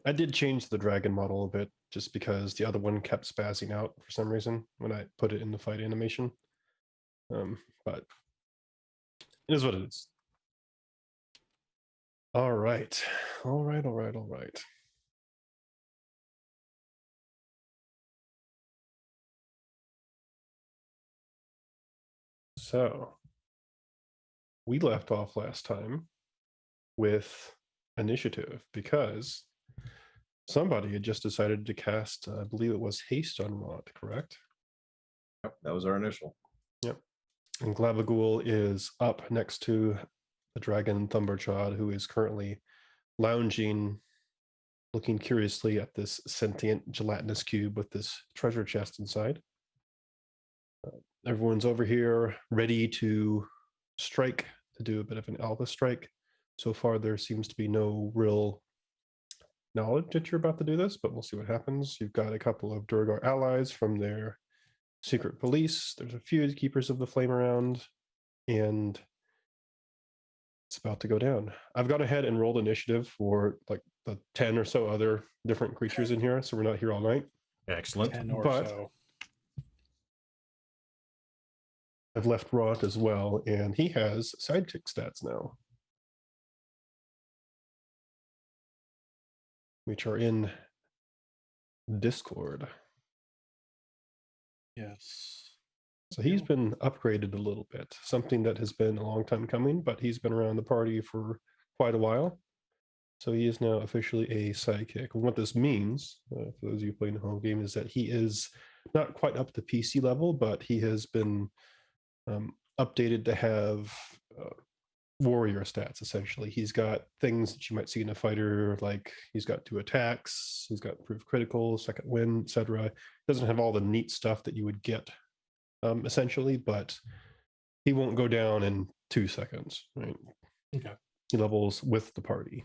I did change the dragon model a bit just because the other one kept spazzing out for some reason when I put it in the fight animation. But it is what it is. All right. All right. All right. All right. So we left off last time with initiative because somebody had just decided to cast, I believe it was haste on Rod, correct? Yep, that was our initial. Yep. And Glavagul is up next to the dragon Thumberchod, who is currently lounging, looking curiously at this sentient gelatinous cube with this treasure chest inside. Everyone's over here ready to strike, to do a bit of an alpha strike. So far, there seems to be no real knowledge that you're about to do this, but we'll see what happens. You've got a couple of Durgar allies from their secret police. There's a few keepers of the flame around, and it's about to go down. I've gone ahead and rolled initiative for like the 10 or so other different creatures in here, so we're not here all night. Excellent. 10 or But so. I've left Rot as well, and he has sidekick stats now, which are in Discord. Yes. So he's been upgraded a little bit, something that has been a long time coming, but he's been around the party for quite a while. So he is now officially a sidekick. And what this means, for those of you playing the home game, is that he is not quite up to PC level, but he has been updated to have warrior stats, essentially. He's got things that you might see in a fighter, like he's got 2 attacks, he's got improved critical, second wind, etc. Doesn't have all the neat stuff that you would get, essentially, but he won't go down in 2 seconds, right? Okay. He levels with the party.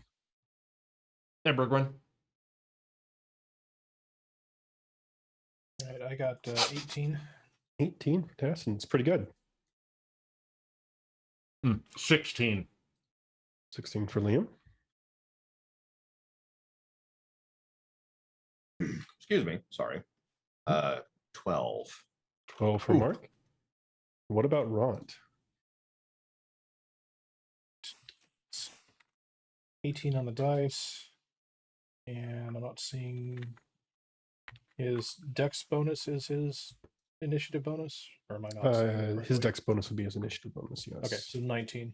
Hey, Brooklyn. All right, I got 18. 18 for Tassin. It's pretty good. 16. 16 for Liam. Excuse me, sorry. 12. 12 for Mark. What about Ront? 18 on the dice. And I'm not seeing his dex bonus is his initiative bonus, or am I not seeing that His correctly? dex bonus would be his initiative bonus, yes. Okay, so 19.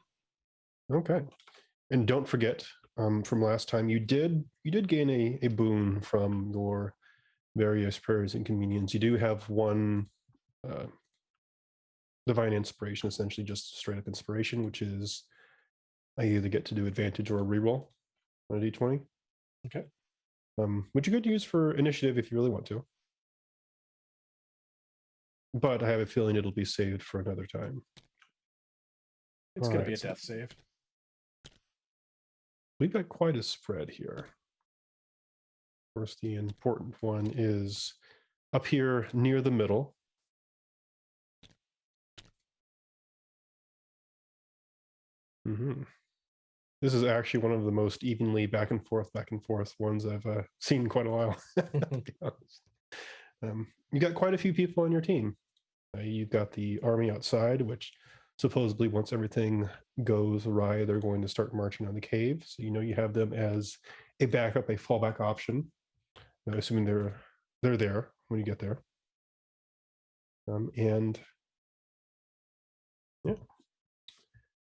Okay. And don't forget, from last time, you did gain a boon from your various prayers and communions. You do have one divine inspiration, essentially just straight up inspiration, which is I either get to do advantage or a reroll on a d20. Okay. Which you could use for initiative if you really want to. But I have a feeling it'll be saved for another time. It's All going to right, be a death save. We've got quite a spread here. Of course, the important one is up here near the middle. This is actually one of the most evenly back and forth ones I've seen in quite a while, to be honest. You got quite a few people on your team. You've got the army outside, which supposedly once everything goes awry, they're going to start marching on the cave. So you know you have them as a backup, a fallback option. Assuming they're there when you get there. And yeah,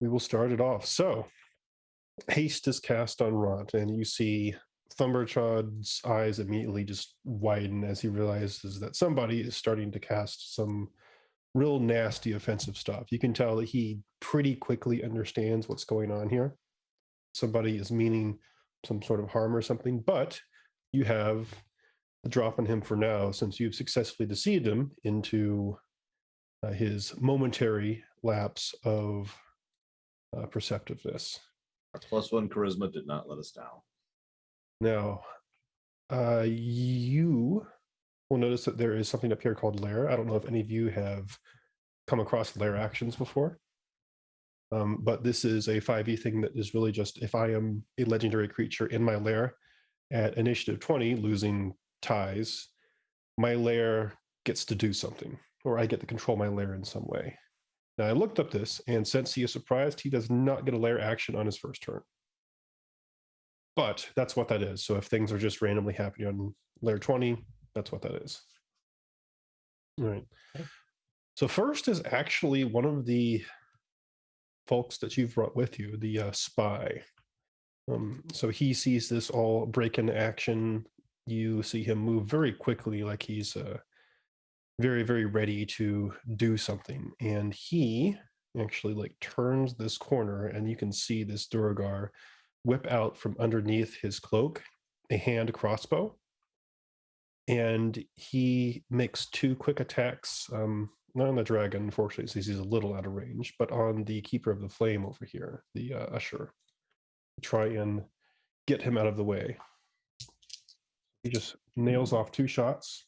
we will start it off. So haste is cast on Ront, and you see Thumberchod's eyes immediately just widen as he realizes that somebody is starting to cast some real nasty offensive stuff. You can tell that he pretty quickly understands what's going on here. Somebody is meaning some sort of harm or something, but you have the drop on him for now, since you've successfully deceived him into his momentary lapse of perceptiveness. Our +1 charisma did not let us down. Now, you will notice that there is something up here called lair. I don't know if any of you have come across lair actions before, but this is a 5e thing that is really just if I am a legendary creature in my lair at initiative 20, losing ties, my lair gets to do something, or I get to control my lair in some way. Now, I looked up this, and since he is surprised, he does not get a lair action on his first turn. But that's what that is. So if things are just randomly happening on layer 20, that's what that is. All right. So first is actually one of the folks that you've brought with you, the spy. So he sees this all break into action. You see him move very quickly, like he's very, very ready to do something. And he actually like turns this corner, and you can see this Duragar whip out from underneath his cloak a hand crossbow. And he makes 2 quick attacks, not on the dragon, unfortunately, since he's a little out of range, but on the Keeper of the Flame over here, the Usher. Try and get him out of the way. He just nails off 2 shots.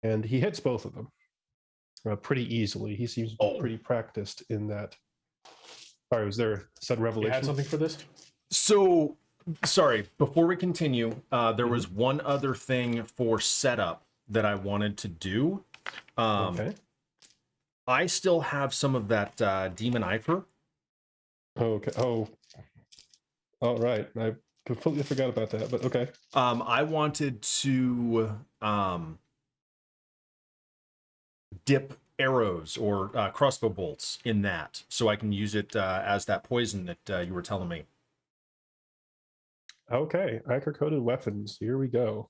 And he hits both of them pretty easily. He seems to be pretty practiced in that. Sorry, was there a sudden revelation? You had something for this? So, sorry, before we continue, there was one other thing for setup that I wanted to do. Okay. I still have some of that Demon Ifer. Okay. Oh. All right. I completely forgot about that, but okay. I wanted to dip arrows or crossbow bolts in that, so I can use it as that poison that you were telling me. Okay. Ichor-coated weapons. Here we go.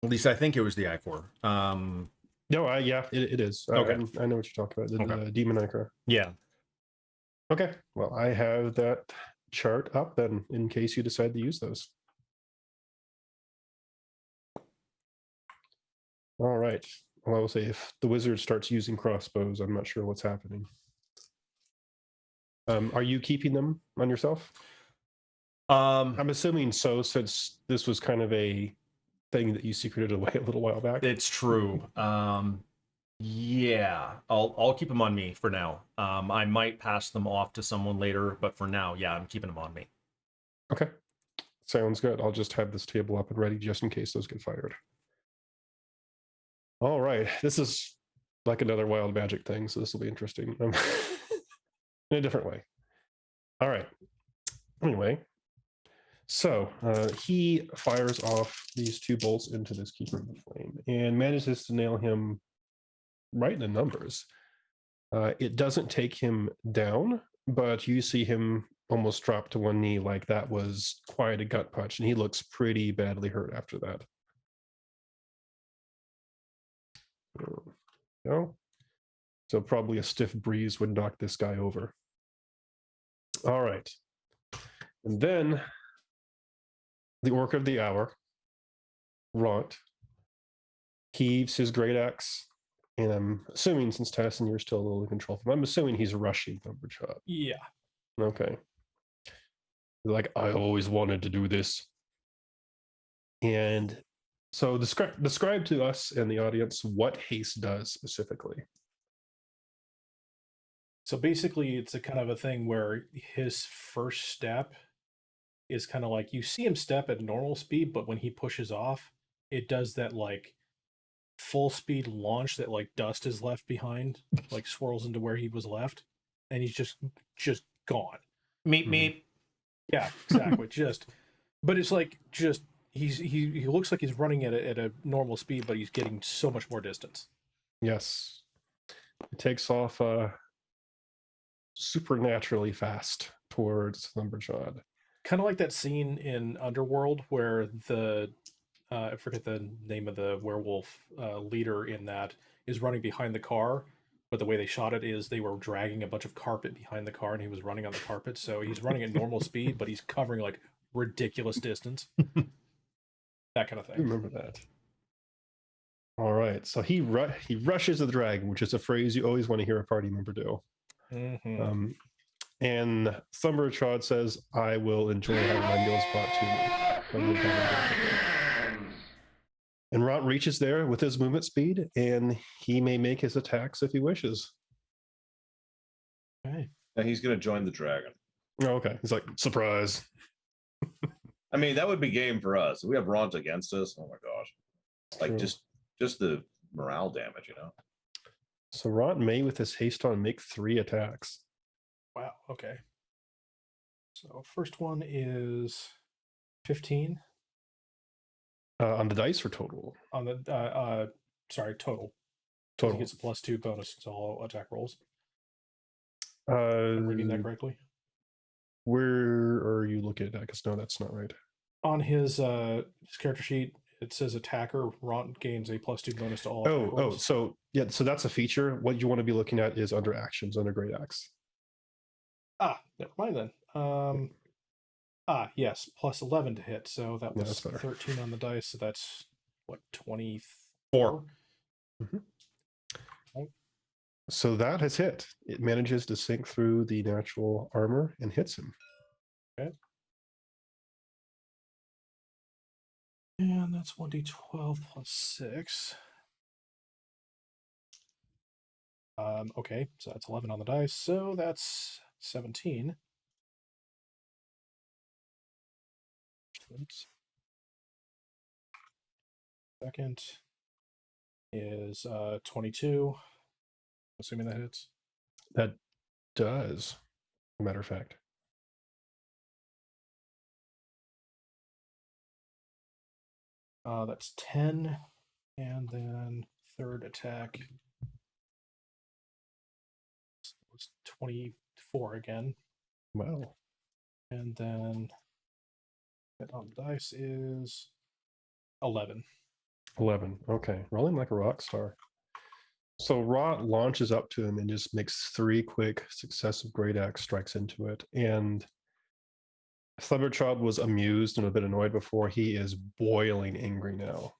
At least I think it was the Ichor. No, yeah, it is. Okay. I know what you're talking about. The Demon Ichor. Yeah. Okay. Well, I have that chart up then in case you decide to use those. All right. Well, I will say if the wizard starts using crossbows, I'm not sure what's happening. Are you keeping them on yourself? I'm assuming so, since this was kind of a thing that you secreted away a little while back. It's true. Yeah, I'll keep them on me for now. I might pass them off to someone later, but for now, yeah, I'm keeping them on me. Okay. Sounds good. I'll just have this table up and ready just in case those get fired. All right. This is like another wild magic thing, so this will be interesting. In a different way. All right. Anyway, so he fires off these 2 bolts into this Keeper of the Flame and manages to nail him right in the numbers. It doesn't take him down, but you see him almost drop to 1 knee, like that was quite a gut punch, and he looks pretty badly hurt after that. No. So probably a stiff breeze would knock this guy over. All right. And then the Orc of the Hour, Ront, heaves his great axe, and I'm assuming, since Tyson, you're still a little in control of him, I'm assuming he's rushing Thumbershot. Yeah. Okay. Like, I always wanted to do this. And so describe to us and the audience what haste does specifically. So basically, it's a kind of a thing where his first step is kind of like, you see him step at normal speed, but when he pushes off, it does that like full speed launch that like dust is left behind, like swirls into where he was left, and he's just gone. Meep. Yeah, exactly. But it's like he looks like he's running at a normal speed, but he's getting so much more distance. Yes. It takes off supernaturally fast towards Thumbershot. Kind of like that scene in Underworld where the I forget the name of the werewolf leader in that is running behind the car, but the way they shot it is they were dragging a bunch of carpet behind the car and he was running on the carpet. So he's running at normal speed, but he's covering like ridiculous distance. That kind of thing. I remember that. All right. So he rushes the dragon, which is a phrase you always want to hear a party member do. Mm-hmm. And Thumbershot says, I will enjoy having my meals brought to me. And Ront reaches there with his movement speed, and he may make his attacks if he wishes. Okay. Now he's going to join the dragon. Oh, okay. He's like, surprise. I mean, that would be game for us. If we have Ront against us, oh my gosh. Like True. just the morale damage, you know? So Rot may, with his haste on, make 3 attacks. Wow. Okay. So first one is 15 On the dice or total? on the sorry, total. Total. He gets a +2 bonus to all attack rolls. Uh, Am I reading that correctly? Where are you looking at that? Because no, that's not right. On his character sheet, it says attacker Ront gains a +2 bonus to all attack Oh, rolls. so yeah, so that's a feature. What you want to be looking at is under actions, under Great Axe. Never mind then. Yes, +11 to hit. So that Yeah, was that's better. 13 on the dice. So that's what, 24? 4. So that has hit. It manages to sink through the natural armor and hits him. Okay. And that's 1d12 plus 6. Okay, so that's 11 on the dice. So that's 17. Oops. Second is 22. Assuming that hits. That does, as a matter of fact. That's 10. And then third attack was 24 again. Wow. And then hit on the dice is 11. 11. Okay. Rolling like a rock star. So Rot launches up to him and just makes 3 quick successive Great Axe strikes into it. And Slumberchild was amused and a bit annoyed before. He is boiling angry now.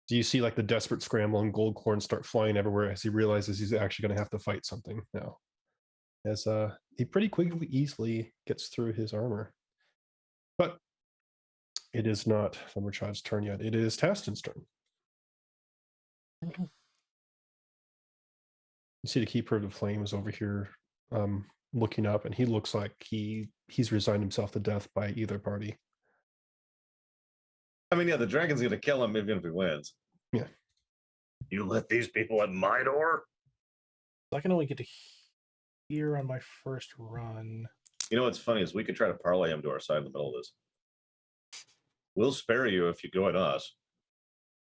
Do you see like the desperate scramble and gold corn start flying everywhere as he realizes he's actually going to have to fight something now? As he pretty quickly, easily gets through his armor. But it is not Slumberchild's turn yet. It is Taston's turn. You see the Keeper of the Flames over here looking up, and he looks like he's resigned himself to death by either party. I mean, yeah, the dragon's going to kill him even if he wins. Yeah. You let these people at my door? I can only get to here on my first run. You know what's funny is we could try to parlay him to our side in the middle of this. We'll spare you if you go at us.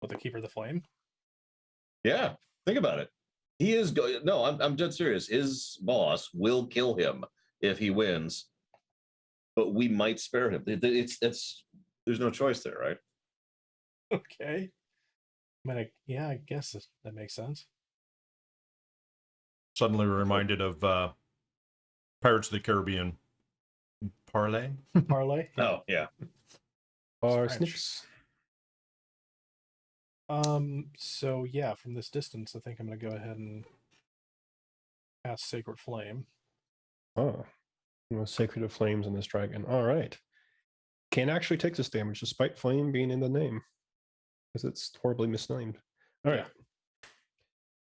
With the Keeper of the Flame? Yeah, think about it. He is going. No, I'm dead serious. His boss will kill him if he wins, but we might spare him. It's there's no choice there, right? Okay. I mean, I guess that makes sense. Suddenly reminded of Pirates of the Caribbean. Parlay? Parlay? Oh, yeah. Snips. So yeah, from this distance, I think I'm going to go ahead and cast Sacred Flame. Oh, Sacred of Flames in this dragon. All right. Can actually take this damage despite flame being in the name because it's horribly misnamed. All right. Yeah.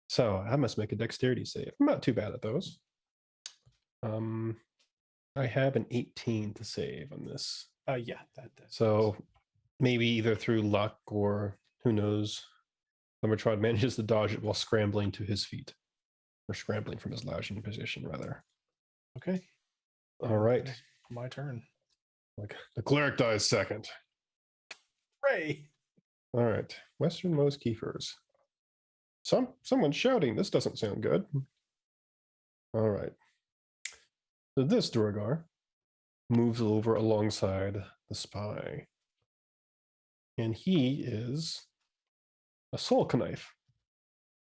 So I must make a dexterity save. I'm not too bad at those. I have an 18 to save on this. Yeah, that. So maybe either through luck or who knows, Lumbertrod manages to dodge it while scrambling to his feet, or scrambling from his lounging position, rather. Okay. All right. My turn. Like the cleric dies second. Hooray! All right. Westernmost Keepers. Someone's shouting. This doesn't sound good. All right. So this Duergar moves over alongside the spy. And he is a soul knife.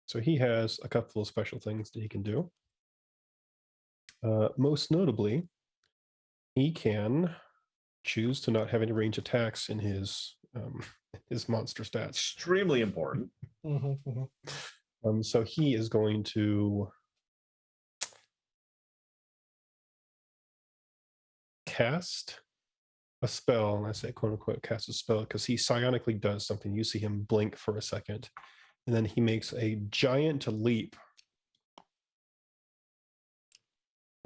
So he has a couple of special things that he can do. Most notably, he can choose to not have any range attacks in his monster stats. Extremely important. So he is going to cast a spell, and I say quote unquote cast a spell because he psionically does something. You see him blink for a second, and then he makes a giant leap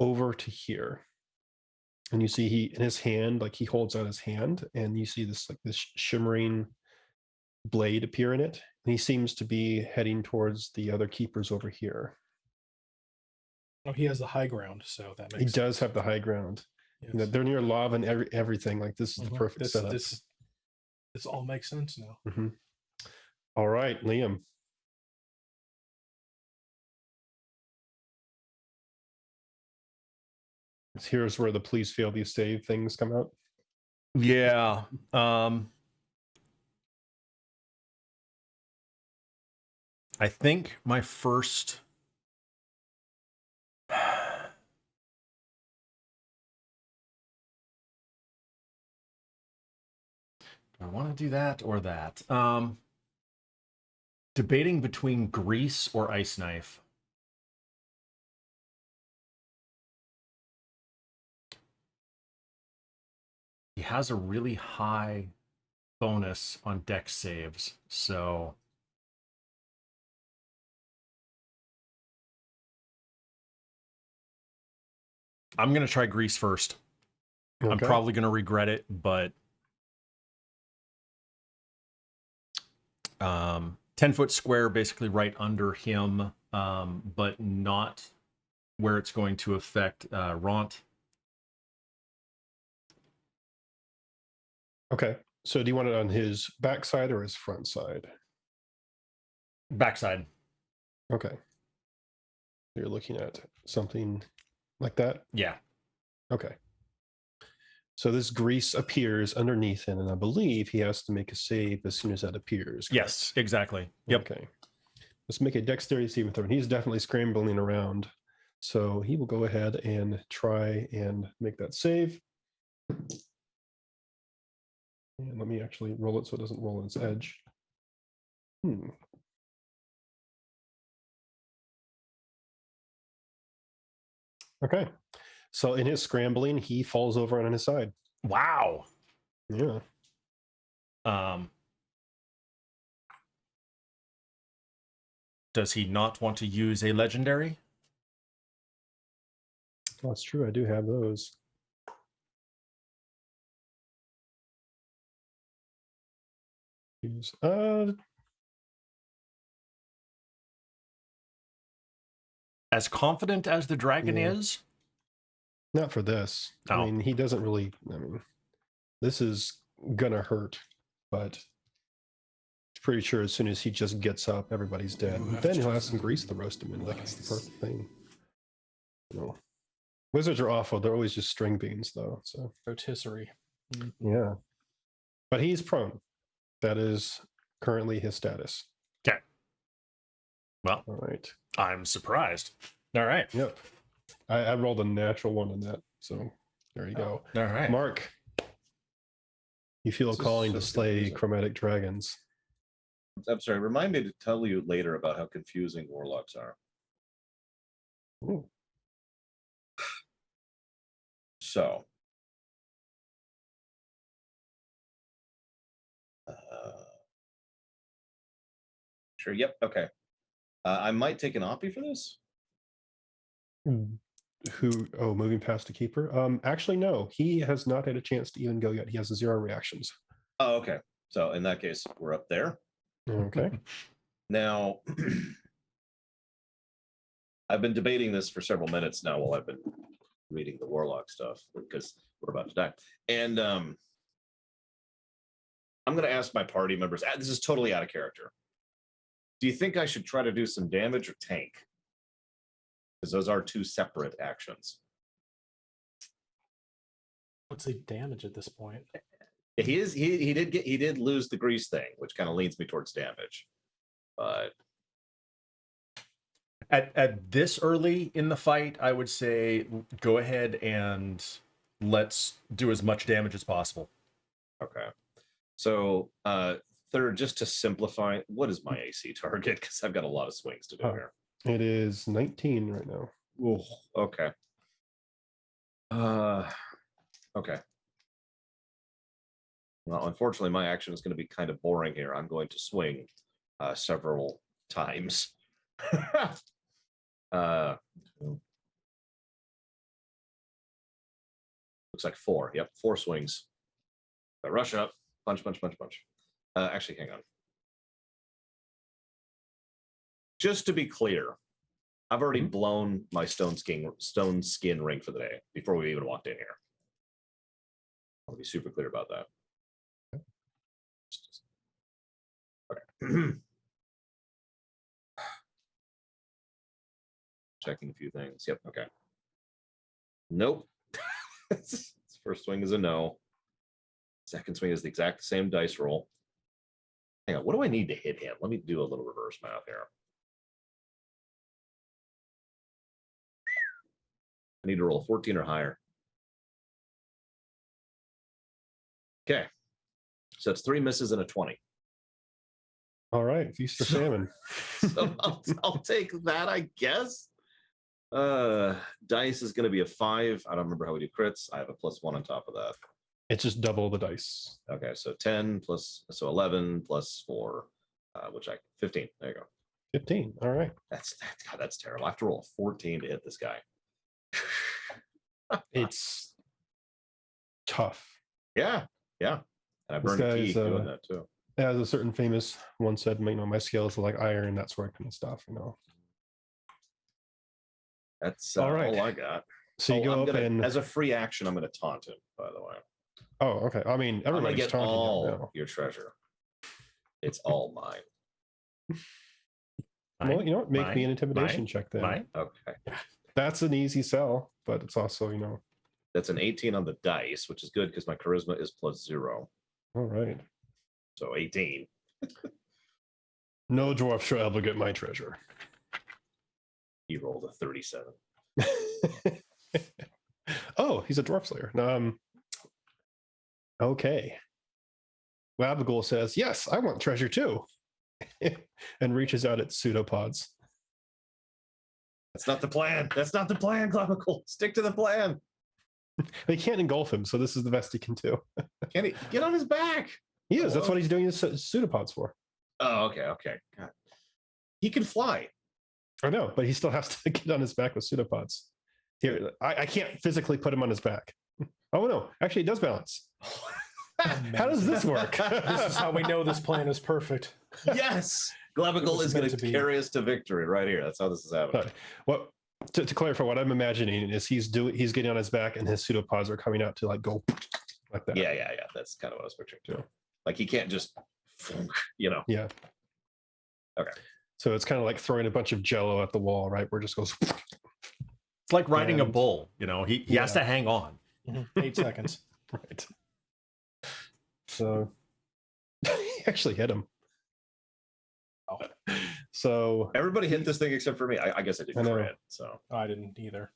over to here. And you see he in his hand, like he holds out his hand, and you see this shimmering blade appear in it. And he seems to be heading towards the other keepers over here. Oh, he has the high ground, so that makes He does sense. have the high ground. Yes. You know, they're near lava and everything. Like this is the perfect setup. This all makes sense now. Mm-hmm. All right, Liam. Here's where the please fail these save things come out. Yeah. I think my first. Do I want to do that or that? Debating between grease or ice knife. He has a really high bonus on dex saves, so I'm gonna try grease first. Okay. I'm probably gonna regret it, but 10-foot square, basically right under him, but not where it's going to affect Ront. Okay. So do you want it on his backside or his front side? Backside. Okay. You're looking at something like that? Yeah. Okay. So this grease appears underneath him, and I believe he has to make a save as soon as that appears. Correct? Yes, exactly. Yep. Okay. Let's make a dexterity saving throw. And he's definitely scrambling around. So he will go ahead and try and make that save. And let me actually roll it so it doesn't roll on its edge. Okay. So in his scrambling, he falls over on his side. Wow. Yeah. Does he not want to use a legendary? That's true. I do have those. As confident as the dragon is? Not for this. Oh. I mean, he doesn't really. I mean, this is gonna hurt, but it's pretty sure as soon as he just gets up, everybody's dead. Ooh, Then he'll have some grease to roast him in. Like it's the perfect thing. You know, wizards are awful. They're always just string beans, though. So Rotisserie. yeah, but he's prone. That is currently his status. Okay. Well, all right. I'm surprised. All right. Yep. I rolled a natural one on that, so there you go. All right. Mark, you feel a calling to slay chromatic dragons. I'm sorry. Remind me to tell you later about how confusing warlocks are. Ooh. So, sure. Yep. Okay. I might take an oppie for this. Who? Oh, moving past a keeper. Actually, no. He has not had a chance to even go yet. He has 0 reactions. Oh, okay. So in that case, we're up there. Okay. Now, I've been debating this for several minutes now while I've been reading the warlock stuff because we're about to die. And I'm going to ask my party members. This is totally out of character. Do you think I should try to do some damage or tank? Because those are 2 separate actions. Let's say damage at this point. He did lose the grease thing, which kind of leads me towards damage. But at this early in the fight, I would say go ahead and let's do as much damage as possible. Okay. So third, just to simplify, what is my AC target? Because I've got a lot of swings to do here. It is 19 right now. Ooh, okay. Okay. Well, unfortunately, my action is going to be kind of boring here. I'm going to swing several times. Looks like 4. Yep, 4 swings. Rush up, punch, punch, punch, punch. Actually, hang on. Just to be clear, I've already blown my stone skin ring for the day before we even walked in here. I'll be super clear about that. Okay. Checking a few things. Yep. Okay. Nope. First swing is a no. Second swing is the exact same dice roll. Hang on. What do I need to hit him? Let me do a little reverse math here. I need to roll a 14 or higher. Okay. So it's 3 misses and a 20. All right, feast or famine. So I'll take that, I guess. Dice is going to be a 5. I don't remember how we do crits. I have a +1 on top of that. It's just double the dice. Okay, so 10 plus, so 11 plus 4, which 15. There you go. 15. All right. God, that's terrible. I have to roll a 14 to hit this guy. It's tough. Yeah. And I burned a key doing that too. As a certain famous one said, my skills are like iron, that sort of kind of stuff, That's all right. all I got. So you go up and as a free action, I'm going to taunt him, by the way. Oh, okay. I mean, I'm going to everybody's get taunting all you now. your treasure. It's all mine. Well, you know what? Make me an intimidation check then. Mine? Okay. That's an easy sell, but it's also, That's an 18 on the dice, which is good because my charisma is +0. all right. So 18. No dwarf shall ever get my treasure. He rolled a 37. Oh, he's a dwarf slayer. Okay. Well, Abigail says, yes, I want treasure too. And reaches out at pseudopods. That's not the plan. That's not the plan, Clavicle. Stick to the plan. They can't engulf him, so this is the best he can do. Can he get on his back? He is. That's what he's doing his pseudopods for. Oh, okay. God. He can fly. I know, but he still has to get on his back with pseudopods. Here, I can't physically put him on his back. Oh, no. Actually, he does balance. How does this work? This is how we know this plan is perfect. Yes. Glavicle is going to carry us to victory right here. That's how this is happening. To clarify, what I'm imagining is he's getting on his back and his pseudopods are coming out to like go like that. Yeah. That's kind of what I was picturing too. Like he can't just, Yeah. Okay. So it's kind of like throwing a bunch of jello at the wall, right? Where it just goes. It's like riding a bull. He has to hang on. 8 seconds. Right. So he actually hit him. Oh. So everybody hit this thing except for me. I guess I didn't crit, so I didn't either.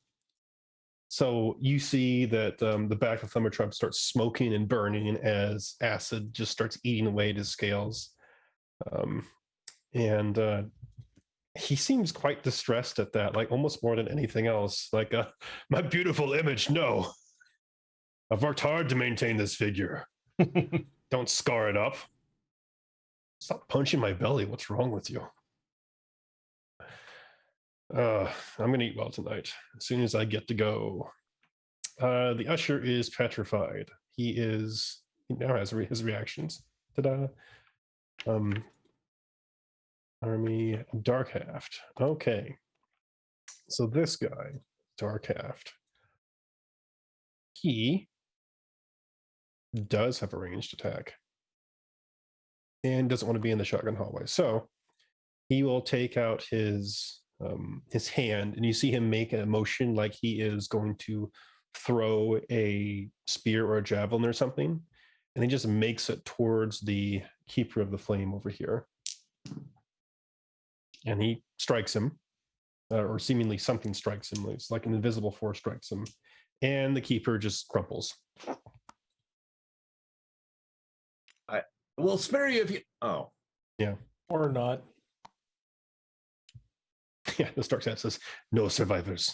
So you see that the back of Thumbertrump starts smoking and burning as acid just starts eating away at his scales. And he seems quite distressed at that, like almost more than anything else. Like, my beautiful image, no. I've worked hard to maintain this figure. Don't scar it up. Stop punching my belly. What's wrong with you? I'm going to eat well tonight as soon as I get to go. The usher is petrified. He now has his reactions. Ta-da. Army Darkhaft. Okay. So this guy, Darkhaft, he does have a ranged attack and doesn't want to be in the shotgun hallway. So he will take out his hand, and you see him make a motion like he is going to throw a spear or a javelin or something, and he just makes it towards the Keeper of the Flame over here. And he strikes him, or seemingly something strikes him. It's like an invisible force strikes him, and the Keeper just crumples. We'll spare you if you. Oh, yeah, or not. Yeah, the Starkset says no survivors,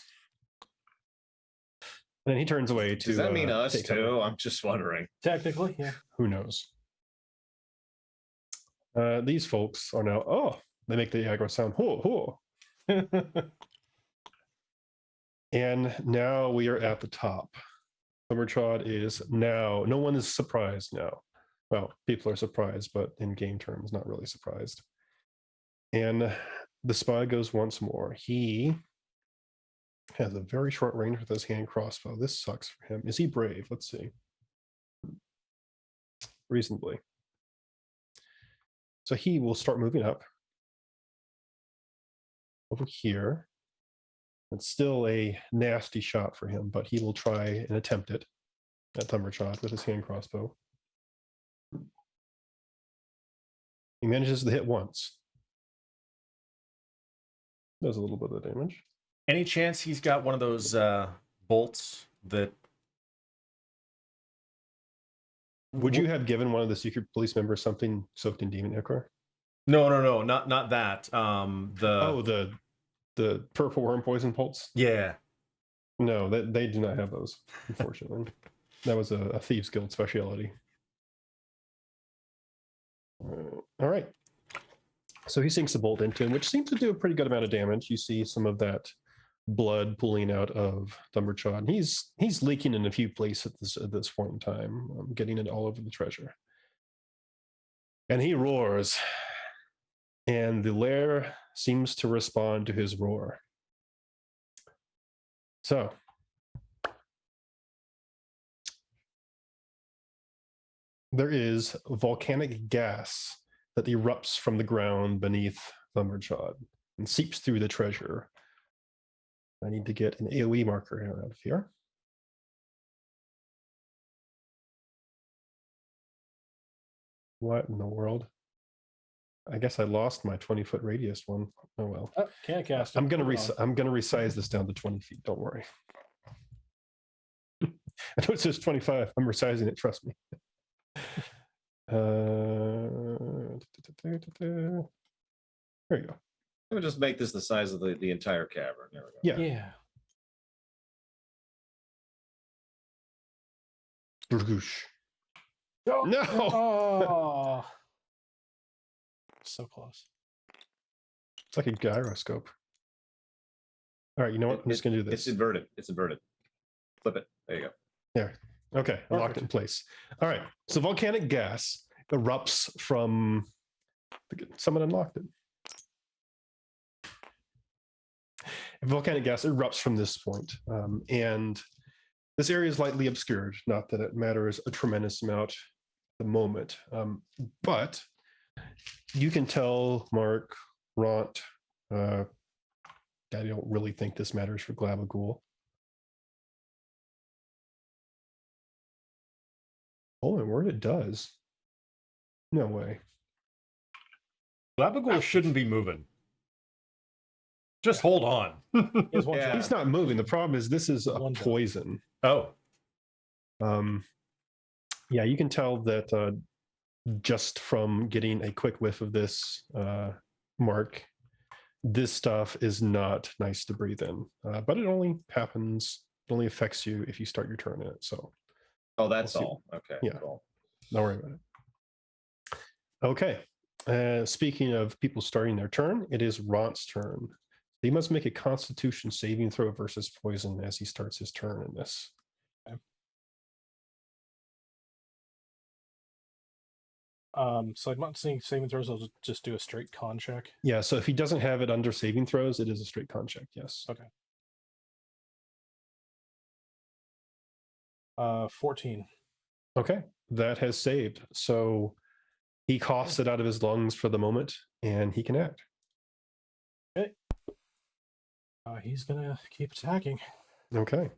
and he turns away to. Does that mean us too? Cover. I'm just wondering. Technically, yeah. Who knows? These folks are now. Oh, they make the aggro sound. Ho ho. And now we are at the top. Thumberchod is now, no one is surprised now. Well, people are surprised, but in game terms, not really surprised. And the spy goes once more. He has a very short range with his hand crossbow. This sucks for him. Is he brave? Let's see. Reasonably. So he will start moving up over here. It's still a nasty shot for him, but he will try and attempt it at Thumberchod with his hand crossbow. He manages to hit once. Does a little bit of damage. Any chance he's got one of those bolts that... Would you have given one of the secret police members something soaked in demon ichor? No, not that. The purple worm poison bolts? Yeah. No, they do not have those, unfortunately. That was a Thieves Guild speciality. All right. So he sinks the bolt into him, which seems to do a pretty good amount of damage. You see some of that blood pooling out of Thumberchod. He's leaking in a few places at this point in time, getting it all over the treasure. And he roars, and the lair seems to respond to his roar. So there is volcanic gas that erupts from the ground beneath Thumberchod and seeps through the treasure. I need to get an AoE marker out of here. What in the world? I guess I lost my 20-foot radius one. Oh well. Oh, can't cast it. I'm gonna resize this down to 20 feet. Don't worry. I know it says 25. I'm resizing it. Trust me. There you go. Let me just make this the size of the entire cavern. There we go. Yeah. Brugoosh. Oh, No. Oh. So close. It's like a gyroscope. All right, you know what? I'm just going to do this. It's inverted. It's inverted. Flip it. There you go. There. Okay, I locked it in place. All right, so volcanic gas erupts from... Someone unlocked it. Volcanic gas erupts from this point, and this area is lightly obscured. Not that it matters a tremendous amount at the moment, but you can tell Mark, Ront, I don't really think this matters for Glabagool. Oh, my word, it does. No way. Glabagool shouldn't be moving. Just hold on. Yeah. He's not moving. The problem is this is a poison. Oh. Yeah, you can tell that just from getting a quick whiff of this, Mark, this stuff is not nice to breathe in. But it only affects you if you start your turn in it. So. Oh, that's all. Okay. Yeah. Cool. Don't worry about it. Okay. Speaking of people starting their turn, it is Ront's turn. He must make a Constitution saving throw versus poison as he starts his turn in this. Okay. So I'm not seeing saving throws. I'll just do a straight con check. Yeah. So if he doesn't have it under saving throws, it is a straight con check. Yes. Okay. 14. Okay, that has saved. So he coughs it out of his lungs for the moment, and he can act. Okay. He's gonna keep attacking. Okay.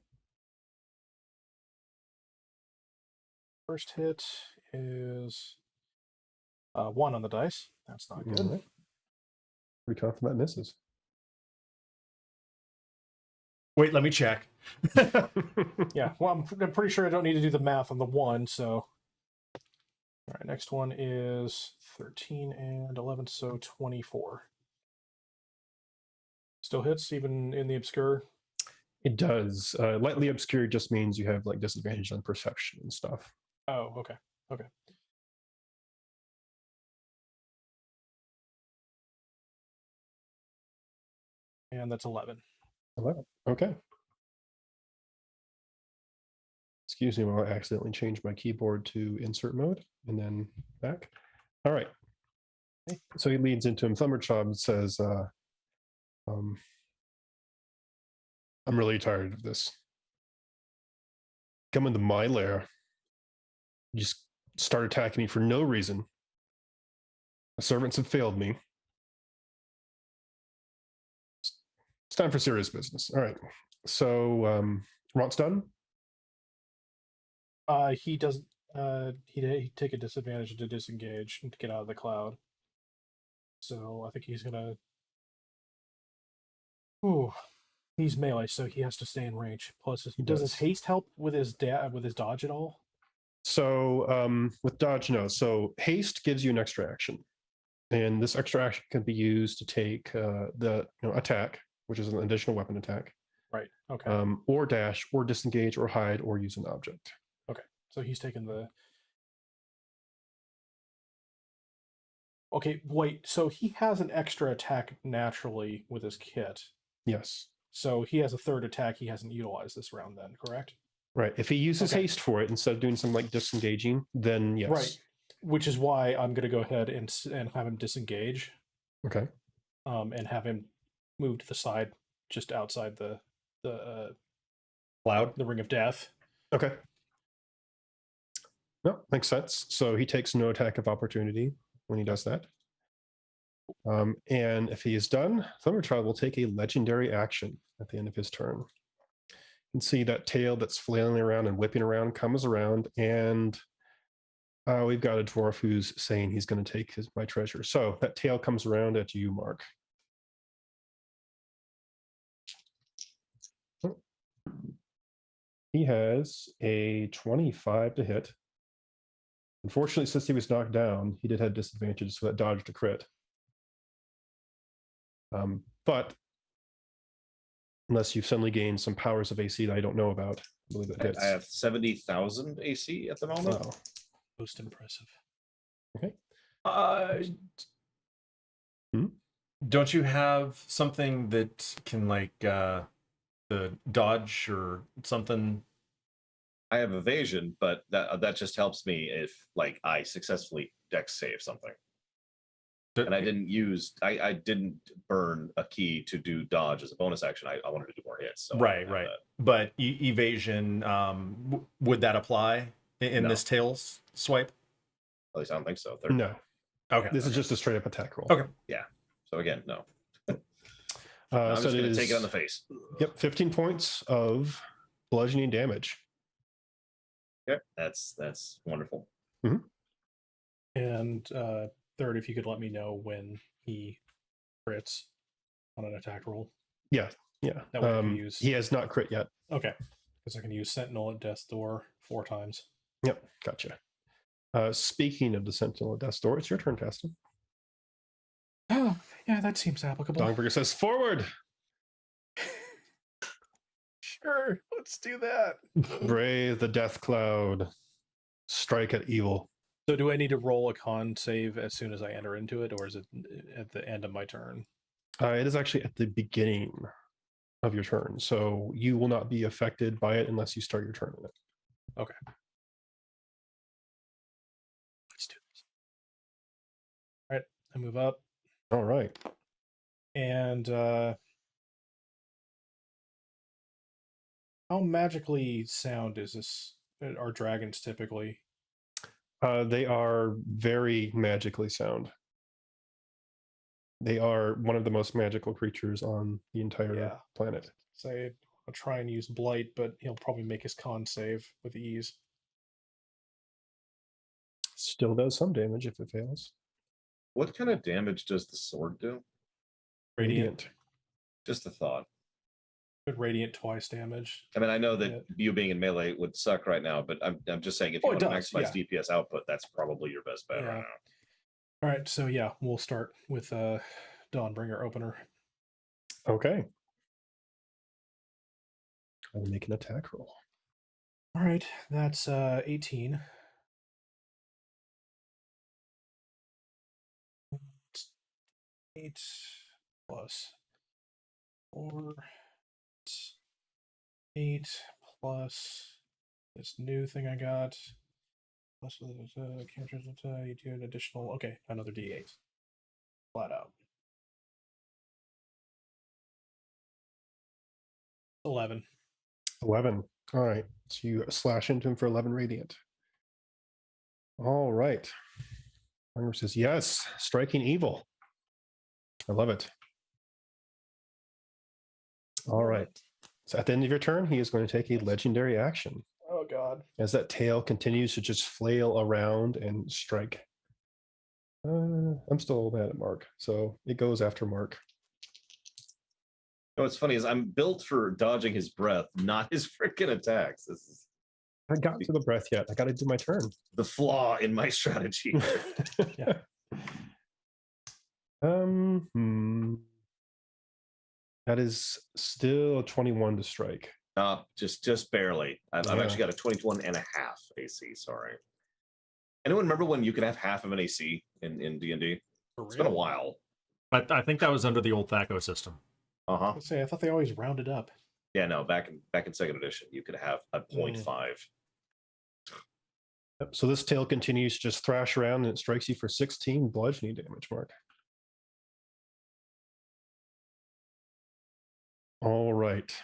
First hit is 1 on the dice. That's not good. Right. Pretty confident that misses. Wait, let me check. Yeah, well, I'm pretty sure I don't need to do the math on the 1, so... All right, next one is 13 and 11, so 24. Still hits, even in the obscure? It does. Lightly obscure just means you have like disadvantage on perception and stuff. Oh, okay. Okay. And that's 11. 11. Okay. Excuse me while I accidentally change my keyboard to insert mode and then back. All right. Okay. So he leads into him. Thumberchob and says, I'm really tired of this. Come into my lair. You just start attacking me for no reason. My servants have failed me. It's time for serious business. All right. So, Ront's done? He doesn't. He'd take a disadvantage to disengage and to get out of the cloud. So I think he's gonna. Ooh, he's melee, so he has to stay in range. Plus, does his haste help with his dodge at all? So, with dodge, no. So haste gives you an extra action, and this extra action can be used to take the attack, which is an additional weapon attack. Right. Okay. Or dash, or disengage, or hide, or use an object. Okay. So he's taking the. Okay, wait. So he has an extra attack naturally with his kit. Yes. So he has a third attack he hasn't utilized this round. Then, correct? Right. If he uses haste for it instead of doing some like disengaging, then yes. Right. Which is why I'm going to go ahead and have him disengage. Okay. And have him move to the side, just outside the Cloud, the ring of death. Okay. No, makes sense. So he takes no attack of opportunity when he does that. And if he is done, Thunderchild will take a legendary action at the end of his turn. You can see that tail that's flailing around and whipping around comes around, and we've got a dwarf who's saying he's going to take my treasure. So that tail comes around at you, Mark. He has a 25 to hit. Unfortunately, since he was knocked down, he did have disadvantage, so that dodged a crit. But unless you've suddenly gained some powers of AC that I don't know about, I believe that hits. I have 70,000 AC at the moment. Wow. Most impressive. Okay. Don't you have something that can like the dodge or something? I have evasion, but that just helps me if like I successfully dex save something. And I didn't burn a key to do dodge as a bonus action. I wanted to do more hits. So right. But evasion, would that apply in this tails swipe? At least I don't think so. No. Okay. This is just a straight up attack roll. Okay. Yeah. So again, no. I'm So just going to take it on the face. Yep. 15 points of bludgeoning damage. Okay. That's wonderful. Mm-hmm. And third, if you could let me know when he crits on an attack roll. Yeah. That way I can use. He has not crit yet. Okay. Because I can use Sentinel at Death's Door 4 times. Yep. Gotcha. Speaking of the Sentinel at Death's Door, it's your turn, Caston. Oh, yeah, that seems applicable. Dongberger says, forward! Sure, let's do that. Brave the death cloud. Strike at evil. So do I need to roll a con save as soon as I enter into it, or is it at the end of my turn? It is actually at the beginning of your turn, so you will not be affected by it unless you start your turn in it. Okay. Let's do this. All right, I move up. All right. And how magically sound is this? Are dragons typically? They are very magically sound. They are one of the most magical creatures on the entire planet. Say I'll try and use Blight, but he'll probably make his con save with ease. Still does some damage if it fails. What kind of damage does the sword do? Radiant. Just a thought. Good radiant twice damage. I mean, I know that you being in melee would suck right now, but I'm just saying if you want to maximize DPS output, that's probably your best bet right now. All right, so yeah, we'll start with Dawnbringer opener. Okay. I'll make an attack roll. All right, that's 18. Eight plus 4. 8 plus This new thing I got. Plus, characters, you do an additional. Okay, another D8. Flat out. 11. 11. All right. So you slash into him for 11 radiant. All right. Hunger says, yes, striking evil. I love it. All right. So at the end of your turn, he is going to take a legendary action Oh, God. as that tail continues to just flail around and strike. I'm still mad at Mark, so it goes after Mark. What's funny is I'm built for dodging his breath, not his freaking attacks. This is I got to the breath yet. I got to do my turn. the flaw in my strategy. Yeah. That is still a 21 to strike. Just barely. I've actually got a 21 and a half AC. Sorry. Anyone remember when you could have half of an AC in D&D? It's been a while. But I think that was under the old THACO system. Uh-huh. Let's say I thought they always rounded up. Yeah, no, back in second edition, you could have a 0.5. Yep. So this tail continues to just thrash around and it strikes you for 16 bludgeoning damage, Mark. All right.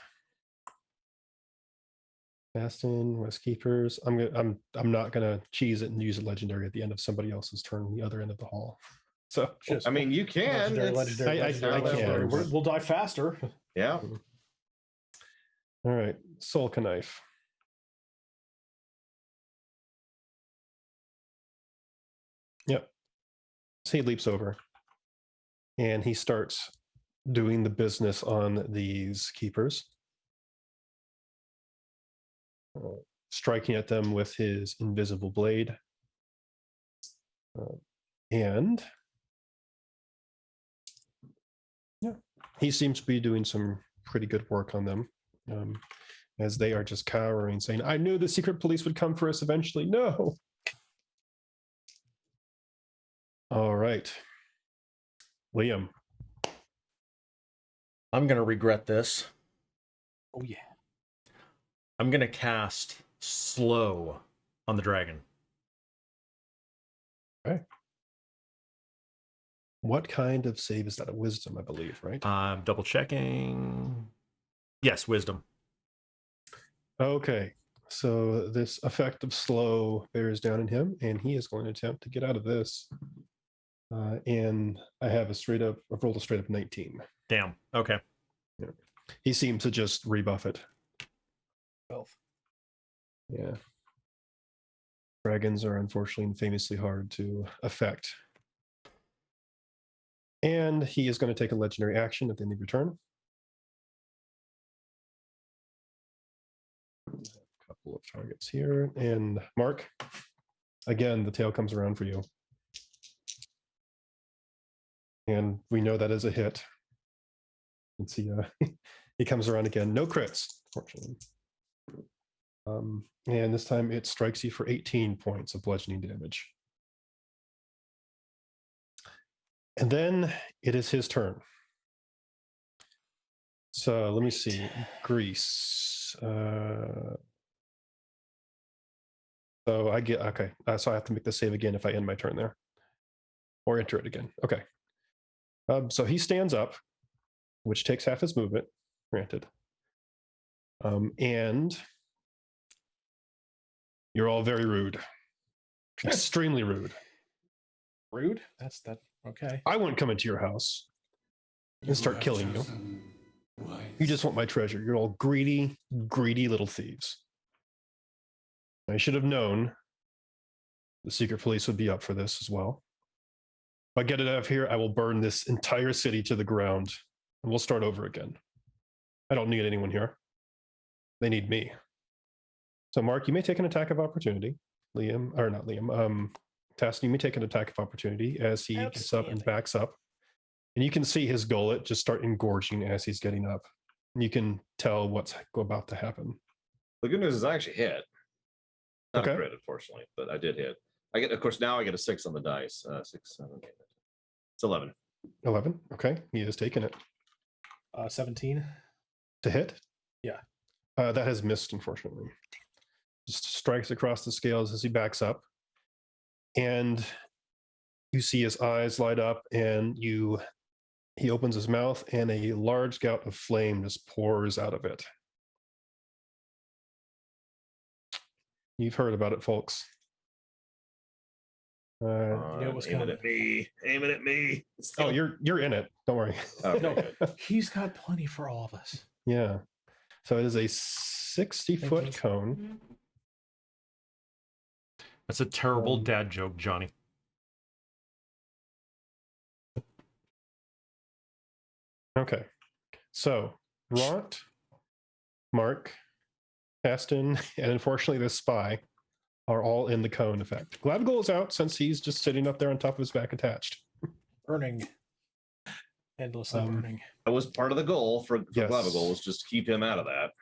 Bastion, West Keepers. I'm not gonna cheese it and use a legendary at the end of somebody else's turn on the other end of the hall. So I mean, you can. Legendary. I can. We'll die faster. Yeah. All right, Soul Knife. Yep. So he leaps over and he starts doing the business on these keepers, striking at them with his invisible blade. And yeah, he seems to be doing some pretty good work on them, as they are just cowering, saying, I knew the secret police would come for us eventually. No. All right. Liam. I'm going to regret this. Oh, yeah. I'm going to cast Slow on the dragon. Okay. What kind of save is that? A wisdom, I believe, right? I'm double checking. Yes, wisdom. Okay. So this effect of slow bears down in him, and he is going to attempt to get out of this. And I have I've rolled a straight up 19. Damn. Okay. Yeah. He seems to just rebuff it. 12. Yeah. Dragons are unfortunately and famously hard to affect. And he is going to take a legendary action at the end of your turn. A couple of targets here. And Mark, again, the tail comes around for you. And we know that is a hit. Let's see, he comes around again. No crits, fortunately. And this time it strikes you for 18 points of bludgeoning damage. And then it is his turn. So let me see. Grease. So I get, okay. So I have to make the save again if I end my turn there. Or enter it again. Okay. So he stands up, which takes half his movement, granted. And you're all very rude. Extremely rude. Rude? That's that. Okay. I wouldn't come into your house and start killing you. You just want my treasure. You're all greedy, greedy little thieves. I should have known the secret police would be up for this as well. If I get it out of here, I will burn this entire city to the ground and we'll start over again. I don't need anyone here. They need me. So Mark, you may take an attack of opportunity. Liam, or not Liam, Tassin, you may take an attack of opportunity as he gets up and backs up. And you can see his gullet just start engorging as he's getting up. And you can tell what's about to happen. The good news is I actually hit. Not Okay. a crit, unfortunately, but I did hit. I get, of course, now I get a 6 on the dice. 6, 7, 8. It's 11. 11. Okay, he has taken it. 17. To hit? Yeah. That has missed, unfortunately. just strikes across the scales as he backs up. And you see his eyes light up, and he opens his mouth, and a large gout of flame just pours out of it. You've heard about it, folks. You know what's aiming coming. at me. Aiming at me. Oh, you're in it. Don't worry. Okay, No. good. He's got plenty for all of us. Yeah. So it is a 60-foot you. cone. That's a terrible dad joke, Johnny. Okay. So Ront, Mark, Aston, and unfortunately this spy are all in the cone effect. Glavigol is out since he's just sitting up there on top of his back attached. Burning. Endlessly burning. That was part of the goal for Yes. Glavigol, was just keep him out of that.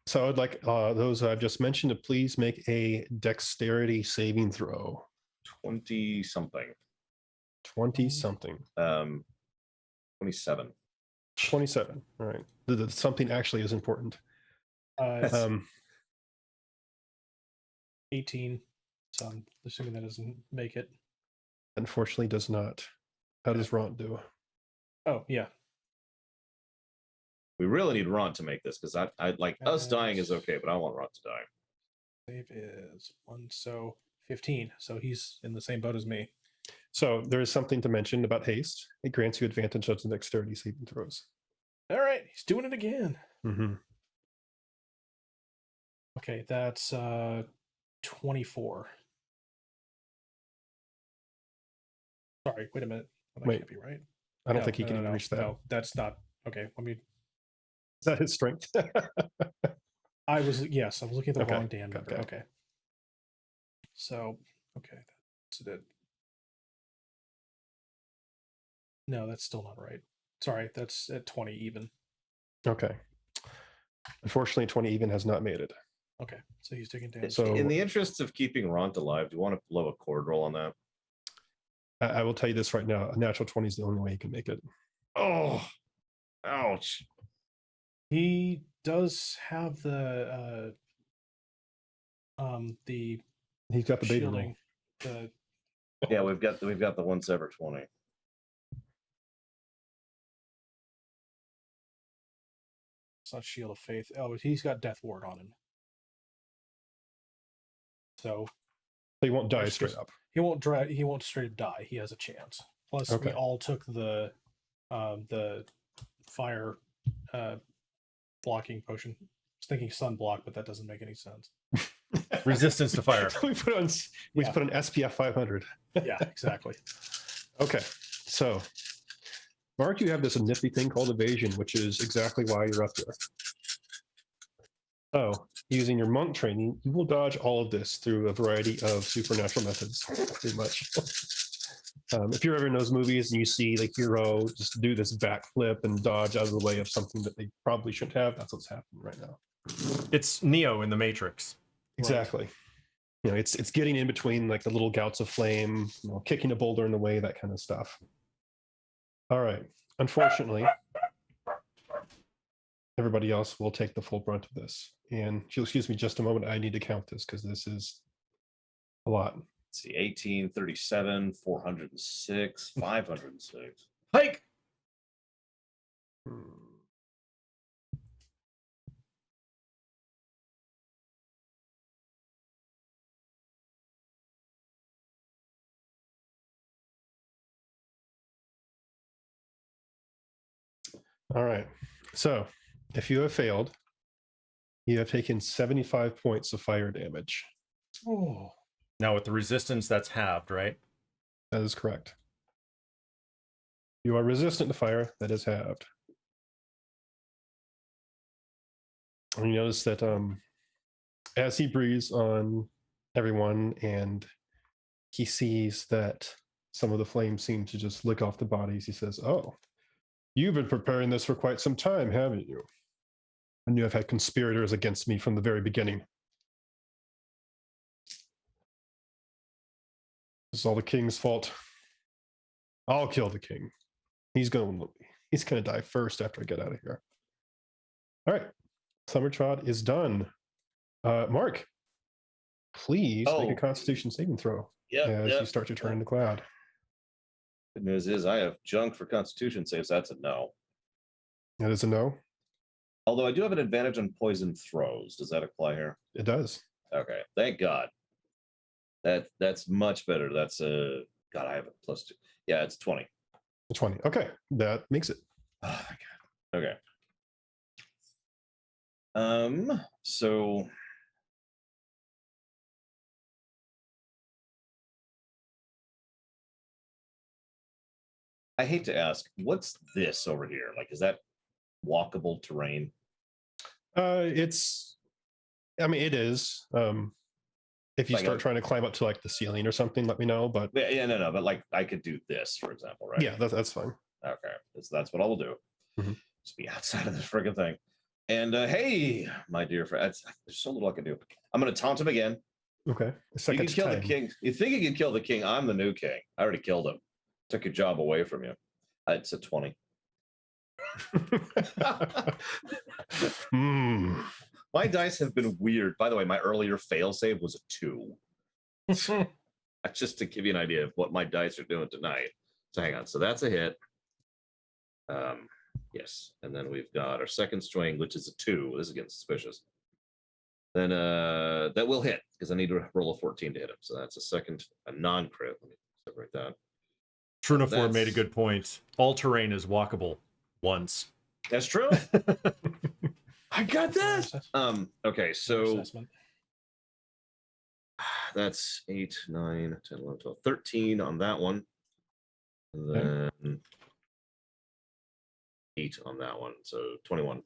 So I'd like those I've just mentioned to please make a dexterity saving throw. 20 something. 20-something. 27. 27. All right. The something actually is important. It's 18. So I'm assuming that doesn't make it. Unfortunately does not. How does Ront do? Oh, yeah. We really need Ron to make this, because I like us dying is okay, but I want Ron to die. Save is 1, so 15. So he's in the same boat as me. So there is something to mention about haste. It grants you advantage on the dexterity saving throws. All right, he's doing it again. Mm-hmm. Okay, that's 24. Sorry, wait a minute. That Wait. can't be right. I don't No, think he no, can no, even no, reach that. No, that's not okay. Let me. Is that his strength? I was looking at the Okay, wrong Dan number. okay. Okay. So okay, that's it. No, that's still not right. Sorry, that's at 20 even. Okay. Unfortunately, 20 even has not made it. Okay, so he's taking damage. So In the interests of keeping Ron alive, do you want to blow a cord roll on that? I will tell you this right now. A natural 20 is the only way he can make it. Oh, ouch. He does have the He's got the baby roll. shielding. The Yeah, we've got the one sever 20. it's not Shield of Faith. Oh, he's got Death Ward on him. So he won't die There's straight just- up. he won't straight up die. He has a chance. Plus, Okay. we all took the fire blocking potion. I was thinking sun block, but that doesn't make any sense. Resistance to fire. we put on SPF 500. Yeah, exactly. Okay. So Mark, you have this nifty thing called evasion, which is exactly why you're up there. So, using your monk training, you will dodge all of this through a variety of supernatural methods, pretty much. If you're ever in those movies and you see the hero just do this backflip and dodge out of the way of something that they probably shouldn't have, that's what's happening right now. It's Neo in the Matrix. Exactly. You know, it's getting in between like the little gouts of flame, you know, kicking a boulder in the way, that kind of stuff. All right. Unfortunately, everybody else will take the full brunt of this. And if you'll excuse me just a moment, I need to count this because this is a lot. Let's see, 18, 37, 406, 506. Hike! All right. So if you have failed, you have taken 75 points of fire damage. Oh, Now with the resistance, that's halved, right? That is correct. You are resistant to fire. That is halved. And you notice that as he breathes on everyone and he sees that some of the flames seem to just lick off the bodies, he says, "Oh, you've been preparing this for quite some time, haven't you? And you have had conspirators against me from the very beginning. This is all the king's fault. I'll kill the king. He's gonna die first after I get out of here." All right, Summer Trot is done. Mark, please make Oh. a Constitution saving throw Yeah. as you start to turn into cloud. Good news is I have junk for Constitution saves. That's a no. That is a no. Although I do have an advantage on poison throws. Does that apply here? It does. Okay. Thank God. That's much better. That's a God. I have a +2. Yeah, it's 20. 20. Okay, that makes it. Oh my God. Okay. So I hate to ask, what's this over here? Like, is that walkable terrain? It's. I mean, it is. If you Like start a- trying to climb up to like the ceiling or something, let me know. But Yeah, no, but like I could do this, for example, right? yeah, that's fine. Okay, that's what I will do. Mhm. Just be outside of this friggin' thing. And hey, my dear friend, there's so little I can do. I'm gonna taunt him again. Okay. You Second can kill time. the king. You think you can kill the king? I'm the new king. I already killed him. Took your job away from you. It's a 20. Hmm. My dice have been weird. By the way, my earlier fail save was a 2. Just to give you an idea of what my dice are doing tonight. So hang on. So that's a hit. Yes. And then we've got our second string, which is a 2. This is getting suspicious. Then that will hit because I need to roll a 14 to hit him. So that's a non-crit. Let me separate that. Truniform made a That's- good point. All terrain is walkable once. That's true. I got this. Okay, so Assessment. that's 8, 9, 10, 11, 12, 13 on that one. And then 8 on that one. So 21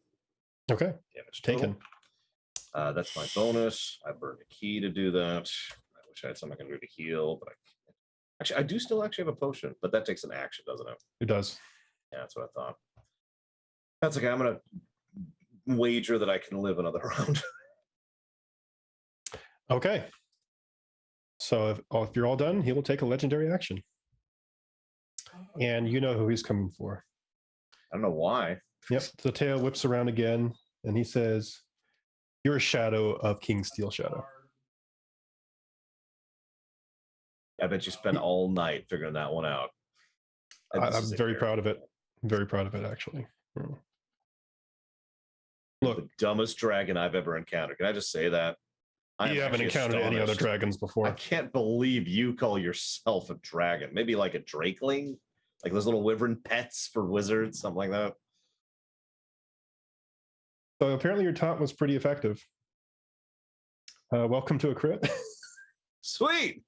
Okay. damage total. Taken. That's my bonus. I burned a key to do that. I wish I had something I can do to heal, but I do still actually have a potion, but that takes an action, doesn't it? It does. Yeah, that's what I thought. That's okay. I'm gonna wager that I can live another round. Okay. So if you're all done, he will take a legendary action. And you know who he's coming for. I don't know why. Yep. The tail whips around again, and he says, "You're a shadow of King Steel Shadow." I bet you spent all night figuring that one out. And this I'm is it very here. proud of it. I'm very proud of it, actually. Look, The dumbest dragon I've ever encountered. Can I just say that? I am you haven't actually encountered any other astonished. dragons I before. can't believe you call yourself a dragon. Maybe like a drakeling, like those little wyvern pets for wizards, something like that. So apparently your taunt was pretty effective. Welcome to a crit. Sweet.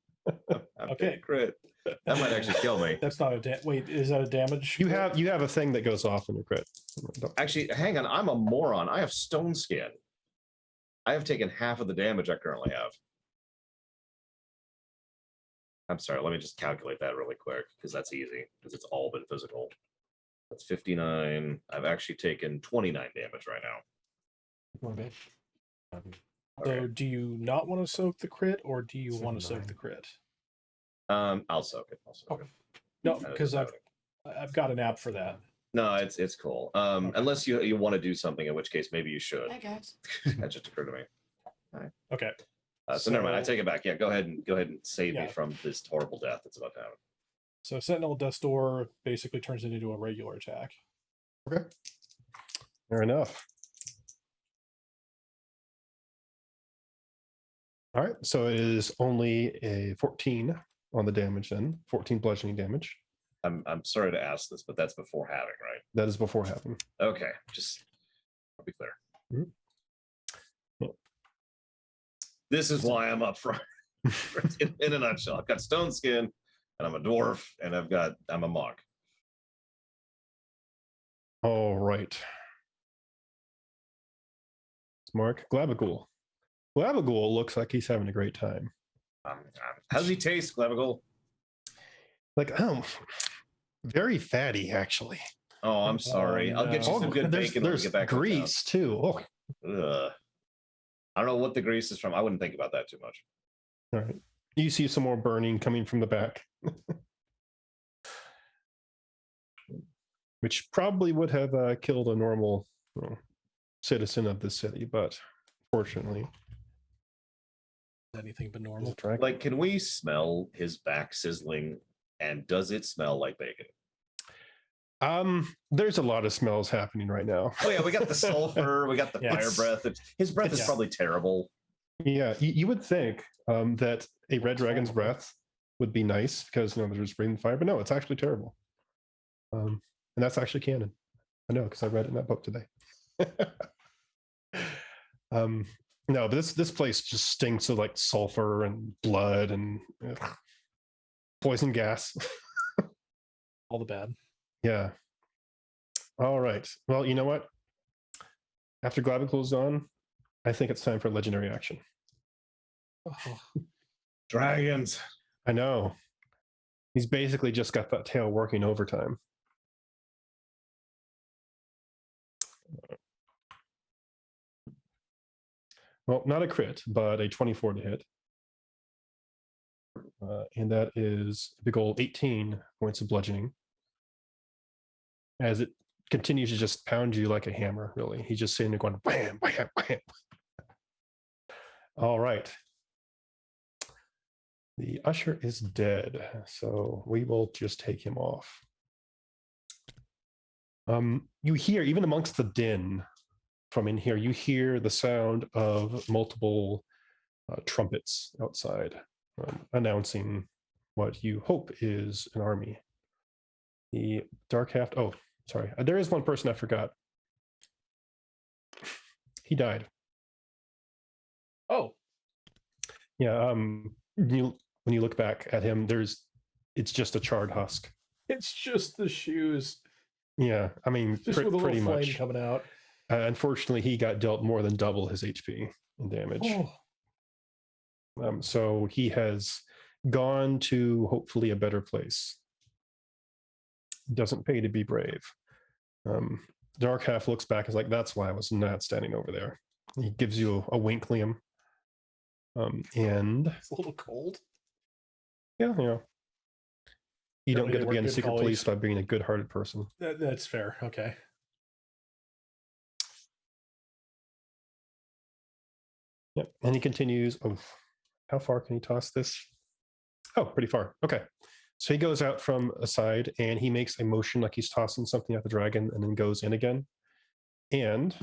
I'm Okay. crit. That might actually kill me. That's not a wait. Is that a damage? You have a thing that goes off when you crit. Actually, hang on. I'm a moron. I have stone skin. I have taken half of the damage I currently have. I'm sorry. Let me just calculate that really quick because that's easy because it's all been physical. That's 59. I've actually taken 29 damage right now. So do you not want to soak the crit, or do you want to soak the crit? I'll soak it. No, because I've got an app for that. No, it's cool. Unless you want to do something, in which case maybe you should. Hi guys. That just occurred to me. Okay. So never mind. I take it back. Yeah, go ahead and save me Yeah. from this horrible death that's about to happen. So Sentinel Death's Door basically turns it into a regular attack. Okay. Fair enough. All right. So it is only a 14 on the damage then. 14 bludgeoning damage. I'm sorry to ask this, but that's before having, right? That is before having. Okay, just I'll be clear. Mhm. Yeah. This is why I'm up front. in a nutshell, I've got stone skin, and I'm a dwarf, and I'm a monk. All right. Mark Glabagool. Glabagool looks like he's having a great time. How's he taste, Clavicle? Like, very fatty, actually. Oh, I'm sorry. I'll get you Oh, some good bacon when we there's get back. to town. grease too. Oh, Ugh. I don't know what the grease is from. I wouldn't think about that too much. all right. You see some more burning coming from the back, which probably would have killed a normal citizen of the city, but fortunately, Anything but He's a normal. dragon. Like, can we smell his back sizzling? And does it smell like bacon? There's a lot of smells happening right now. Oh yeah, we got the sulfur, we got the fire It's- breath. His breath is it's- probably terrible. Yeah, you would think that a red dragon's Probably. breath would be nice because there's breathing fire, but no, it's actually terrible. And that's actually canon. I know because I read it in that book today. No, but this place just stinks of like sulfur and blood and poison gas. All the bad. Yeah. All right. Well, you know what? After Glavicle's on, I think it's time for legendary action. Oh, Dragons. I know. He's basically just got that tail working overtime. Well, not a crit, but a 24 to hit. And that is a big old 18 points of bludgeoning. As it continues to just pound you like a hammer, really. He's just sitting there going wham, wham, wham. All right. The usher is dead, so we will just take him off. You hear, even amongst the din from in here, you hear the sound of multiple trumpets outside, announcing what you hope is an army. The dark half. Oh, sorry. There is one person I forgot. He died. oh, Yeah. When you look back at him, it's just a charred husk. it's just the shoes. Yeah, I mean, Just with a pretty little flame much. coming out. Unfortunately, he got dealt more than double his HP in damage. Oh, So he has gone to hopefully a better place. Doesn't pay to be brave. Dark half looks back and is like, that's why I was not standing over there. He gives you a wink, Liam. And it's a little cold. yeah, you don't Apparently get they to were be on the good secret police colleagues. by being a good-hearted person. That's fair. Okay. Yep. And he continues. Oh, how far can he toss this? Oh, pretty far. Okay. So he goes out from a side and he makes a motion like he's tossing something at the dragon and then goes in again. And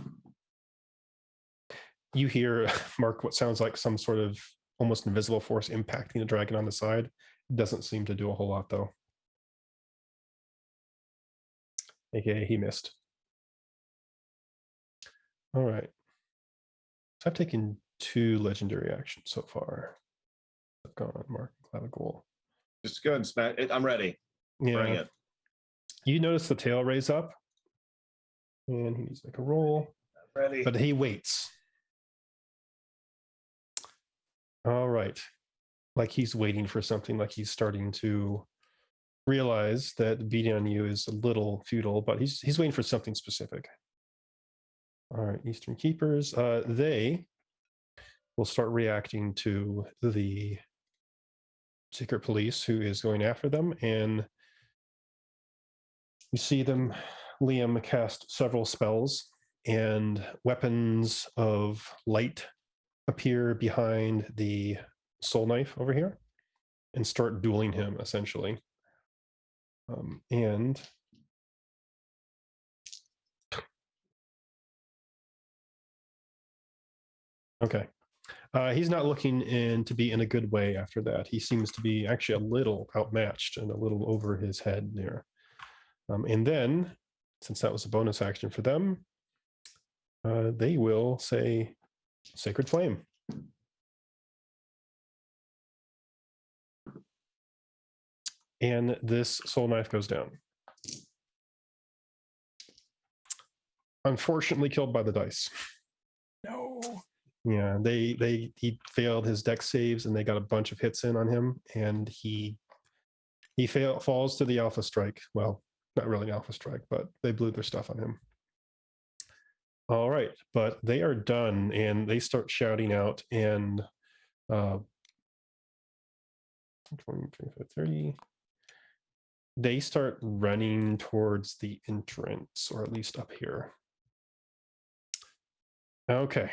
you hear, Mark, what sounds like some sort of almost invisible force impacting the dragon on the side. Doesn't seem to do a whole lot, though. AKA, he missed. All right. So I've taken 2 legendary actions so far. I've gone Mark Clavicle. Just go ahead and smack it. I'm ready. Bring Yeah. it. You notice the tail raise up. And he needs to make a roll. I'm ready. But he waits. All right. Like he's waiting for something, like he's starting to realize that beating on you is a little futile, but he's waiting for something specific. All right, Eastern Keepers. They will start reacting to the secret police who is going after them, and you see them, Liam, cast several spells, and weapons of light appear behind the soul knife over here and start dueling him, essentially. And okay. He's not looking in to be in a good way after that. He seems to be actually a little outmatched and a little over his head there. And then, since that was a bonus action for them, they will say Sacred Flame. And this soul knife goes down. Unfortunately killed by the dice. No. Yeah, he failed his dex saves and they got a bunch of hits in on him, and he falls to the alpha strike. Well, not really an alpha strike, but they blew their stuff on him. All right, but they are done and they start shouting out, and 20, 25, 30. They start running towards the entrance, or at least up here. Okay.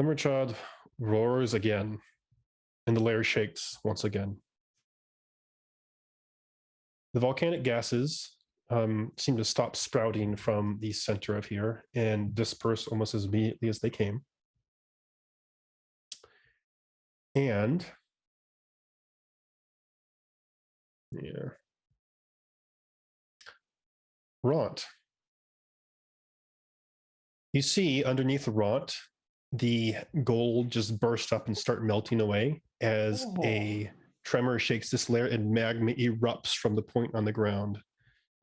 Thunderchild roars again, and the lair shakes once again. The volcanic gases seem to stop sprouting from the center of here and disperse almost as immediately as they came. And yeah, Ront. You see underneath Ront, the gold just burst up and start melting away as a tremor shakes this layer and magma erupts from the point on the ground,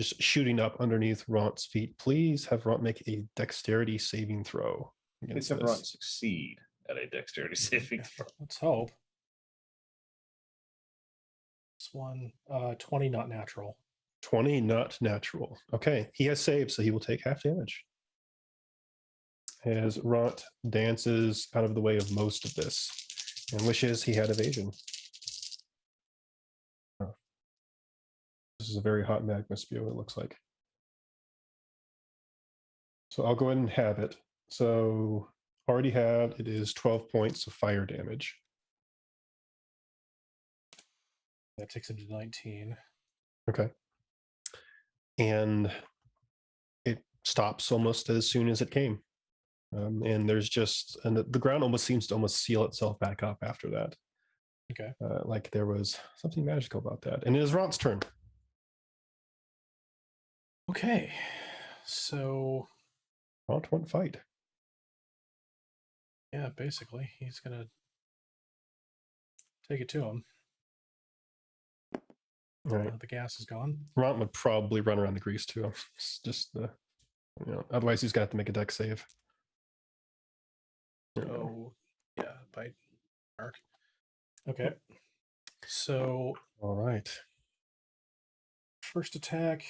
just shooting up underneath Ront's feet. Please have Ront make a dexterity saving throw. Please have Ron succeed at a dexterity saving throw. Let's hope. This one, 20 not natural. 20 not natural. Okay, he has saved, so he will take half damage. As Ront dances out of the way of most of this and wishes he had evasion. Oh. This is a very hot magma spew, it looks like. So I'll go ahead and have it. So already had, it is 12 points of fire damage. That takes him to 19. Okay. And it stops almost as soon as it came. And there's just, and the ground almost seems to almost seal itself back up after that. Okay. Like there was something magical about that. And it is Ront's turn. Okay. So Ront won't fight. yeah, basically, he's gonna take it to him. All right. The gas is gone. Ront would probably run around the grease too. It's just the, otherwise he's got to have to make a dex save. Oh, yeah, bite mark. Okay. So All right. first attack.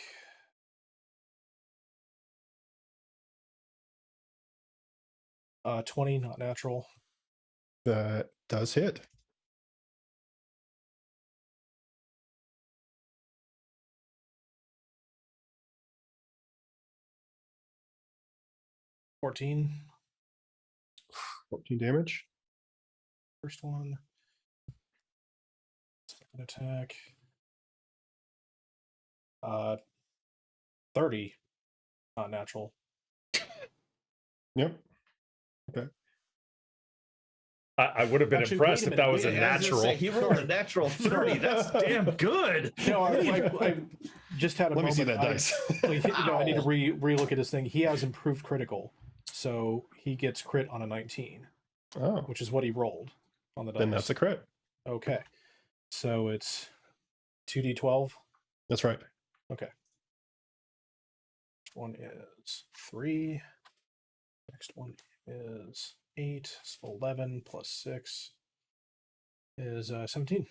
Uh, 20 not natural. That does hit. $14. 14 damage. First one. Second attack. 30 not natural. Yep. Okay. I would have been Actually, impressed wait a if that minute, was a wait a minute. I was gonna natural. say, he rolled a natural 30. That's damn good. No, I just had a Let me moment. see that dice. No, I need to re-look at his thing. He has improved critical, so he gets crit on a 19, Oh, which is what he rolled on the dice. then that's a crit. Okay, so it's 2d12. That's right. Okay. One is 3. Next one is 8. So 11 plus 6 is 17.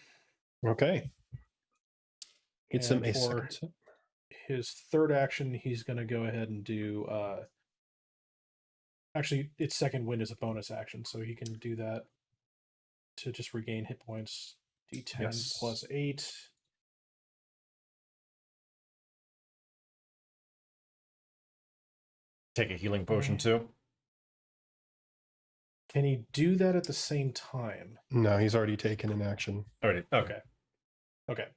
Okay. Hits him And a for second. his third action, he's going to go ahead and do. Actually, its second wind is a bonus action, so he can do that to just regain hit points. D10 Yes. plus 8. Take a healing potion too. Can he do that at the same time? No, he's already taken an action. Already. Okay. Okay.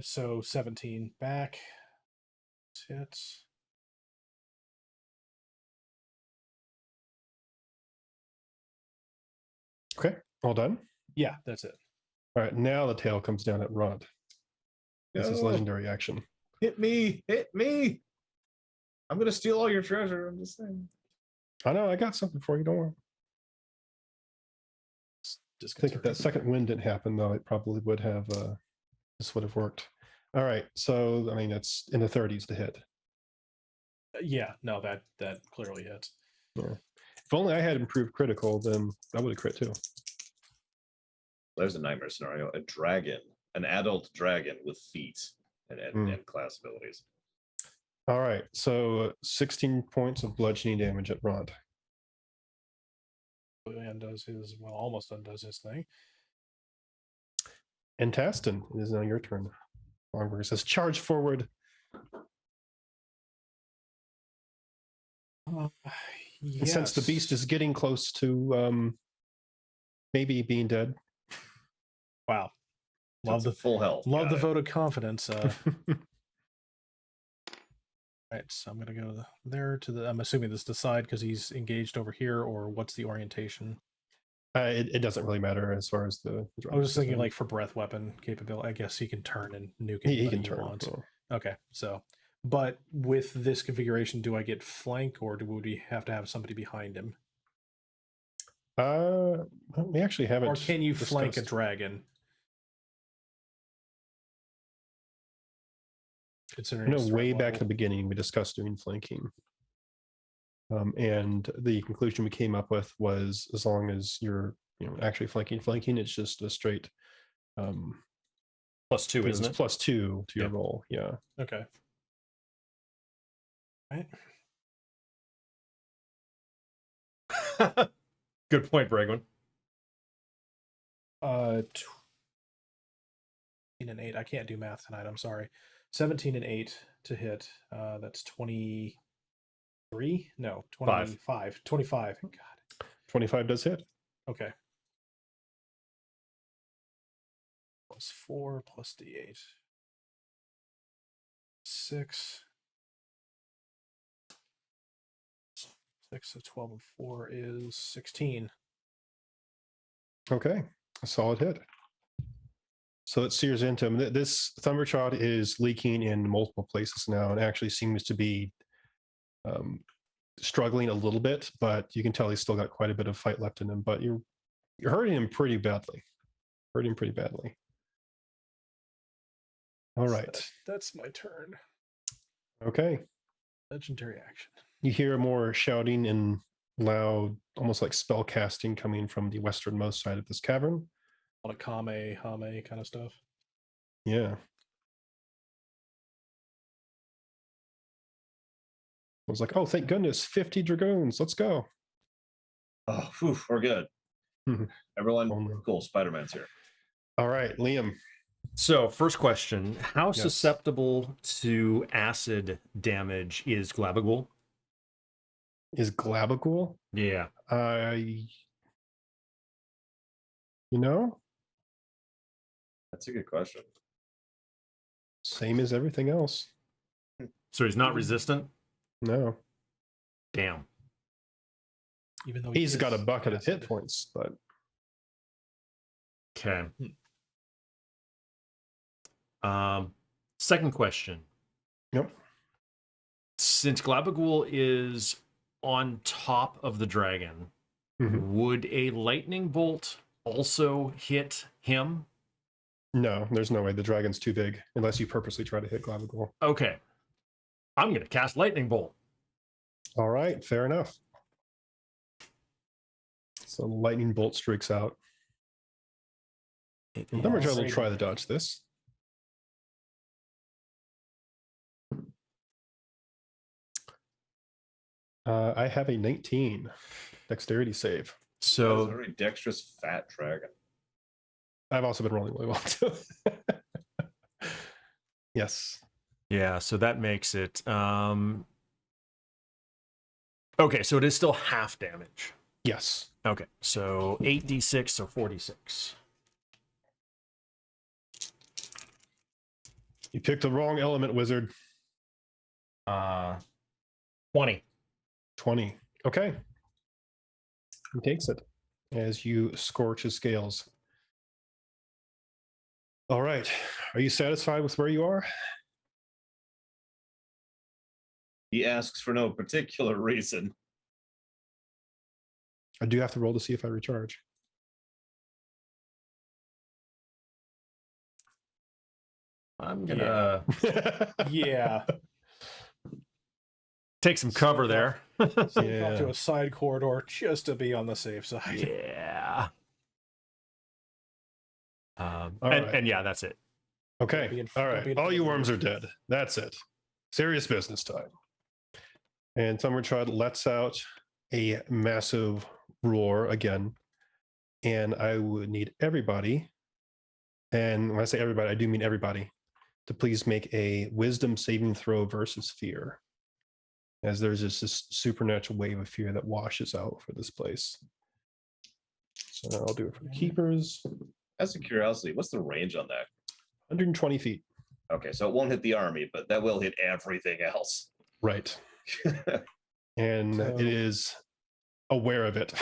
So 17 back. Hits. Okay, all done. Yeah, that's it. All right, now the tail comes down at Ront. This is No. legendary action. Hit me. Hit me. I'm going to steal all your treasure. I'm just saying. I know, I got something for you. Don't worry. I think if that second wind didn't happen, though, it probably would have, this would have worked. All right, so, I mean, it's in the 30s to hit. Yeah, no, that clearly hits. Yeah. If only I had improved critical, then that would have crit too. There's a nightmare scenario. A dragon, an adult dragon with feet and class abilities. All right, so 16 points of bludgeoning damage at Ront. Undoes his, well, almost undoes his thing. And Taston, it is now your turn. Longberg says, charge forward. And since the beast is getting close to maybe being dead. Wow. Love the full health. Love the vote of confidence. Right, so I'm gonna go there to the. I'm assuming this is the side because he's engaged over here, or what's the orientation? It doesn't really matter as far as the. I was just thinking, like, for breath weapon capability. I guess he can turn and nuke he anybody can he turn. wants. Yeah. Okay, so, but with this configuration, do I get flank, or would we have to have somebody behind him? Well, we actually haven't. Or can you flank a discussed. dragon? I know way back at the beginning we discussed doing flanking. And the conclusion we came up with was as long as you're actually flanking, it's just a straight +2, isn't it? +2 to your roll. Yeah. Okay. Right. Good point, Bregwin. 17 and 8. I can't do math tonight. I'm sorry. 17 and 8 to hit. That's 23. No, 25. 25. God. 25 does hit. Okay. +4 plus D8. 6. 6 of 12 and 4 is 16. Okay, a solid hit. So it sears into him. This Thundershot is leaking in multiple places now, and actually seems to be struggling a little bit. But you can tell he's still got quite a bit of fight left in him. But you're hurting him pretty badly. All right. That's my turn. Okay. Legendary action. You hear more shouting and loud, almost like spell casting coming from the westernmost side of this cavern. A lot of Kame, Hame kind of stuff. Yeah. I was like, oh, thank goodness, 50 dragoons. Let's go. Oh, whew, we're good. Everyone, cool. Spider-Man's here. All right, Liam. So, first question: how Yes. susceptible to acid damage is Glabagul? Is Glabagul? Yeah. That's a good question. Same as everything else. So he's not resistant? No. Damn. Even though He's got a bucket of hit points, but Okay. Second question. Yep. Since Glabagul is on top of the dragon, would a lightning bolt also hit him? No, there's no way. The dragon's too big unless you purposely try to hit Glabagul. Okay. I'm going to cast lightning bolt. All right, fair enough. So lightning bolt streaks out. Thunderjaw will try to dodge this. I have a 19 dexterity save. So a very dexterous fat dragon. I've also been rolling really well too. Yes. yeah, so that makes it okay, so it is still half damage. Yes. Okay, so 8d6, so 46. You picked the wrong element, wizard. 20. 20. Okay. He takes it as you scorch his scales. All right. Are you satisfied with where you are? He asks for no particular reason. I do have to roll to see if I recharge. I'm gonna Yeah. take some cover there. Sneak off to a side corridor just to be on the safe side. Yeah. right. And yeah, that's it. Okay. All right. All you worms are dead. That's it. Serious business time. And Thunderchild lets out a massive roar again. And I would need everybody, and when I say everybody, I do mean everybody, to please make a wisdom saving throw versus fear. as there's just this supernatural wave of fear that washes out for this place. So I'll do it for the keepers. As a curiosity, what's the range on that? 120 feet. Okay, so it won't hit the army, but that will hit everything else. Right. And So- it is aware of it.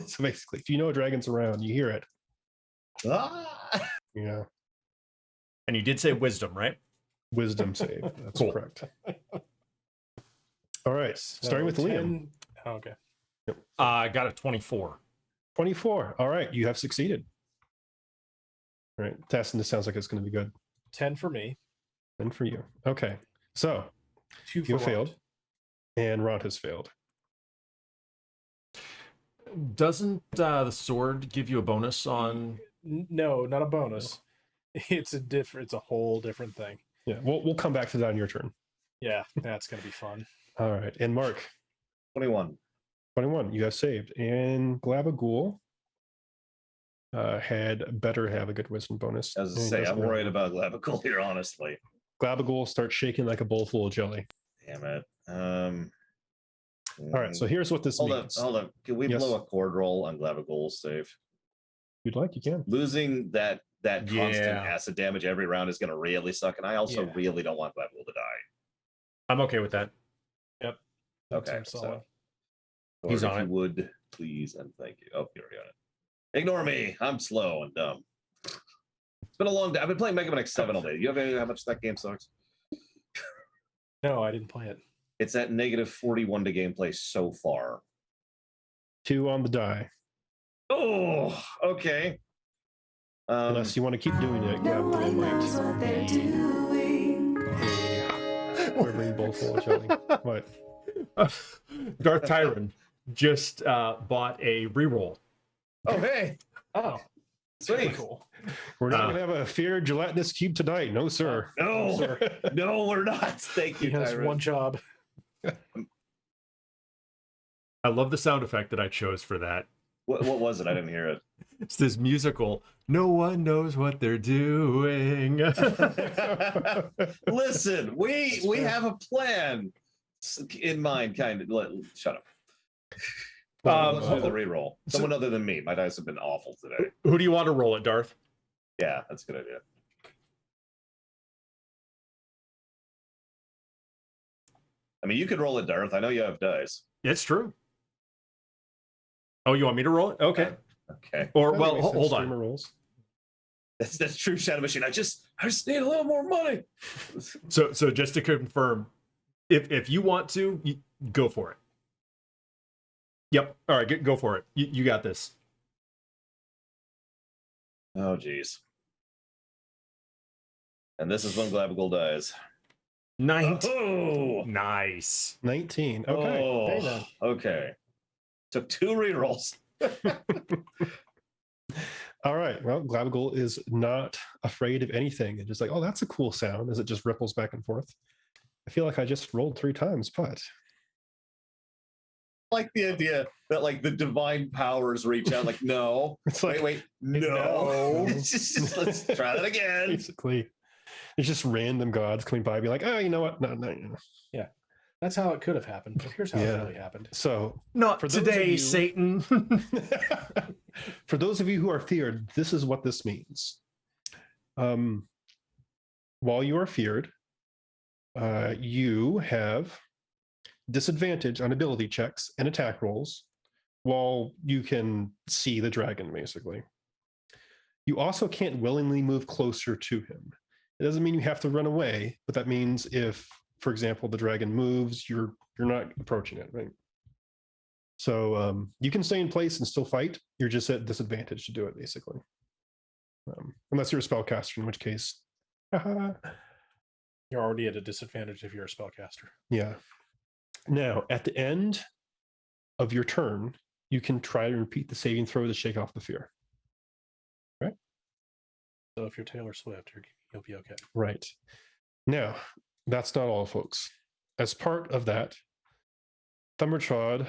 So basically, if you know a dragon's around, you hear it. Ah! Yeah. And you did say wisdom, right? Wisdom save. That's Cool. correct. All right. Starting with Liam. Okay. I got a 24. 24. All right. You have succeeded. All right. Tassin, this sounds like it's going to be good. 10 for me. And for you. Okay. So 2 for you Rod. failed. And Rod has failed. Doesn't the sword give you a bonus on? No, not a bonus. It's a whole different thing. Yeah. We'll come back to that on your turn. Yeah, that's gonna be fun. All right. And Mark, 21. 21. You have saved. And Glabagool had better have a good wisdom bonus. As I And he say, doesn't I'm have worried one. about Glavicle here, honestly. Glabagool starts shaking like a bowl full of jelly. Damn it. All right. So here's what this hold means. on. Can we Yes. blow a cord roll on Glavigul's save? If you'd like, you can. Losing that constant Yeah. acid damage every round is going to really suck, and I also Yeah. really don't want Glavigul to die. I'm okay with that. That Okay, seems solid. Or He's if on you it. would, please and thank you. Oh, you're already on it. Ignore me. I'm slow and dumb. It's been a long day. I've been playing Mega Man X7 all day. You have any how much that game sucks? No, I didn't play it. It's at negative 41 to gameplay so far. 2 on the die. Oh, okay. Unless you want to keep doing it, No one knows what they're doing. quivering bowl full of jelly. What? Darth Tyron just bought a reroll. Oh, hey. Oh, Sweet. cool. We're not going to have a fear gelatinous cube tonight. No, sir. No, Sir. no, we're not. Thank He you, has Tyron. one job. I love the sound effect that I chose for that. What was it? I didn't hear it. It's this musical. No one knows what they're doing. Listen, we fair. have a plan in mind, kind of. Shut up. Let's do the reroll. Someone other than me. My dice have been awful today. Who do you want to roll it, Darth? Yeah, that's a good idea. I mean, you could roll it, Darth. I know you have dice. It's true. Oh, you want me to roll it? Okay. Okay, Or That well, makes sense. hold Streamer on. rolls. that's true, Shadow Machine. I just need a little more money. So just to confirm, if you want to, go for it. Yep. All right, go for it. You got this. Oh, geez. And this is when Glavigul dies. 19. Oh, Nice. 19. Okay. Oh, Hey, then. okay. Took 2 rerolls. All right. Well, Glabagool is not afraid of anything. It's just like, oh, that's a cool sound as it just ripples back and forth. I feel like I just rolled 3 times, but Like the idea that like the divine powers reach out, like, no, it's like wait, no. No. It's just, let's try that again. basically it's just random gods coming by, be like, oh, you know what? No. That's how it could have happened, but here's how Yeah. it really happened. So Not For those of today, you- Satan. for those of you who are feared, this is what this means. While you are feared, you have disadvantage on ability checks and attack rolls while you can see the dragon, basically. You also can't willingly move closer to him. It doesn't mean you have to run away, but that means if, for example, the dragon moves, you're not approaching it, right? So you can stay in place and still fight. You're just at disadvantage to do it, basically. Unless you're a spellcaster, in which case, You're already at a disadvantage if you're a spellcaster. yeah. Now, at the end of your turn, you can try to repeat the saving throw to shake off the fear. So if you're Taylor Swift, you'll be okay. Right. Now, that's not all, folks. As part of that, Thumbertrod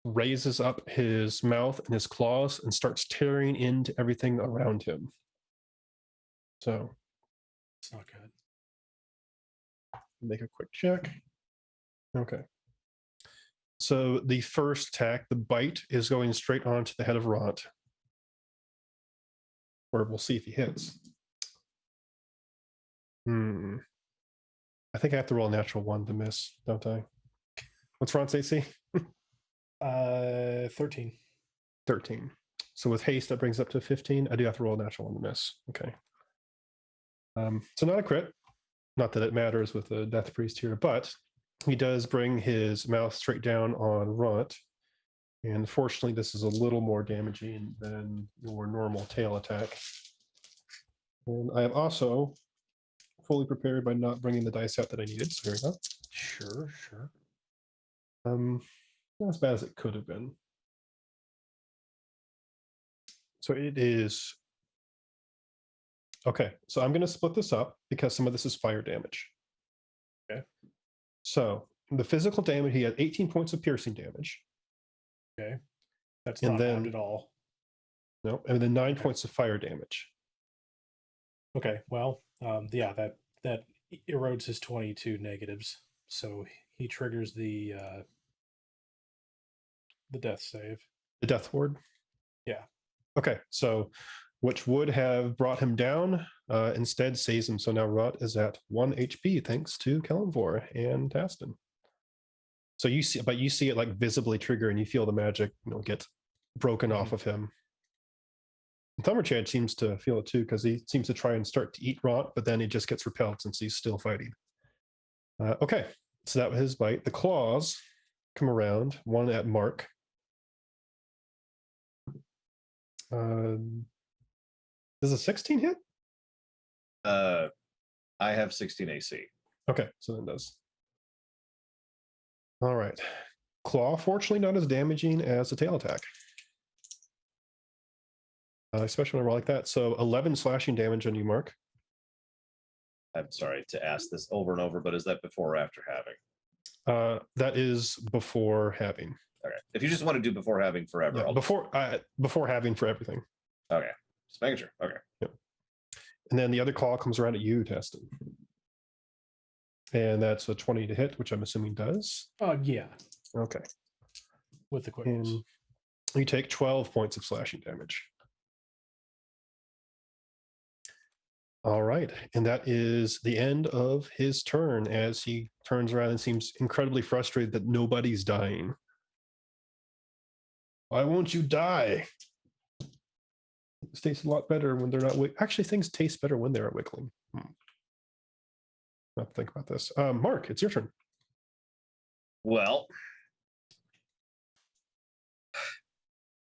raises up his mouth and his claws and starts tearing into everything around him. So, It's not good. make a quick check. Okay. So the first attack, the bite, is going straight onto the head of Ront. Or we'll see if he hits. I think I have to roll a natural 1 to miss, don't I? What's Ront's AC? 13. 13. So with haste, that brings up to 15. I do have to roll a natural 1 to miss. Okay. So not a crit. Not that it matters with the Death Priest here, but he does bring his mouth straight down on Ront. And fortunately, this is a little more damaging than your normal tail attack. And I am also fully prepared by not bringing the dice out that I needed. So here we go. Sure, sure. Not as bad as it could have been. So it is. Okay, so I'm going to split this up because some of this is fire damage. Okay. So the physical damage, he had 18 points of piercing damage. Okay. That's And not then- bad at all. No, and then 9 points of fire damage. Okay, well, yeah, that erodes his 22 negatives, so he triggers the death save. The death ward. Yeah. Okay, so which would have brought him down, instead saves him. So now Rot is at 1 HP thanks to Kellenvor and Taston. So you see it like visibly trigger, and you feel the magic, get broken off of him. And Thumberchad seems to feel it too, because he seems to try and start to eat Rot, but then he just gets repelled since he's still fighting. Okay, so that was his bite. The claws come around, one at Mark. Does a 16 hit? I have 16 AC. Okay, so then it does. All right. Claw, fortunately, not as damaging as a tail attack. Especially when I roll like that. So 11 slashing damage on you, Mark. I'm sorry to ask this over and over, but is that before or after having? That is before having. Okay. If you just want to do before having forever, Yeah, before having for everything. Okay. Just making sure. Okay. Yep. And then the other claw comes around at you, Teston. And that's a 20 to hit, which I'm assuming does. Yeah, Okay. with the quickness. And you take 12 points of slashing damage. All right. And that is the end of his turn as he turns around and seems incredibly frustrated that nobody's dying. Why won't you die? This tastes a lot better when they're not. Actually, things taste better when they're wiggling. I have to think about this. Mark, it's your turn. Well,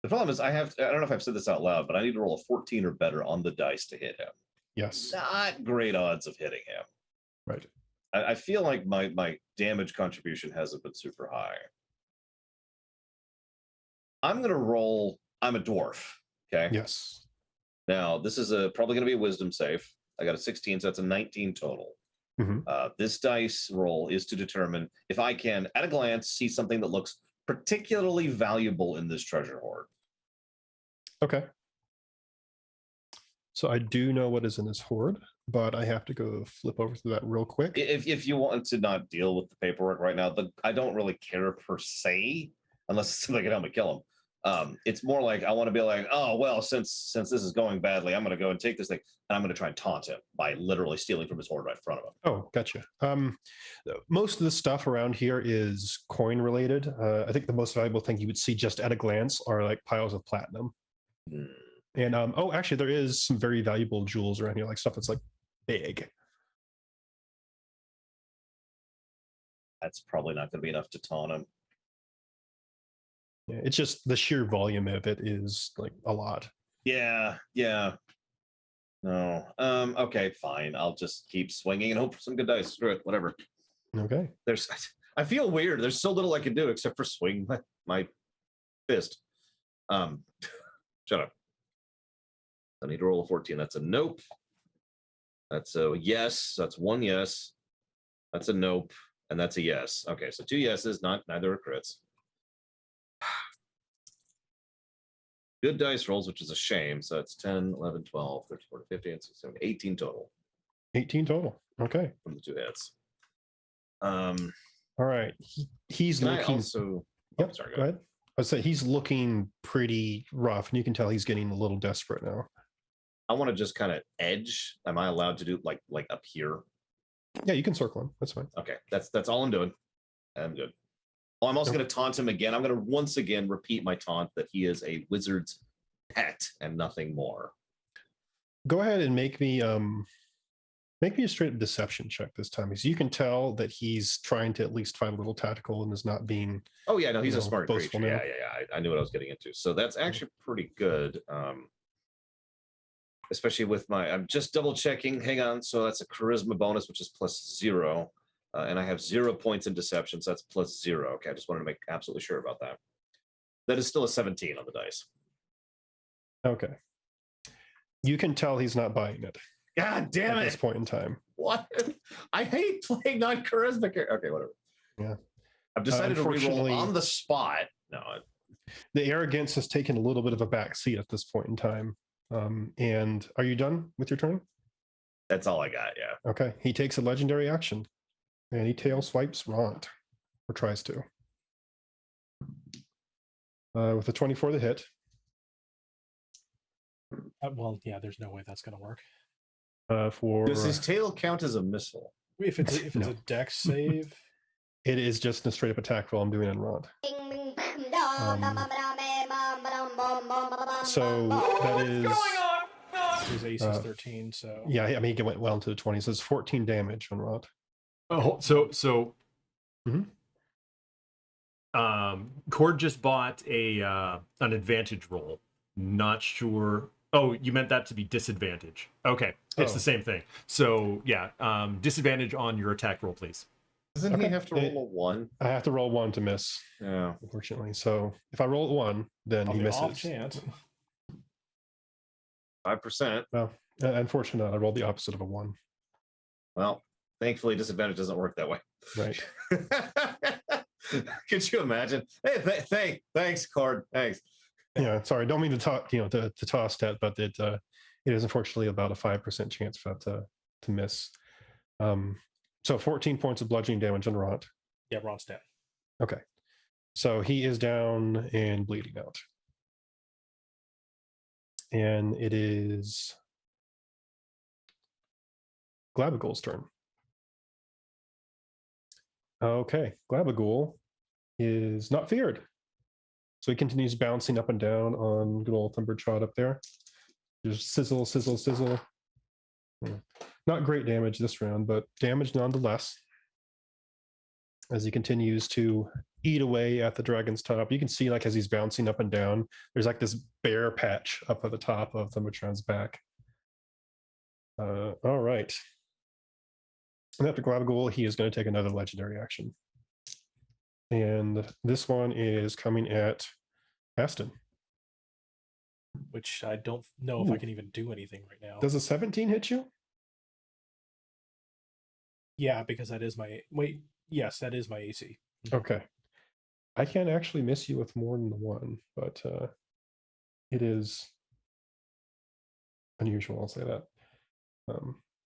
the problem is I don't know if I've said this out loud, but I need to roll a 14 or better on the dice to hit him. Yes. Not great odds of hitting him. Right. I feel like my damage contribution hasn't been super high. I'm going to roll. I'm a dwarf. Okay. Yes. Now, this is probably going to be a wisdom save. I got a 16, so that's a 19 total. This dice roll is to determine if I can, at a glance, see something that looks particularly valuable in this treasure hoard. Okay. So I do know what is in this hoard, but I have to go flip over to that real quick. If you want to not deal with the paperwork right now, I don't really care per se, unless it's something that can help me kill him. It's more like I want to be like, oh, well, since this is going badly, I'm going to go and take this thing, and I'm going to try and taunt him by literally stealing from his hoard right in front of him. Oh, gotcha. Most of the stuff around here is coin related. I think the most valuable thing you would see just at a glance are like piles of platinum. And actually, there is some very valuable jewels around here, like stuff that's like big. That's probably not going to be enough to taunt him. Yeah, it's just the sheer volume of it is like a lot. Yeah. No. Okay, fine. I'll just keep swinging and hope for some good dice. Screw it. Whatever. Okay. I feel weird. There's so little I can do except for swing my fist. Shut up. I need to roll a 14. That's a nope. That's a yes. That's one yes. That's a nope. And that's a yes. Okay, so 2 yeses, neither are crits. Good dice rolls, which is a shame. So it's 10, 11, 12, 13, 14, 15, 16, 17, 18 total 18 total. Okay. from the 2 hits. All right. He's Can I looking. also Yep, sorry, go ahead. I say he's looking pretty rough, and you can tell he's getting a little desperate now. I want to just kind of edge. Am I allowed to do like up here? Yeah, you can circle him. That's fine. Okay, that's all I'm doing. I'm good. Oh, I'm also going to taunt him again. I'm going to once again repeat my taunt that he is a wizard's pet and nothing more. Go ahead and make me a straight deception check this time, because you can tell that he's trying to at least find a little tactical and is not being. Oh yeah, no, he's a smart boastful creature. now. Yeah. I knew what I was getting into. So that's actually pretty good. Especially with I'm just double checking. Hang on. So that's a charisma bonus, which is +0. And I have 0 points in deception. So that's +0. Okay. I just wanted to make absolutely sure about that. That is still a 17 on the dice. Okay. You can tell he's not buying it. God damn at it. this point in time. What? I hate playing non-charisma. Okay, whatever. Yeah. I've decided to Unfortunately, reroll on the spot. No. The arrogance has taken a little bit of a back seat at this point in time. And are you done with your turn? That's all I got, yeah. Okay. He takes a legendary action and he tail swipes Ront, or tries to. With a 24 to hit. Well, yeah, there's no way that's going to work. Does his tail count as a missile? If it's No. a dex save, it is just a straight up attack roll I'm doing on Ront. So that is his AC is 13. So yeah, I mean he went well into the 20s. So it's 14 damage on Ront. Oh, so Cord just bought an advantage roll. Not sure. Oh, you meant that to be disadvantage. Okay, it's the same thing. So yeah, disadvantage on your attack roll, please. Doesn't he have to roll a 1? I have to roll 1 to miss. Yeah, unfortunately. So if I roll 1, then on he the misses. off chance. 5%. Well, unfortunately, I rolled the opposite of a 1. Well, thankfully, disadvantage doesn't work that way. Right. Could you imagine? Hey, thanks, Cord. Thanks. Yeah, sorry, don't mean to talk, to toss that, but it is unfortunately about a 5% chance for that to miss. So 14 points of bludgeoning damage on Ront. Yeah, Ront's dead. Okay, so he is down and bleeding out, and it is Glabagul's turn. Okay, Glabagul is not feared. So he continues bouncing up and down on good old Thumbertrot up there. Just sizzle, sizzle, sizzle. Not great damage this round, but damage nonetheless. As he continues to eat away at the dragon's top. You can see, like, as he's bouncing up and down, there's like this bare patch up at the top of Thumbertrot's back. All right. And after Glabagul, he is going to take another legendary action. And this one is coming at Aston. Which I don't know if I can even do anything right now. Does a 17 hit you? Yeah, because that is my yes, that is my AC. Okay. I can't actually miss you with more than the 1, but it is unusual, I'll say that.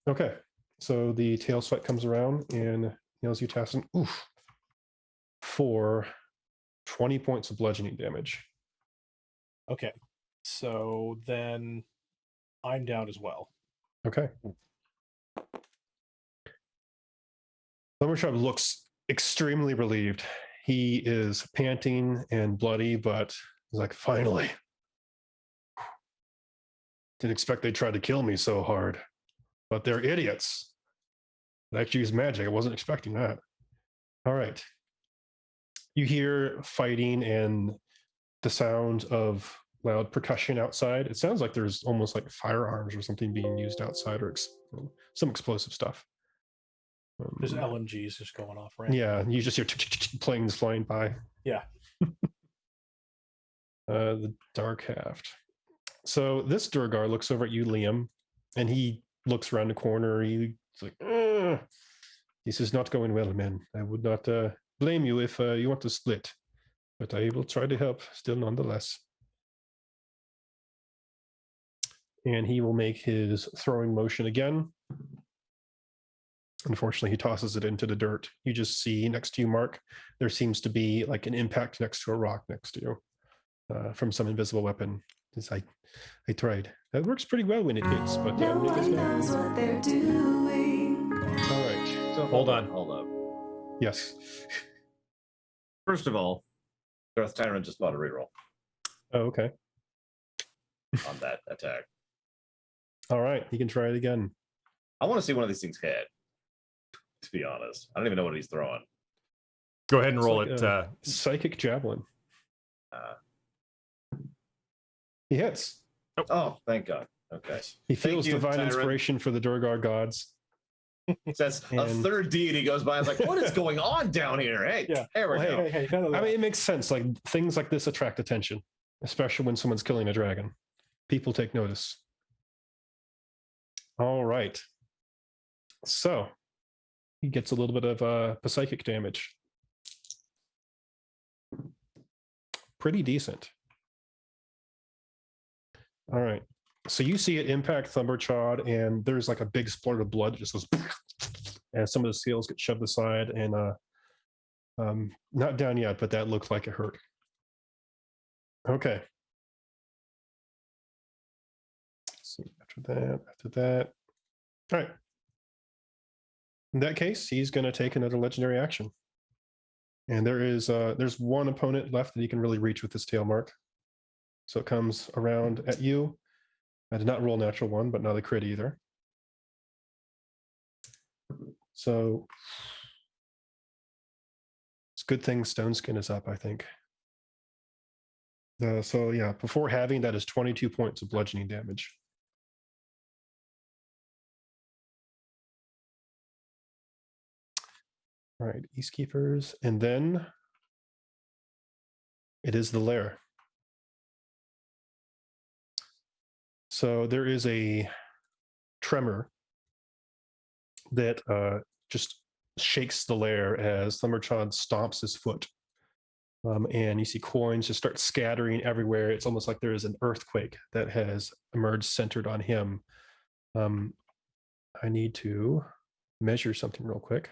Okay. So the tail swipe comes around and nails you, Tassin. Oof. For 20 points of bludgeoning damage. Okay. So then I'm down as well. Okay. Thumbertrot looks extremely relieved. He is panting and bloody, but he's like, finally. Didn't expect they tried to kill me so hard. But they're idiots. They actually use magic. I wasn't expecting that. All right. You hear fighting and the sound of loud percussion outside. It sounds like there's almost like firearms or something being used outside, or some explosive stuff. There's LMGs just going off, right? Yeah, you just hear planes flying by. Yeah. The Dark Haft. So this Durgar looks over at you, Liam, and he looks around the corner. He's like, this is not going well, man. I would not blame you if you want to split, but I will try to help still nonetheless. And he will make his throwing motion again. Unfortunately, he tosses it into the dirt. You just see next to you, Mark, there seems to be like an impact next to a rock next to you from some invisible weapon. It's like, I tried. That works pretty well when it hits, but No make us one know. knows what they're doing. All right. So Hold on. Hold up. Yes. First of all, Darth Tyrant just bought a reroll Oh, okay. on that attack. All right. You can try it again. I want to see one of these things hit. To be honest, I don't even know what he's throwing. Go ahead and It's roll like it. a psychic javelin. He hits. Oh, thank God. Okay. He Thank feels you, divine Tyrant. inspiration for the Durgar gods. Says a And- third deity goes by. I was like, what is going on down here? Hey, Yeah. there we Well, go. Hey, none of I that. mean, it makes sense. Like things like this attract attention, especially when someone's killing a dragon. People take notice. All right. So he gets a little bit of psychic damage. Pretty decent. All right. So you see it impact Thumberchod, and there's like a big splurt of blood that just goes, and some of the scales get shoved aside, and not down yet, but that looked like it hurt. Okay. Let's see, after that. All right. In that case, he's going to take another legendary action. And there's one opponent left that he can really reach with his tail mark. So it comes around at you. I did not roll natural one, but not a crit either. So it's a good thing Stone Skin is up, I think. So yeah, before having that is 22 points of bludgeoning damage. All right, Eastkeepers, and then it is the lair. So there is a tremor that just shakes the lair as Thumberchod stomps his foot. And you see coins just start scattering everywhere. It's almost like there is an earthquake that has emerged centered on him. I need to measure something real quick.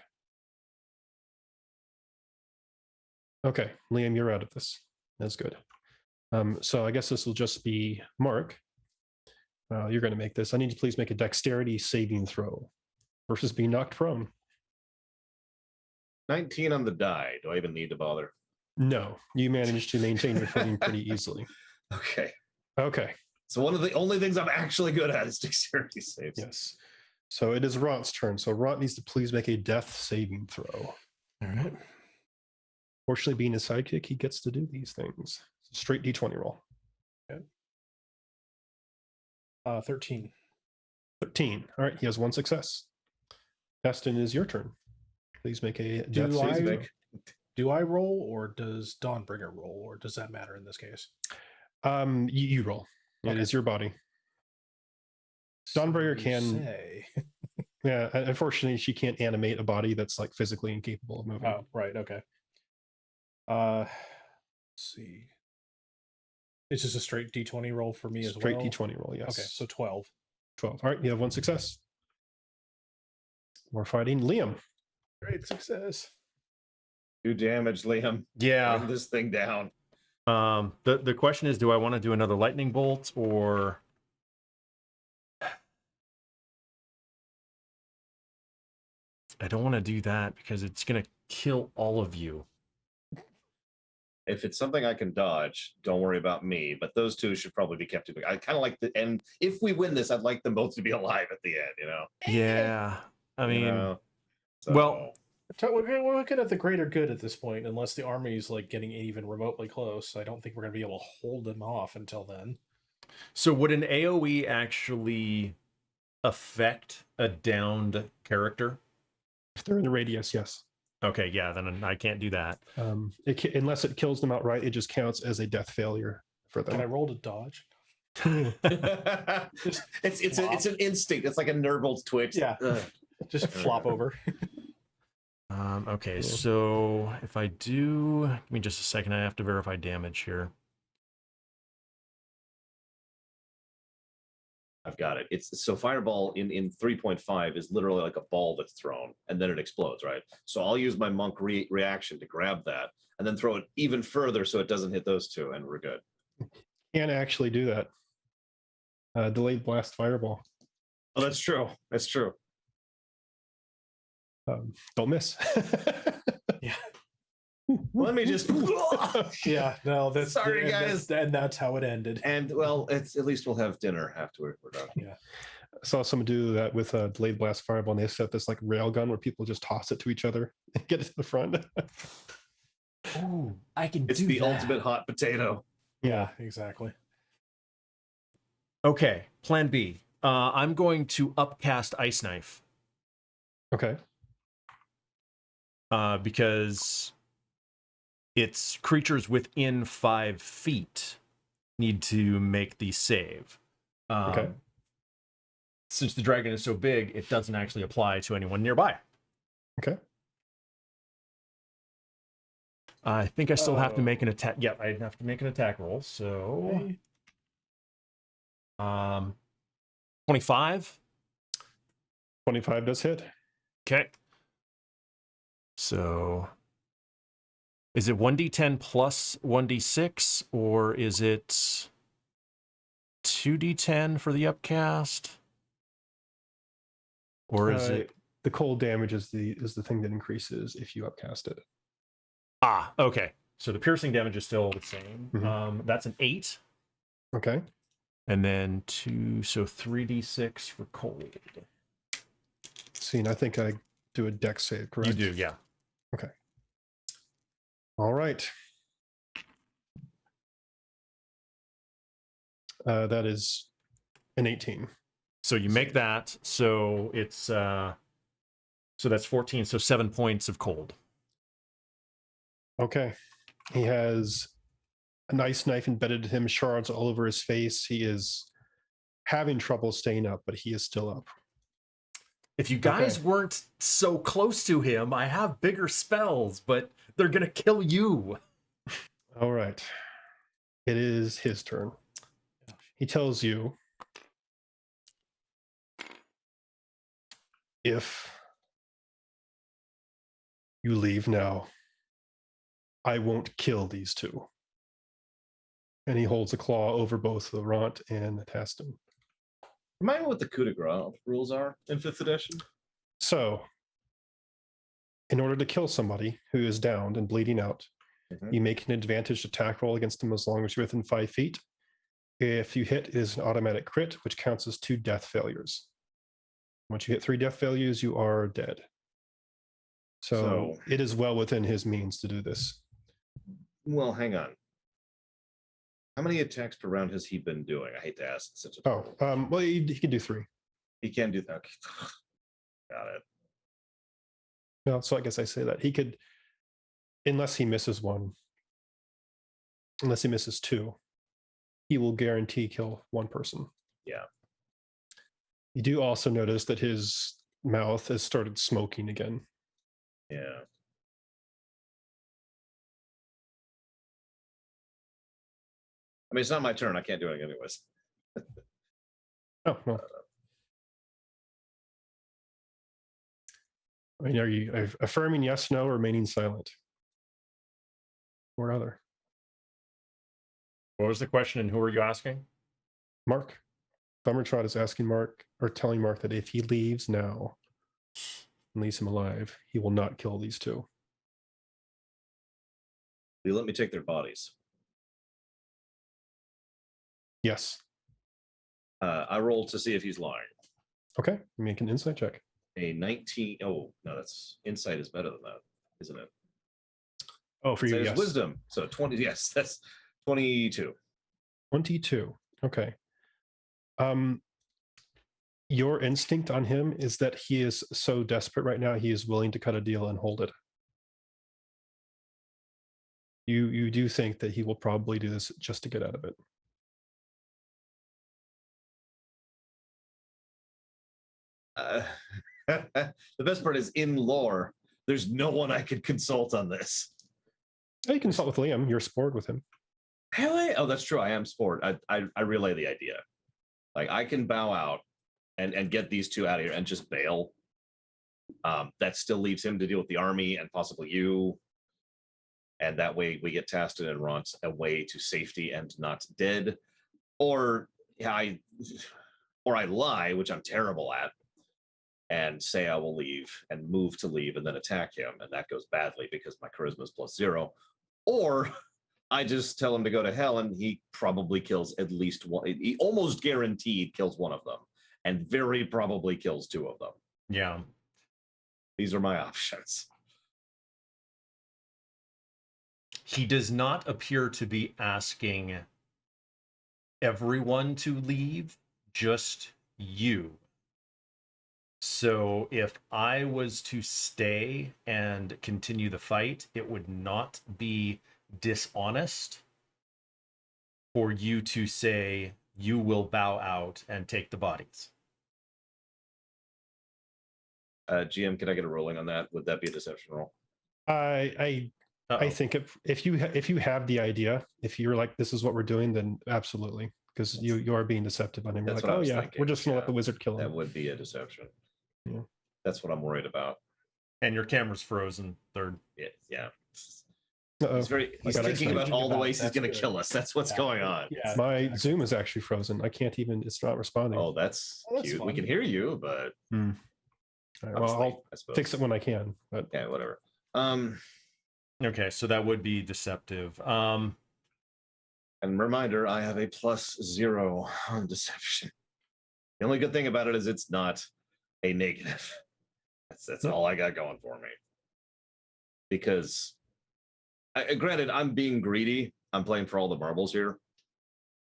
Okay, Liam, you're out of this. That's good. So I guess this will just be Mark. You're going to make this. I need you to please make a dexterity saving throw versus being knocked prone. 19 on the die. Do I even need to bother? No, you managed to maintain your footing pretty easily. Okay. Okay, So one of the only things I'm actually good at is dexterity saves. yes. So it is Rot's turn. So Rot needs to please make a death saving throw. All right. Fortunately, being a sidekick, he gets to do these things. Straight D20 roll. 13. 13. All right, he has one success. Aston, is your turn. Please make a death Do saving I, throw. do I roll, or does Dawnbringer roll, or does that matter in this case? You roll. It Okay. is your body. Dawnbringer You can- say. Yeah, unfortunately, she can't animate a body that's like physically incapable of moving. Oh, right. Okay. Let's see. It's just a straight D20 roll for me as Straight well. D20 roll, yes. Okay, so 12. 12. All right, you have one success. We're fighting Liam. Great success. Do damage, Liam. Yeah. Bring this thing down. The question is, do I want to do another lightning bolt, or I don't want to do that because it's going to kill all of you. If it's something I can dodge, don't worry about me. But those two should probably be kept. I kind of like the end. If we win this, I'd like them both to be alive at the end. You know. Yeah. I mean, You know? well, We're looking at the greater good at this point, unless the army's like getting even remotely close. I don't think we're going to be able to hold them off until then. so would an AoE actually affect a downed character? If they're in the radius, yes. Okay, yeah, then I can't do that. Unless it kills them outright, it just counts as a death failure for Can I them. roll to dodge? it's an instinct. It's like a Nurgle twitch. Yeah. Ugh. Just flop over. Okay, so if I do, give me just a second. I have to verify damage here. I've got it. It's so fireball in 3.5 is literally like a ball that's thrown and then it explodes, right? So I'll use my monk reaction to grab that and then throw it even further so it doesn't hit those two, and we're good. Can't actually do that. Delayed blast fireball. Oh, that's true. That's true. Don't miss. Yeah. Let me just. Yeah. No, that's Sorry, guys. And that's how it ended. And well, it's at least we'll have dinner after we're done. Yeah. I saw someone do that with a delayed blast fireball, and they set this like rail gun where people just toss it to each other and get it to the front. Oh, I can It's do the that. ultimate hot potato. Yeah, exactly. Okay, plan B. I'm going to upcast Ice Knife Okay. because it's creatures within 5 feet need to make the save. Okay. Since the dragon is so big, it doesn't actually apply to anyone nearby. Okay. I think I still have to make an attack. Yep, I have to make an attack roll. So, 25. 25 does hit. Okay. So, is it 1d10 plus 1d6, or is it 2d10 for the upcast? Or is it the cold damage is the thing that increases if you upcast it. okay. So the piercing damage is still the same. Mhm. That's an 8. Okay. And then 2, so 3d6 for cold. See, and I think I do a dex save, correct? You do, yeah. Okay. All right. That is an 18. So you make that. So it's so that's 14. So 7 points of cold. Okay. He has a nice knife embedded in him, shards all over his face. He is having trouble staying up, but he is still up. If you guys weren't so close to him, I have bigger spells, but they're gonna kill you. All right. It is his turn. He tells you, if you leave now, I won't kill these two. And he holds a claw over both the Ront and the Taston. Remind me what the coup de grace rules are in 5th edition. So, in order to kill somebody who is downed and bleeding out, you make an advantaged attack roll against them as long as you're within 5 feet. If you hit, it is an automatic crit, which counts as 2 death failures. Once you hit 3 death failures, you are dead. So it is well within his means to do this. Well, hang on. How many attacks per round has he been doing? I hate to ask such a. Well, he can do 3. He can do that. Got it. No, so I guess I say that he could, unless he misses 1, unless he misses 2, he will guarantee kill 1 person. Yeah. You do also notice that his mouth has started smoking again. Yeah. I mean, it's not my turn. I can't do anything anyways. Oh, no. I mean, are you affirming yes, no, or remaining silent? Or other? What was the question, and who are you asking? Mark. Thumbertrot is asking Mark, or telling Mark, that if he leaves now and leaves him alive, he will not kill these two. Will you let me take their bodies? Yes. I roll to see if he's lying. Okay. Make an insight check. A 19. Oh, no, that's insight is better than that, isn't it? Oh, for you, Insight is yes. wisdom. So 20. Yes, that's 22. 22. Okay. Your instinct on him is that he is so desperate right now, he is willing to cut a deal and hold it. You do think that he will probably do this just to get out of it. The best part is in lore, there's no one I could consult on this. You can consult with Liam. You're sport with him. Really? Oh, that's true. I am sport. I relay the idea. Like I can bow out and get these two out of here and just bail. That still leaves him to deal with the army and possibly you. And that way we get Taston and Ront away to safety and not dead. Or I lie, which I'm terrible at, and say I will leave and move to leave and then attack him. And that goes badly because my charisma is +0. Or I just tell him to go to hell and he probably kills at least one. He almost guaranteed kills one of them and very probably kills two of them. Yeah. These are my options. He does not appear to be asking everyone to leave, just you. So if I was to stay and continue the fight, it would not be dishonest for you to say you will bow out and take the bodies. GM, can I get a rolling on that? Would that be a deception roll? I think if you have the idea, if you're like, this is what we're doing, then absolutely, because you are being deceptive on him. You're That's like, what I oh was yeah, thinking. we're just gonna Yeah. let the wizard kill That him. would be a deception. Yeah. That's what I'm worried about. And your camera's frozen, third. Yeah. Uh-oh. He's I got thinking about excited. all the ways he's That's going to good. kill us. That's what's Yeah. going on. Yeah, My exactly. Zoom is actually frozen. I can't even. It's not responding. Oh, that's Oh, that's cute. We fun. can hear you, but All right, I'm well, asleep, I'll I suppose. fix it when I can. But Yeah, whatever. Okay, so that would be deceptive. And reminder, I have a +0 on deception. The only good thing about it is it's not a negative. That's all I got going for me. Because, granted, I'm being greedy. I'm playing for all the marbles here.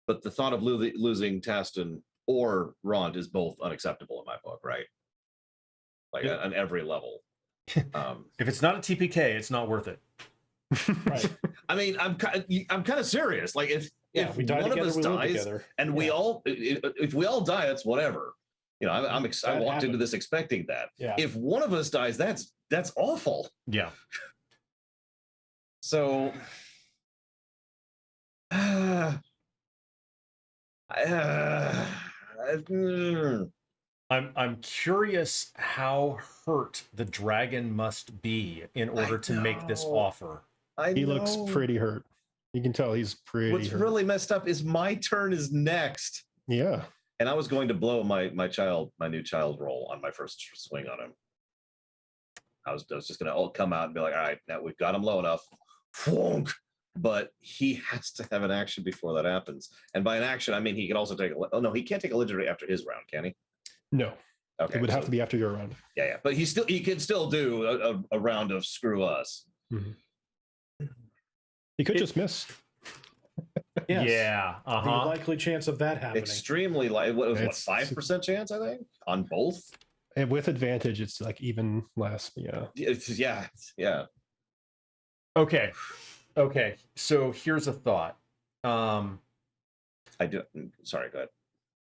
But the thought of losing Taston or Ront is both unacceptable in my book, right? Like Yeah. on every level. If it's not a TPK, it's not worth it. Right. I mean, I'm kind of serious. Like if We die one of together, us we live dies, together. and we all, if we all die, it's whatever. You know, I walked into happened. this expecting that. Yeah. If one of us dies, that's awful. Yeah. So, I'm curious how hurt the dragon must be in order to make this know. offer. he looks pretty hurt. You can tell he's pretty What's hurt. really messed up is my turn is next, Yeah. and I was going to blow my new child roll on my first swing on him. I was just going to come out and be like, all right, now we've got him low enough. Whonk. But he has to have an action before that happens. And by an action, I mean he can also take oh no, he can't take a legendary after his round, can he? No. Okay. It would have so- to be after your round. Yeah. But he can still do a round of screw us. He could just miss. Yes. Yeah. The Uh-huh. likely chance of that happening. Extremely what was It's- 5% chance, I think, on both? And with advantage, it's like even less. Yeah. Yeah. Okay. Okay. So here's a thought. I do. Sorry, go ahead.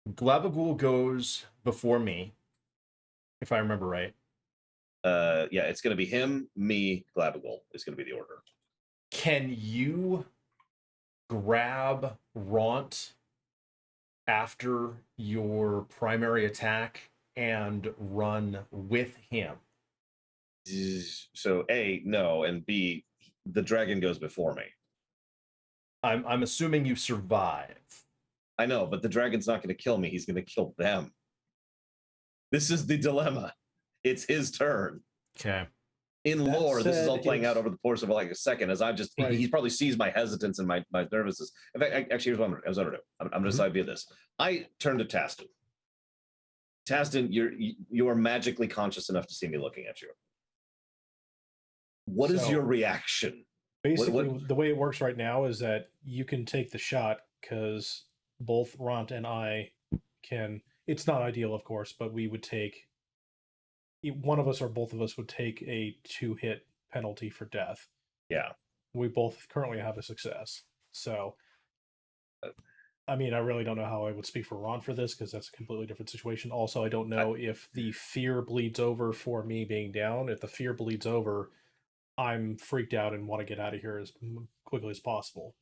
Glabagul goes before me, if I remember right. Yeah, it's going to be him, me, Glabagul is going to be the order. Can you grab Ront after your primary attack and run with him? So A, no, and B, the dragon goes before me. I'm assuming you survive. I know, but the dragon's not going to kill me. He's going to kill them. This is the dilemma. It's his turn. Okay. In That lore, this is all said, playing out if- over the course of like a second as I just, Right. he probably sees my hesitance and my nervousness. In fact, actually, here's what I'm going to do. I'm going to decide via this. I turn to Taston. Taston, you are magically conscious enough to see me looking at you. What is So- your reaction? Basically, the way it works right now is that you can take the shot because both Ront and I can. It's not ideal, of course, but we would take one of us or both of us would take a 2-hit penalty for death. Yeah. We both currently have a success. So, I mean, I really don't know how I would speak for Ron for this because that's a completely different situation. Also, I don't know if the fear bleeds over for me being down. If the fear bleeds over, I'm freaked out and want to get out of here as quickly as possible.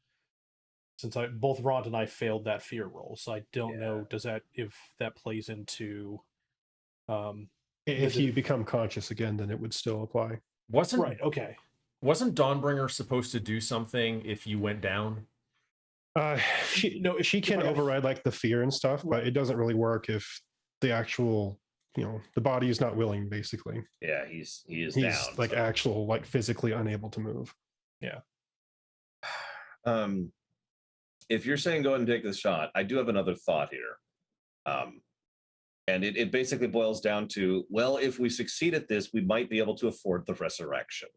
since both Ront and I failed that fear roll, so I don't know if that plays into If you become conscious again, then it would still apply. Wasn't right. Okay. Wasn't Dawnbringer supposed to do something if you went down? She can override like the fear and stuff, but it doesn't really work if the actual, the body is not willing, basically. Yeah, he's He's down. like actual, like physically unable to move. Yeah. If you're saying go ahead and take this shot, I do have another thought here. And it basically boils down to, well, if we succeed at this, we might be able to afford the resurrection.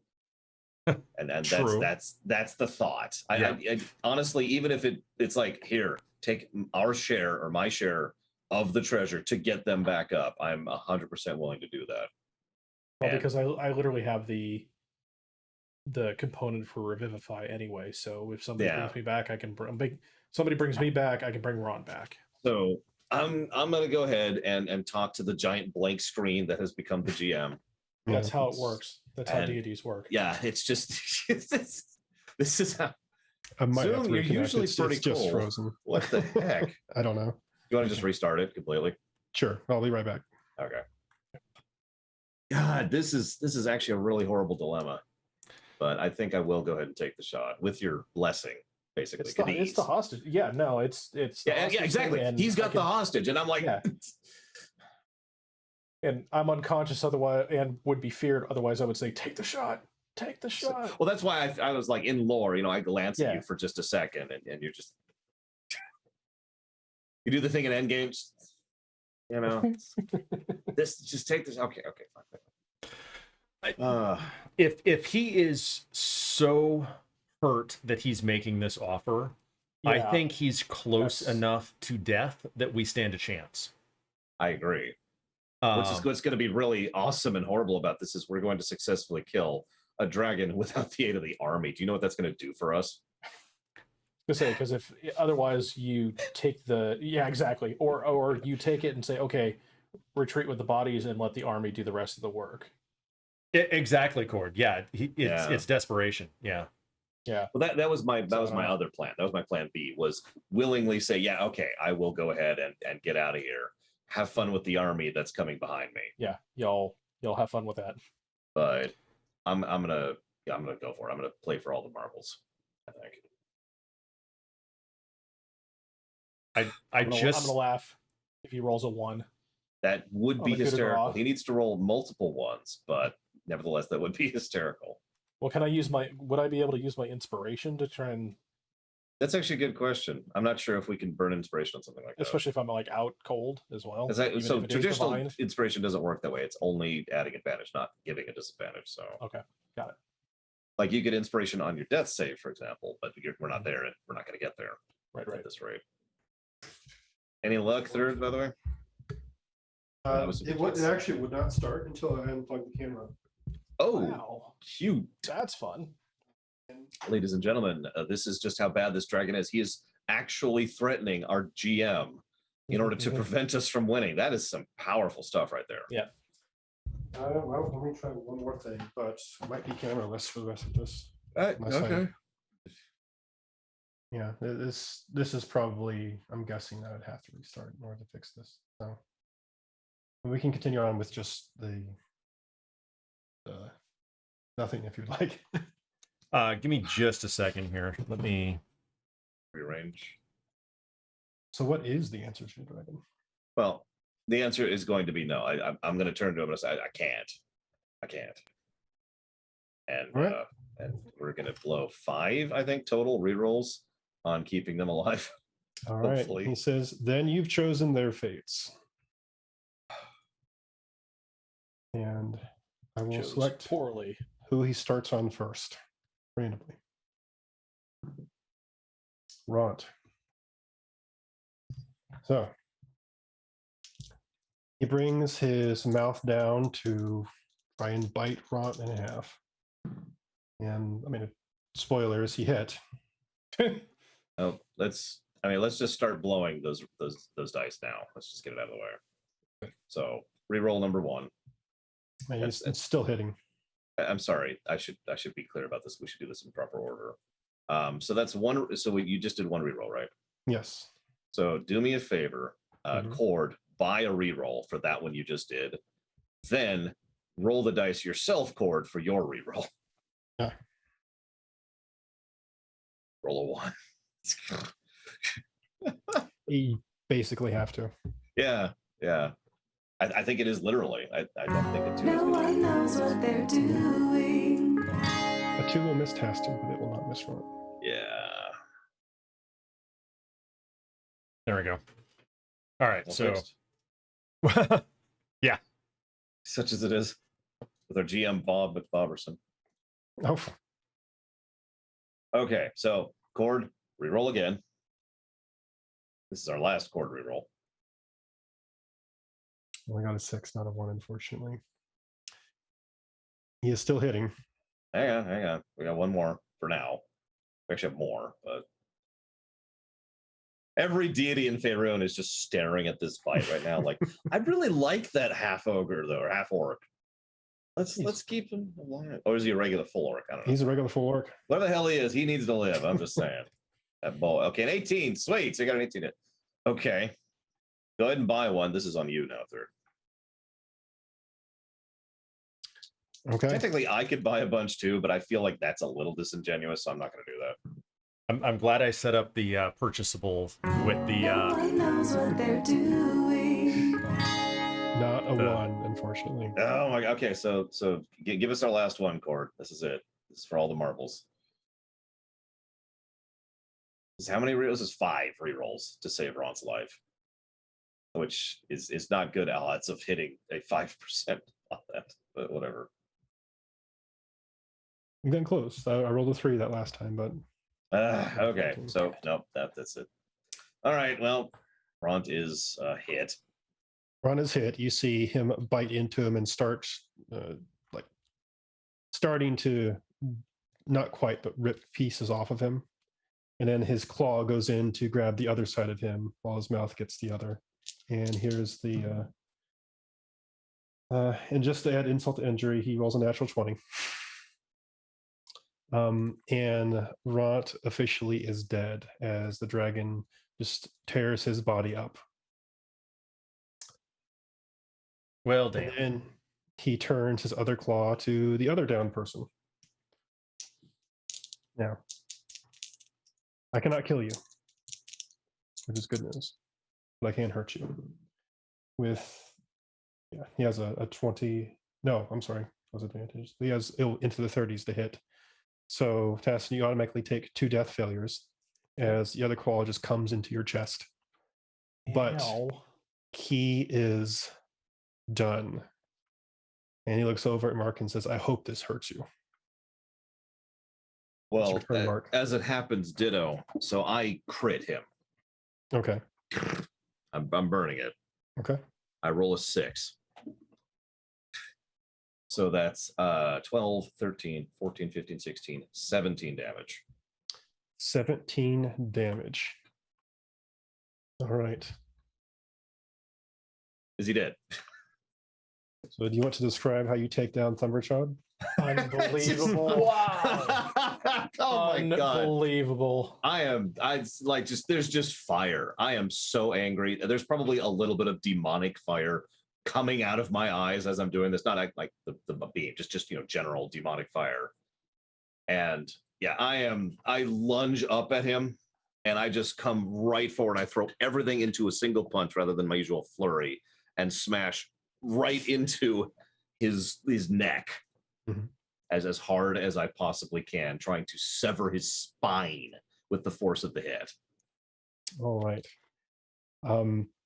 And that's the thought. Yeah. I honestly, even if it's like, here, take our share or my share of the treasure to get them back up, I'm 100% willing to do that. Well, because I literally have the component for Revivify anyway, so if somebody brings me back, I can somebody brings me back, I can bring Ron back. So I'm gonna go ahead and talk to the giant blank screen that has become the GM. That's how it works. That's how deities work. Yeah, it's just this is how. I might have to Zoom, you're reconnect. usually It's pretty just cool. frozen. What the heck? I don't know. You want to just restart it completely? Sure, I'll be right back. Okay. God, this is actually a really horrible dilemma, but I think I will go ahead and take the shot with your blessing. Basically, it's the hostage. Yeah, no, it's yeah, exactly. He's got the hostage, and I'm like, and I'm unconscious otherwise, and would be feared otherwise. I would say, take the shot. Take the shot. Well, that's why I was like in lore. I glance at you for just a second, and you're just you do the thing in Endgame. This just take this. Okay, fine. If he is so hurt that he's making this offer, I think he's close enough to death that we stand a chance. I agree. Which is what's going to be really awesome and horrible about this is we're going to successfully kill a dragon without the aid of the army. Do you know what that's going to do for us? To say, because if otherwise you take exactly, or you take it and say, okay, retreat with the bodies and let the army do the rest of the work. Exactly, Cord. Yeah, it's desperation. Yeah. Yeah. Well, that was my other plan. That was my plan B, was willingly say, yeah, okay, I will go ahead and get out of here. Have fun with the army that's coming behind me. Yeah, y'all have fun with that. But I'm gonna go for it. I'm gonna play for all the marbles, I think. I'm gonna laugh if he rolls a 1. That would be hysterical. He needs to roll multiple ones, but nevertheless, that would be hysterical. Well, would I be able to use my inspiration to try and... That's actually a good question. I'm not sure if we can burn inspiration on something like that. Especially if I'm like out cold as well. So traditional inspiration doesn't work that way. It's only adding advantage, not giving a disadvantage. So okay, got it. Like you get inspiration on your death save, for example, but we're not there, and we're not going to get there. Right. At this rate. Any luck, third, by the way? It actually would not start until I unplug the camera. Oh, wow. Cute. That's fun. Ladies and gentlemen, this is just how bad this dragon is. He is actually threatening our GM in order to prevent us from winning. That is some powerful stuff right there. Yeah. Well, let me try one more thing, but it might be cameraless for the rest of this. Okay. Yeah, this is probably, I'm guessing that I'd have to restart in order to fix this. So we can continue on with just the nothing if you'd like. Give me just a second here. Let me rearrange. So what is the answer to the dragon? Well, the answer is going to be no. I'm going to turn to him and say, I can't. And right. And we're going to blow 5, I think, total rerolls on keeping them alive. All right. Hopefully. He says, then you've chosen their fates. And I will select poorly who he starts on first, randomly. Ront. So he brings his mouth down to try and bite Ront in half. And I mean, spoilers, he hit. Oh, let's just start blowing those dice now. Let's just get it out of the way. So reroll number 1. It's still hitting. I'm sorry. I should be clear about this. We should do this in proper order. So that's one. So you just did one reroll, right? Yes. So do me a favor, Mhm. Cord, buy a reroll for that one you just did. Then roll the dice yourself, Cord, for your reroll. Yeah. Roll a 1. You basically have to. Yeah. I think it is literally. I don't think it's No one knows what they're doing. A 2 will miss testing, but it will not miss front. Yeah. There we go. All right, Well so fixed. yeah. Such as it is with our GM Bob McBoberson. Oh, Okay, so Cord, reroll again. This is our last Cord reroll. only got a 6, not a 1, unfortunately. He is still hitting. Hang on. We got one more for now. We actually have more, but every deity in Faerun is just staring at this fight right now. Like, I really like that half ogre though, or half orc. Let's keep him alive. Or is he a regular full orc? I don't know. He's a regular full orc. Whatever the hell he is, he needs to live. I'm just saying. That ball. Okay, an 18. Sweet. So you got an 18 hit. Okay. Go ahead and buy one. This is on you now, third. Okay. Technically, I could buy a bunch too, but I feel like that's a little disingenuous, so I'm not going to do that. I'm glad I set up the purchasable with the. No one knows what they're doing. Not a 1, unfortunately. Oh my god. Okay, so give us our last one, Cord. This is it. This is for all the marbles. This is how many rerolls? This is 5 rerolls to save Ron's life, which is not good odds of hitting a 5% on that, but whatever. I'm getting close. I rolled a 3 that last time, but Okay, so nope, that's it. All right, well, Ront is hit. Ron is hit. You see him bite into him and start starting to not quite, but rip pieces off of him. And then his claw goes in to grab the other side of him while his mouth gets the other. And here's the and just to add insult to injury, he rolls a natural 20. And Ront officially is dead as the dragon just tears his body up. Well, And damn. then he turns his other claw to the other down person. Now, I cannot kill you, which is good news, but I can hurt you. He has a 20. No, I'm sorry, was advantage. He has into the 30s to hit. So, Tassin, you automatically take 2 death failures as the other claw just comes into your chest. But Ow. he is done. And he looks over at Mark and says, I hope this hurts you. Well, your turn, Mark. as it happens, ditto. So I crit him. Okay. I'm burning it. Okay. I roll a 6. So that's 12, 13, 14, 15, 16, 17 damage. 17 damage. All right. Is he dead? So do you want to describe how you take down Thunderchild? Unbelievable. Wow. Oh my god. Unbelievable. There's just fire. I am so angry. There's probably a little bit of demonic fire coming out of my eyes as I'm doing this. Not like the beam, just general demonic fire. And yeah, I lunge up at him and I just come right forward. I throw everything into a single punch rather than my usual flurry and smash right into his neck. Mhm. as hard as I possibly can, trying to sever his spine with the force of the hit. All right.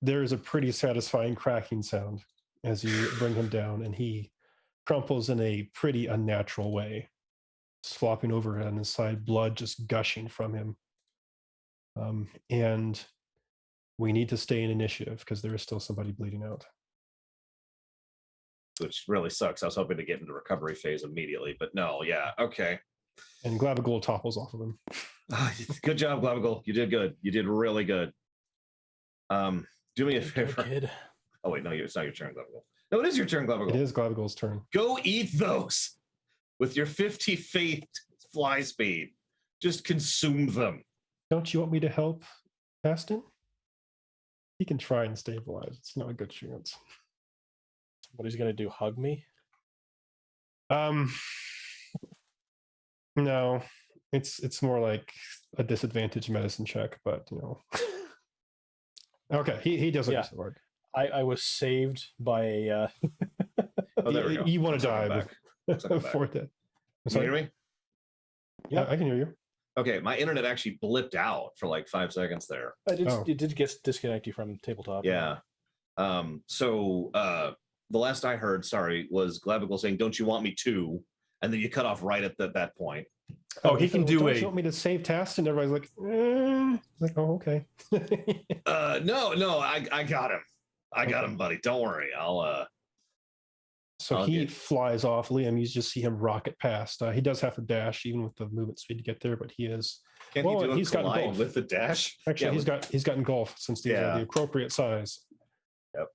There is a pretty satisfying cracking sound as you bring him down, and he crumples in a pretty unnatural way, flopping over on his side, blood just gushing from him. And we need to stay in initiative because there is still somebody bleeding out. Which really sucks. I was hoping to get into recovery phase immediately, but no, yeah, okay. And Glabagul topples off of him. Good job, Glabagul. You did good. You did really good. Do me a favor. Kid. Oh wait, no, it's not your turn, Glabagul. No, it is your turn, Glabagul. It is Glabagul's turn. Go eat those with your 50 feet fly speed. Just consume them. Don't you want me to help Aston? He can try and stabilize. It's not a good chance. What he's gonna do? Hug me? No, it's more like a disadvantage medicine check, but you know. Okay, he doesn't Yeah. use the word. I was saved by a. Oh, there we go. You want Looks to like I'm die back. Looks like I'm back. before that. Can you Sorry? hear me? Yeah. I can hear you. Okay, my internet actually blipped out for like 5 seconds there. It did get disconnect you from tabletop. Yeah. So the last I heard, sorry, was Glavigal saying, "Don't you want me to?" And then you cut off right at that point. Oh, he can do Don't a- you want me to save tasks? And everybody's like, like, oh, okay. No, I got him. I got Okay. him, buddy. Don't worry. I'll So I'll he get- flies off. Liam, you just see him rocket past. He does have to dash, even with the movement speed to get there, but he is. Can Well, he do a he's got collide both. with the dash? Actually, Yeah, he's got engulf since these are Yeah. the appropriate size. Yep.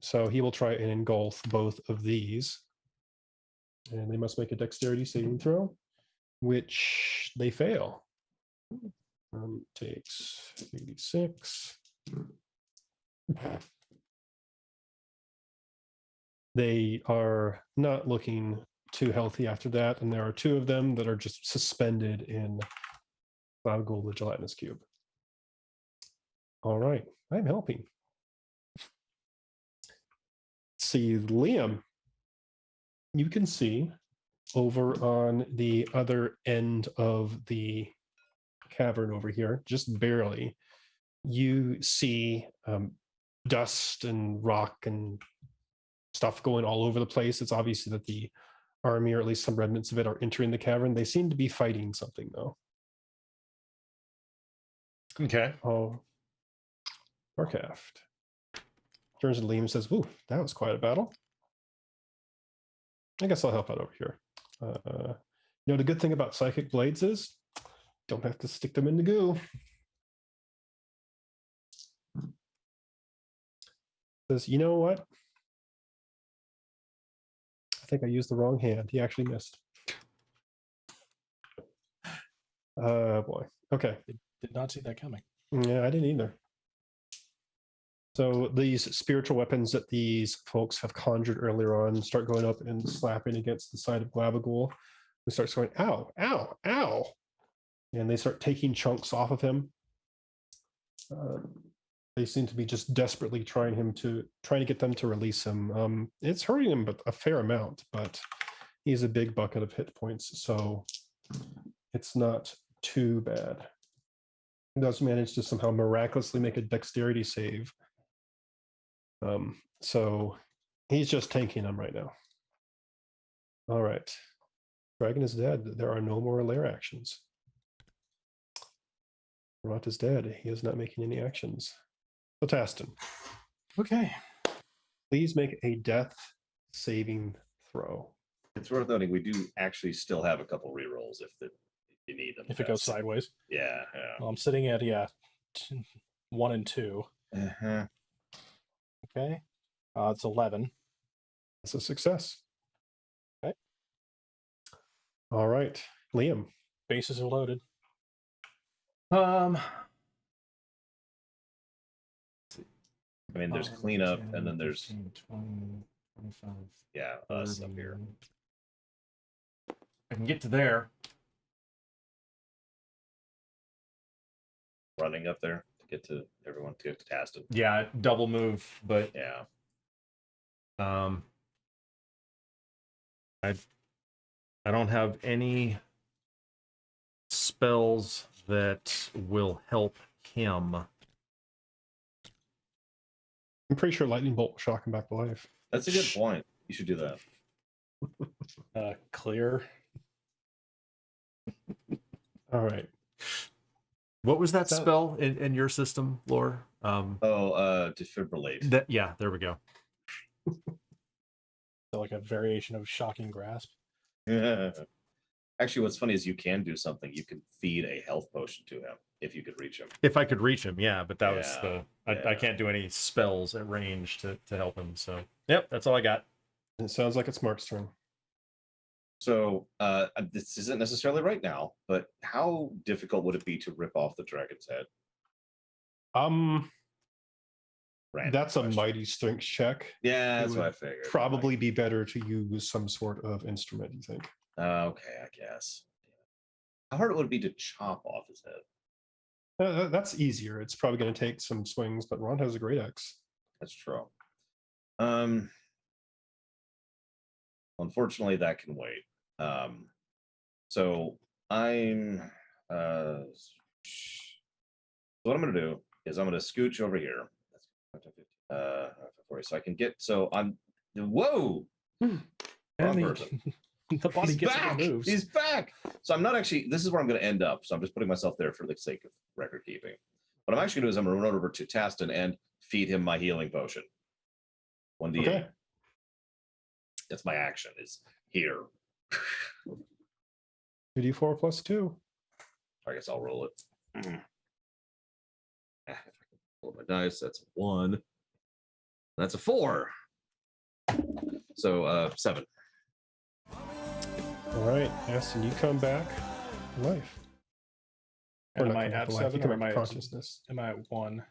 So he will try and engulf both of these, and they must make a dexterity saving throw, which they fail. Takes 86. They are not looking too healthy after that, and there are two of them that are just suspended in Glabgul the gelatinous cube. All right, I'm helping. See, Liam, you can see over on the other end of the cavern over here, just barely, you see dust and rock and stuff going all over the place. It's obviously that the army, or at least some remnants of it, are entering the cavern. They seem to be fighting something, though. Okay. Oh, Warcraft turns to Liam and says, "Ooh, that was quite a battle. I guess I'll help out over here." You know, the good thing about psychic blades is don't have to stick them in the goo. Says, "You know what? I think I used the wrong hand." He actually missed. Boy. Okay. Did not see that coming. Yeah, I didn't either. So these spiritual weapons that these folks have conjured earlier on start going up and slapping against the side of Glabagul, who starts going, ow, ow, ow. And they start taking chunks off of him. They seem to be just desperately trying to get them to release him. It's hurting him but a fair amount, but he's a big bucket of hit points, so it's not too bad. He does manage to somehow miraculously make a dexterity save. So he's just tanking them right now. All right. Dragon is dead. There are no more lair actions. Rot is dead. He is not making any actions. So Taston, Okay. please make a death saving throw. It's worth noting we do actually still have a couple rerolls if you need them. If it goes sideways. Yeah. Well, I'm sitting at 1 and 2. Uh-huh. Okay. It's 11. That's a success. Okay. All right. Liam. Bases are loaded. I mean, there's cleanup, and then there's 15, 20, 25, us up here. I can get to there. Running up there to get to everyone to get to Taston. Yeah, double move, but Yeah. I don't have any spells that will help him. I'm pretty sure lightning bolt will shock him back to life. That's a good point. You should do that. Clear. All right. What was that So- spell in your system, Lore? Defibrillate. Yeah, there we go. So like a variation of shocking grasp. Actually, what's funny is you can do something. You can feed a health potion to him if you could reach him. If I could reach him, yeah, but that was Yeah, I yeah. can't do any spells at range to help him. So, yep, that's all I got. It sounds like it's Mark's turn. So this isn't necessarily right now, but how difficult would it be to rip off the dragon's head? Random That's a question. mighty strength check. Yeah, It that's what would I figured. Probably be better to use some sort of instrument, you think? Okay, I guess. How hard it would be to chop off his head? That's easier. It's probably going to take some swings, but Ron has a great axe. That's true. Unfortunately, that can wait. So I'm. So what I'm going to do is I'm going to scooch over here. So I can get. So I'm. Whoa! And Wrong person. the body He's gets back. moves. He's back. So I'm not actually. This is where I'm going to end up. So I'm just putting myself there for the sake of record keeping. What I'm actually going to do is I'm going to run over to Taston and feed him my healing potion. 1d8. Okay. That's my action. Is here. 2d4 plus 2. I guess I'll roll it. If I can roll my dice, that's a 1. That's a 4. So 7. All right, Aston, you come back to life. And Or am not I come back at to life, you 7 come or am back I to consciousness? am I at 1?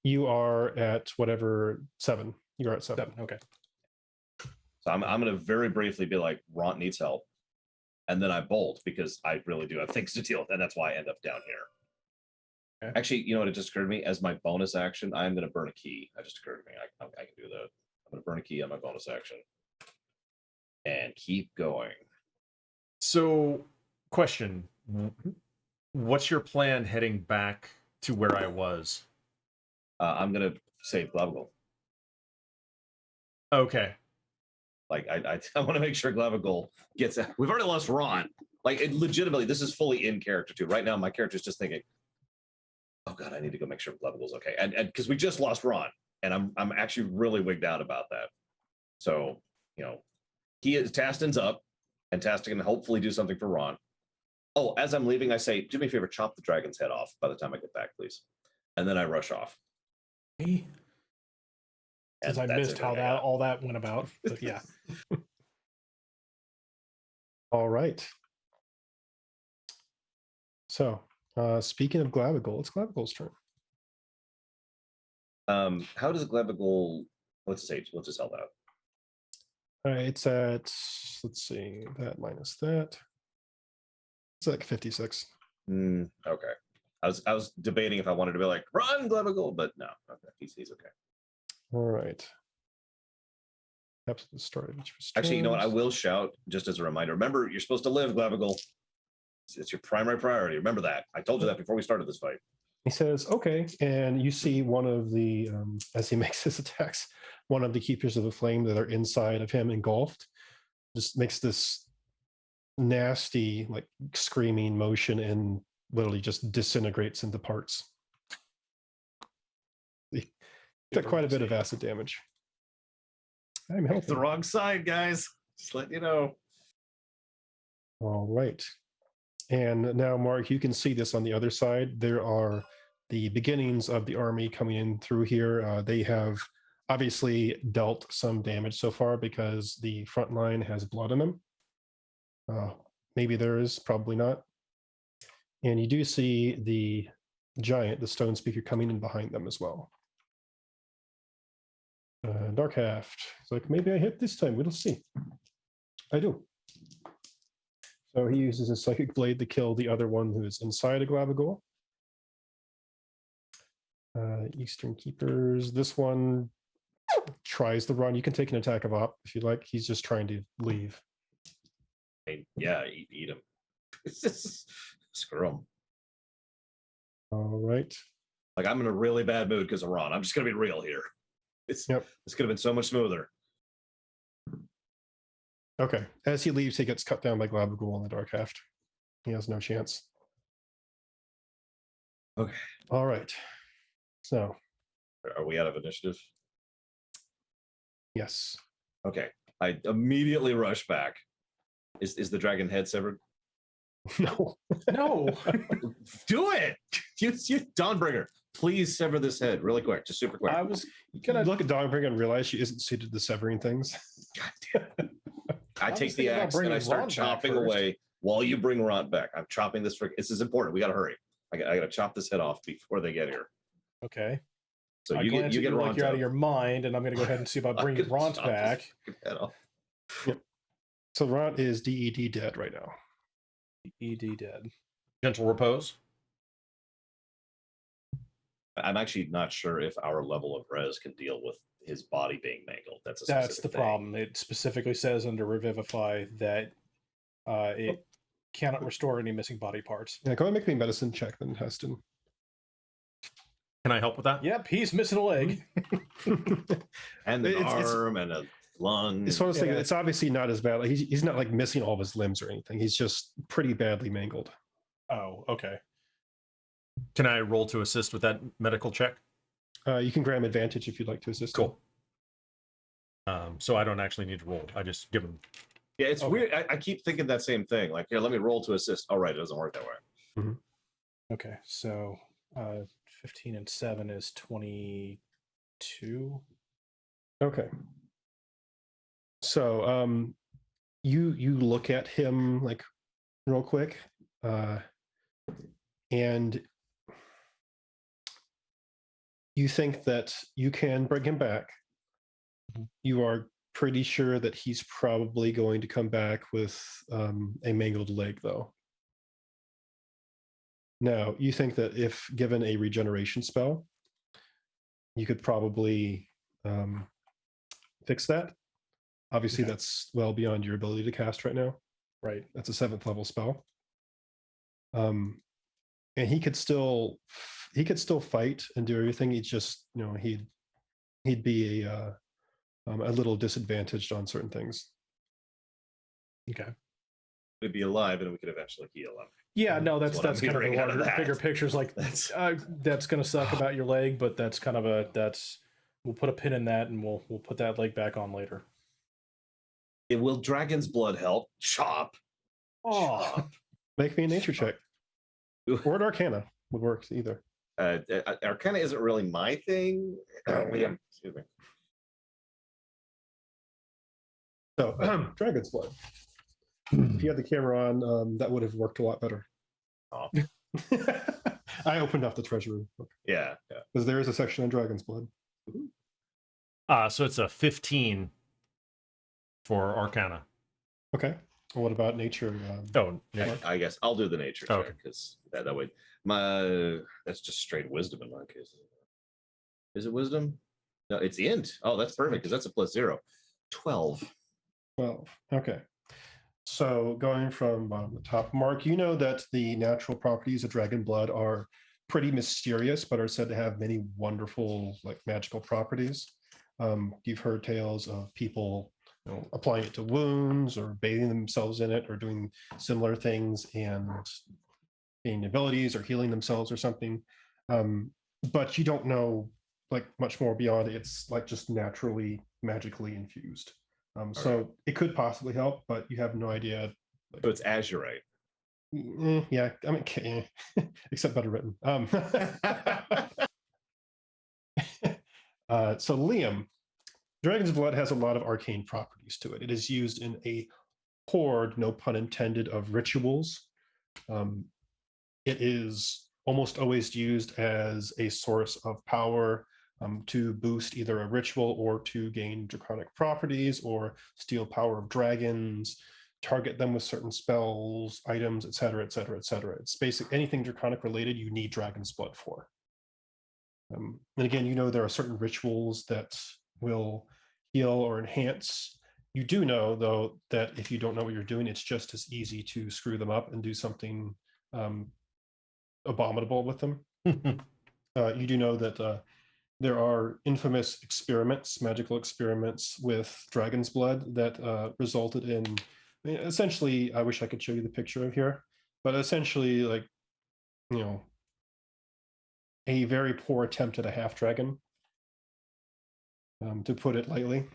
You are at whatever 7. You're at 7. 7. Okay. So I'm going to very briefly be like, Ront needs help. And then I bolt because I really do have things to deal with. And that's why I end up down here. Okay. Actually, you know what? It just occurred to me as my bonus action, I'm going to burn a key. That just occurred to me. I can do that. I'm going to burn a key on my bonus action and keep going. So, question: what's your plan heading back to where I was? I'm going to save Glavigal. Okay. Like I want to make sure Glavigal gets. We've already lost Ron. Like legitimately, this is fully in character too. Right now, my character's just thinking, "Oh God, I need to go make sure Glavigal's okay." And because we just lost Ron, and I'm actually really wigged out about that. So Taston's up, and Taston can hopefully do something for Ron. Oh, as I'm leaving, I say, "Do me a favor, chop the dragon's head off by the time I get back, please." And then I rush off. Since I that's missed how everything I got. all that went about, but yeah. All right. So, speaking of Glavigal, it's Glavigal's turn. How does Glavigal? What's his age? What's his health out? All right, it's at, let's see, that minus that. It's like 56. Okay. I was debating if I wanted to be like, run, Glavigal, but no. Okay, he's okay. All right. Absolutely started. Actually, you know what? I will shout just as a reminder. Remember, you're supposed to live, Glavigal. It's your primary priority. Remember that. I told you that before we started this fight. He says, okay. And you see one of the, as he makes his attacks, one of the keepers of the flame that are inside of him engulfed just makes this nasty, like screaming motion and literally just disintegrates into parts. He got quite a bit of acid damage. I'm It's the helping. wrong side, guys. Just letting you know. All right. And now, Mark, you can see this on the other side. There are the beginnings of the army coming in through here. They have obviously dealt some damage so far because the front line has blood in them. Maybe there is, probably not. And you do see the giant, the stone speaker, coming in behind them as well. Darkhaft. It's like, maybe I hit this time. We'll see. I do. So he uses his psychic blade to kill the other one who is inside of Glavigal. Eastern Keepers. This one tries to run. You can take an attack of op if you like. He's just trying to leave. Yeah, eat him. It's just screw him. All right. Like I'm in a really bad mood because of Ron. I'm just gonna be real here. This could have been so much smoother. Okay. As he leaves, he gets cut down by Glavigal on the Darkhaft. He has no chance. Okay. All right. So, Are we out of initiative? yes. Okay. I immediately rush back. Is the dragon head severed? No. No. Do it. You Dawnbringer, please sever this head really quick, just super quick. I was Gonna look at Dogbringer and realize she isn't suited to severing things. God damn it. I I take was the thinking about axe and I bringing start Ron back chopping first. away while you bring Ront back. I'm chopping this for. This is important. We got to hurry. I got to chop this head off before they get here. Okay. So I you glance get at you like Ront you're out of up. your mind, and I'm going to go ahead and see about I'm bringing gonna Ront chop this back. fucking head off. So Ront is DED dead right now. ED dead. Gentle repose. I'm actually not sure if our level of res can deal with his body being mangled. That's That's specific the thing. problem. It specifically says under Revivify that it cannot restore any missing body parts. Yeah, go ahead and make me a medicine check then, Heston. Can I help with that? Yep, he's missing a leg. And an It's- arm and a lung. It's one of those things. Yeah. It's obviously not as bad. Like he's not like missing all of his limbs or anything. He's just pretty badly mangled. Oh, okay. Can I roll to assist with that medical check? You can grab advantage if you'd like to assist. Cool. So I don't actually need to roll. I just give him. Yeah, it's Okay. weird. I keep thinking that same thing. Like, here, let me roll to assist. Oh, right, it doesn't work that way. Okay, so 15 and 7 is 22. Okay. So you look at him like real quick, and you think that you can bring him back. Mhm. You are pretty sure that he's probably going to come back with a mangled leg, though. Now, you think that if given a regeneration spell, you could probably fix that. Obviously, Okay. that's well beyond your ability to cast right now. Right. That's a 7th level spell. And he could still fight and do everything. He's just, he'd be a little disadvantaged on certain things. Okay. We'd be alive and we could eventually heal him. Yeah, no, That's that's what I'm kind of the hearing out of larger, that. bigger pictures. Like That's that's gonna suck about your leg, but that's kind of we'll put a pin in that, and we'll put that leg back on later. it. Will dragon's blood help? Chop. Oh, Chop. Make me a nature check. Or an arcana would work either. Arcana isn't really my thing. Liam, excuse me. So, Dragon's Blood. If you had the camera on, that would have worked a lot better. Oh. I opened up the treasure book Yeah. because there is a section on Dragon's Blood. So it's a 15 for Arcana. Okay. Well, what about nature? Oh, yeah. I guess I'll do the nature Okay. check because that way that's just straight wisdom in my case. Is it wisdom? No, it's int. Oh, that's perfect because that's a +0. 12. 12. Okay. So going from bottom to top, Mark, you know that the natural properties of dragon blood are pretty mysterious, but are said to have many wonderful, like magical properties. You've heard tales of people, applying it to wounds or bathing themselves in it or doing similar things and gaining abilities or healing themselves or something. But you don't know like much more beyond it. It's like just naturally magically infused. So it could possibly help, but you have no idea. So it's azurite. Yeah, I mean, except better written. So Liam, Dragon's Blood has a lot of arcane properties to it. It is used in a horde, no pun intended, of rituals. It is almost always used as a source of power to boost either a ritual or to gain draconic properties or steal power of dragons, target them with certain spells, items, etc., etc., etc. It's basic anything draconic related you need Dragon's Blood for. And again, there are certain rituals that will heal or enhance. You do know, though, that if you don't know what you're doing, it's just as easy to screw them up and do something abominable with them. You do know that there are infamous experiments, magical experiments with Dragon's Blood that resulted in, essentially, I wish I could show you the picture of here, but essentially, like, a very poor attempt at a half dragon, to put it lightly.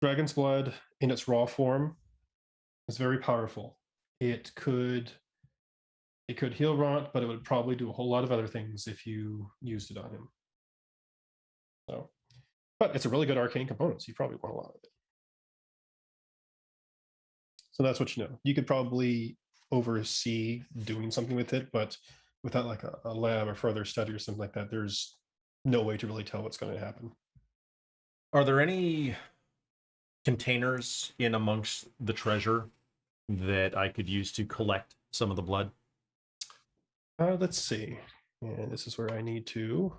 Dragon's Blood in its raw form is very powerful. It could heal Ront, but it would probably do a whole lot of other things if you used it on him. So But it's a really good arcane component, so you probably want a lot of it. So that's what you know. You could probably oversee doing something with it, but without like a lab or further study or something like that, there's no way to really tell what's going to happen. Are there any containers in amongst the treasure that I could use to collect some of the blood? Let's see. And this is where I need to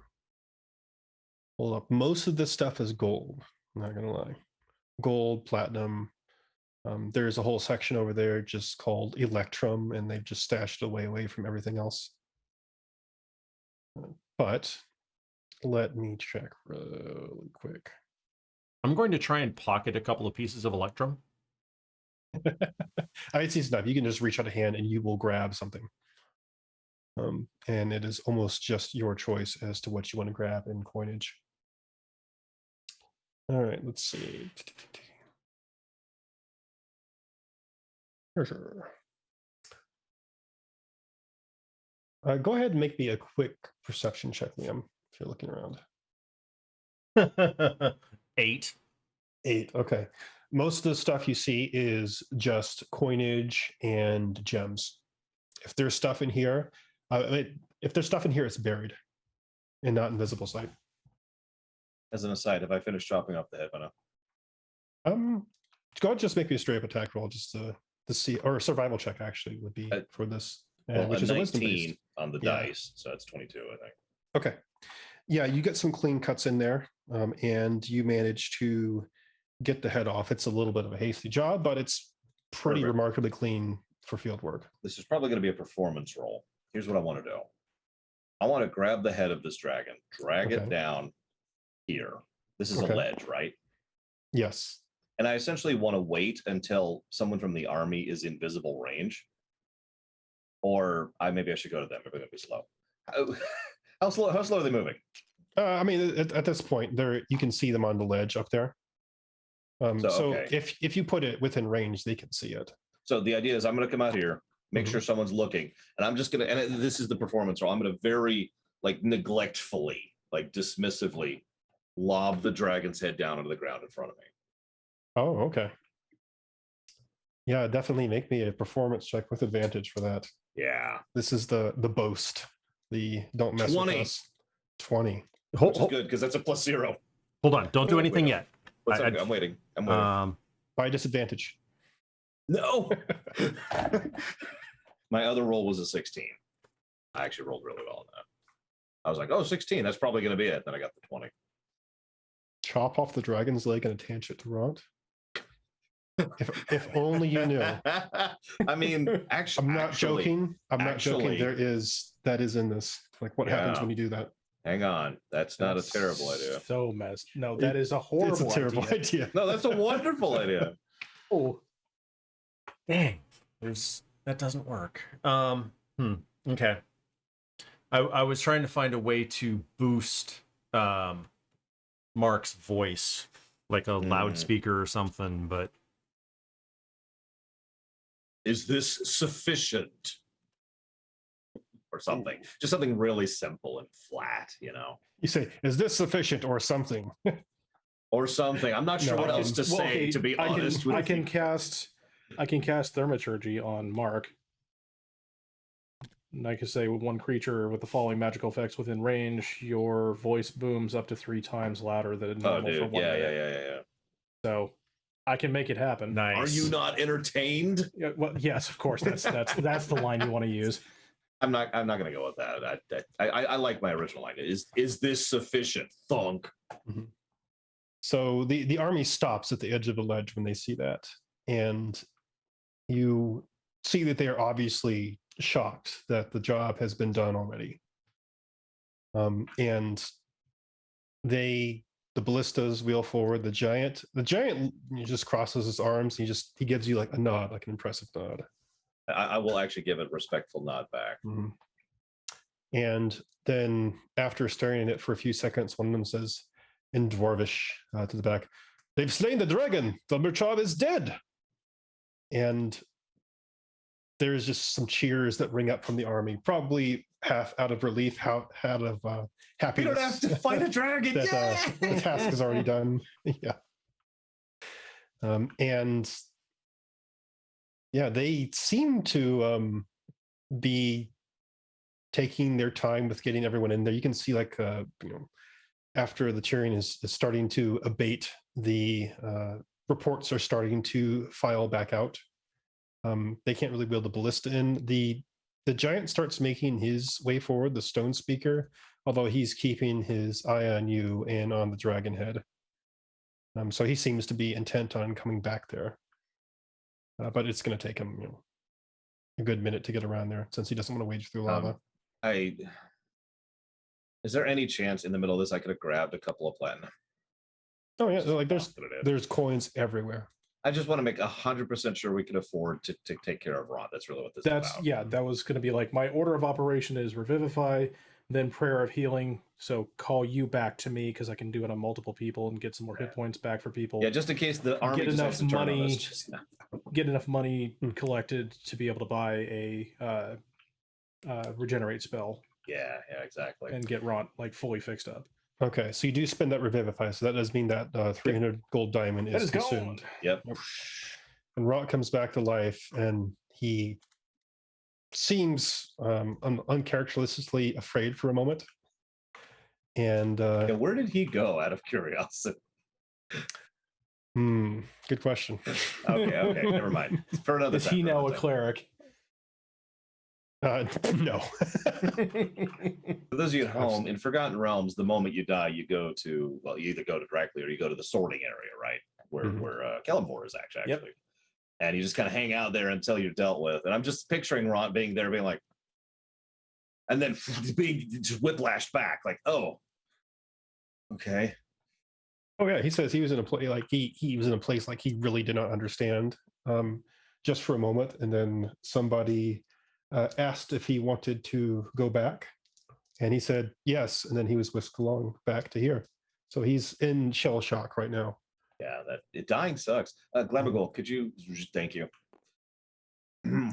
hold up. Most of this stuff is gold. I'm not gonna lie. Gold, platinum. There's a whole section over there just called Electrum, and they've just stashed it away from everything else. But let me check really quick. I'm going to try and pocket a couple of pieces of Electrum. I see stuff. You can just reach out a hand and you will grab something. And it is almost just your choice as to what you want to grab in coinage. All right, let's see. Sure. Go ahead and make me a quick perception check, Liam, if you're looking around. 8. 8, okay. Most of the stuff you see is just coinage and gems. If there's stuff in here, it's buried and not in visible sight. As an aside, have I finished chopping off the head by now? Go ahead and just make me a straight up attack roll just to see, or a survival check actually would be for this, which is a wisdom 19 based on the dice, so it's 22, I think. Okay. Yeah, you get some clean cuts in there, and you manage to get the head off. It's a little bit of a hasty job, but it's pretty Perfect. remarkably clean for field work. This is probably going to be a performance roll. Here's what I want to do. I want to grab the head of this dragon, drag it Okay. down here. This is Okay. a ledge, right? Yes. And I essentially want to wait until someone from the army is in visible range. Or maybe I should go to them. Maybe they'll be slow. How slow are they moving? I mean, at this point, you can see them on the ledge up there. So okay. if you put it within range, they can see it. So the idea is I'm going to come out here, make Mhm. sure someone's looking, and I'm just going to, and this is the performance roll. I'm going to very neglectfully, dismissively lob the dragon's head down onto the ground in front of me. Oh, okay. Yeah, definitely make me a performance check with advantage for that. Yeah. This is the boast. The don't mess 20. with us. 20. Which is good because that's a +0. Hold on. Don't do Wait, anything wait. yet. I'm waiting. I'm waiting. By disadvantage. No. My other roll was a 16. I actually rolled really well on that. I was like, oh, 16. That's probably going to be it. Then I got the 20. Chop off the dragon's leg and attach it to Rod. If only you knew. I mean, actually, I'm not joking. I'm not joking. actually- That is in this. Like, what happens Yeah. when you do that? Hang on. That's not a terrible idea. So messed. No, that is a horrible It's a terrible idea. idea. No, that's a wonderful idea. Oh, Dang. That doesn't work. Okay. I was trying to find a way to boost Mark's voice, like a loudspeaker or something, but Is this sufficient? Or something. Just something really simple and flat, You say, is this sufficient or something? Or something. I'm not sure No, what else to well, say, okay, to be honest with I you. can cast Thaumaturgy on Mark. And I can say one creature with the following magical effects within range, your voice booms up to 3 times louder than Oh, normal for dude. 1 Yeah. minute. So I can make it happen. nice. Are you not entertained? Yeah, well, yes, of course. That's the line you want to use. I'm not going to go with that. I like my original line. Is this sufficient? Thunk. So the army stops at the edge of the ledge when they see that, and you see that they are obviously shocked that the job has been done already. And the ballistas wheel forward. The giant just crosses his arms. He gives you like a nod, like an impressive nod. I will actually give a respectful nod back. Mhm. And then after staring at it for a few seconds, one of them says in Dwarvish to the back, "They've slain the dragon. Thumberchov is dead." And there's just some cheers that ring up from the army, probably half out of relief, out of We happiness. don't have to fight a dragon. that the task is already done. Yeah. And yeah, they seem to be taking their time with getting everyone in there. You can see after the cheering is starting to abate, the reports are starting to file back out. They can't really wheel the ballista in. The giant starts making his way forward, the stone speaker, although he's keeping his eye on you and on the dragon head. So he seems to be intent on coming back there. But it's going to take him a good minute to get around there, since he doesn't want to wade through lava. Is there any chance in the middle of this I could have grabbed a couple of platinum? Oh yeah, like there's coins everywhere. I just want to make 100% sure we can afford to take care of Ron. That's really what this is about. Yeah, that was going to be like my order of operation is revivify, then prayer of healing. So call you back to me because I can do it on multiple people and get some more hit points back for people. Yeah, just in case the army get enough money. Get enough money collected to be able to buy a regenerate spell. Yeah, exactly. And get Ron like fully fixed up. Okay, so you do spend that revivify, so that does mean that 300 gold diamond is consumed. Yep. And Rot comes back to life, and he seems uncharacteristically afraid for a moment. And where did he go, out of curiosity? Good question. Okay, never mind. For another is time, he now a cleric? No. For those of you at home, in Forgotten Realms, the moment you die, you go to, well, you either go to directly or you go to the sorting area, right? Where Kellamore is actually. Yep. And you just kind of hang out there until you're dealt with. And I'm just picturing Ron being there, being like, and then being just whiplashed back, like, oh, okay. Oh yeah, he says he was in a place like he was in a place like he really did not understand, just for a moment, and then somebody asked if he wanted to go back, and he said yes, and then he was whisked along back to here. So he's in shell shock right now. Yeah, dying sucks. Glamagol, could you? Thank you.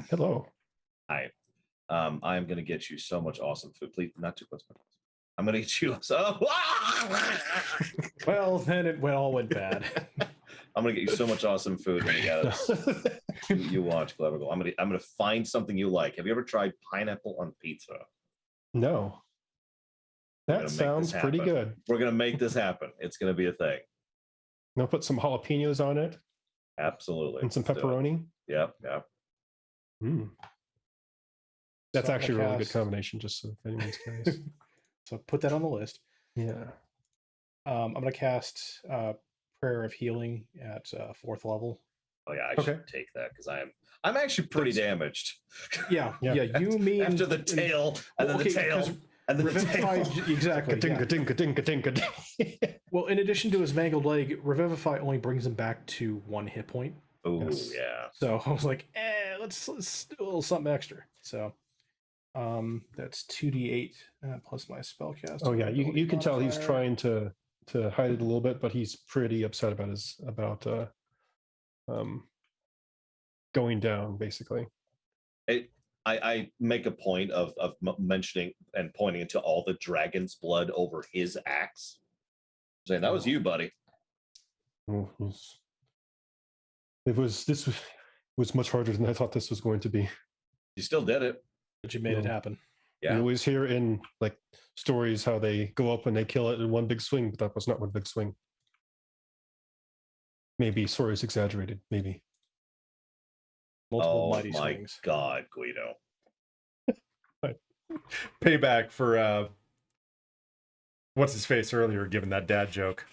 Hello. Hi. I am going to get you so much awesome food. Please, not too close. I'm going to get you. Well, then it all went bad. I'm going to get you so much awesome food. You watch, Glamagol. I'm going to find something you like. Have you ever tried pineapple on pizza? No. That sounds pretty good. We're going to make this happen. It's going to be a thing. Now put some jalapenos on it. Absolutely. And some pepperoni. Yeah. That's actually a really good combination, just so if anyone's curious. So put that on the list. Yeah. I'm going to cast Prayer of Healing at 4th level. Oh yeah, I should take that because I'm actually pretty damaged. Yeah. You mean after the tail and then the tail. And then Revivify, exactly. Well, in addition to his mangled leg, Revivify only brings him back to 1 hit point. Oh, yeah. So I was like, let's do a little something extra. So that's 2d8 plus my spellcast. Oh yeah, you can tell he's trying to hide it a little bit, but he's pretty upset about going down, basically. I make a point of mentioning and pointing to all the dragon's blood over his axe, saying that was you, buddy. This was much harder than I thought this was going to be. You still did it, but you made it happen. Yeah, you always hear in like stories how they go up and they kill it in one big swing, but that was not one big swing. Maybe stories exaggerated. Maybe. Multiple mighty swings. God, Guido. Payback for what's his face earlier, giving that dad joke.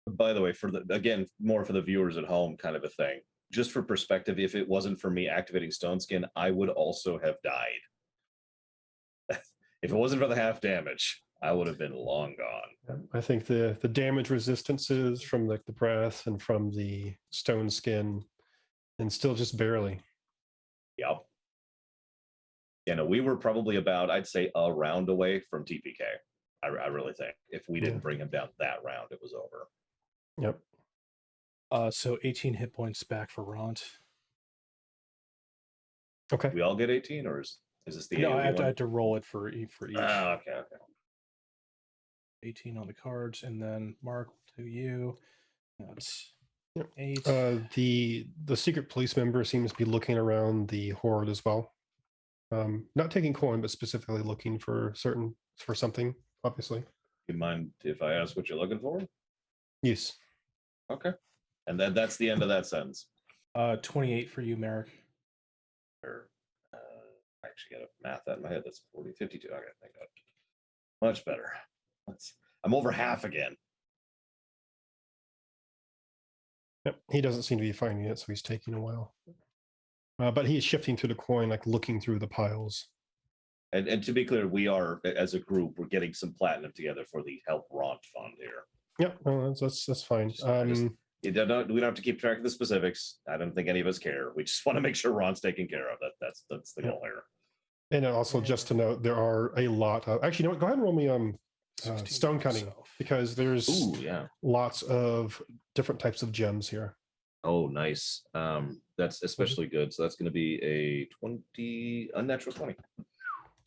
By the way, more for the viewers at home, kind of a thing. Just for perspective, if it wasn't for me activating Stone Skin, I would also have died. If it wasn't for the half damage, I would have been long gone. I think the damage resistances from the breath and from the stone skin, and still just barely. Yep. Yeah, no, we were probably about, I'd say, a round away from TPK. I really think if we didn't bring him down that round, it was over. Yep. So 18 hit points back for Ront. Okay. We all get 18, or is this the No, AoE I one? have to roll it for each. Okay. 18 on the cards, and then Mark to you. That's Yep. 8. The secret police member seems to be looking around the horde as well. Not taking coin, but specifically looking for something, obviously. You mind if I ask what you're looking for? Yes. Okay. And that's the end of that sentence. 28 for you, Merrick. Or, I actually got to math that in my head. That's 40, 52. Okay, thank God. Much better. I'm over half again. Yep. He doesn't seem to be finding it, so he's taking a while. But he's shifting through the coin, like looking through the piles. And to be clear, we are, as a group, we're getting some platinum together for the Help Ront Fund here. Yep, well, that's fine. We don't have to keep track of the specifics. I don't think any of us care. We just want to make sure Ron's taken care of. That's the goal here. And also, just to note, there are a lot of. Actually, you know what? Go ahead and roll me 16 stone cutting, myself. because there's Ooh, yeah. lots of different types of gems here. Oh, nice. That's especially good. So that's going to be a 20, unnatural 20.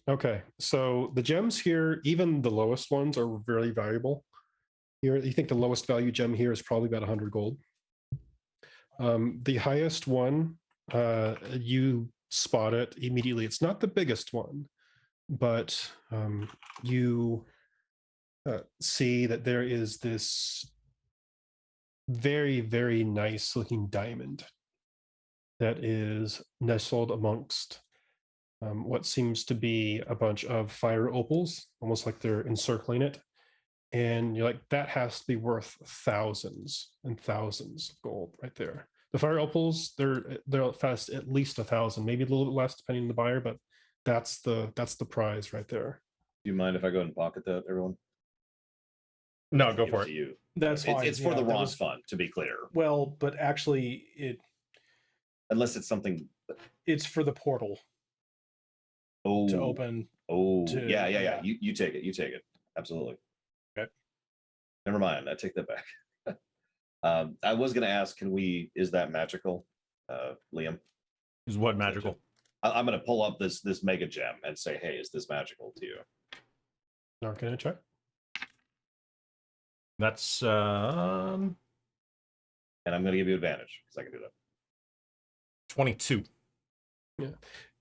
Okay, so the gems here, even the lowest ones, are very valuable. Here, you think the lowest value gem here is probably about 100 gold. The highest one, you spot it immediately. It's not the biggest one, but you see that there is this very, very nice looking diamond that is nestled amongst what seems to be a bunch of fire opals, almost like they're encircling it. And you're like, that has to be worth thousands and thousands of gold right there. The fire opals, they'll fast at least 1,000, maybe a little bit less depending on the buyer, but that's the prize right there. Do you mind if I go ahead and pocket that, everyone? No, go Give for to it. you. That's fine. It's for yeah, the that Ron was- Fund, to be clear. Well, but actually, Unless it's something. it's for the portal Oh, to open. yeah. yeah. You take it. You take it. Absolutely. Okay. Never mind. I take that back. I was going to ask, is that magical, Liam? Is what magical? I'm going to pull up this mega gem and say, hey, is this magical to you? Arcana check. That's And I'm going to give you advantage because I can do that. 22. Yeah,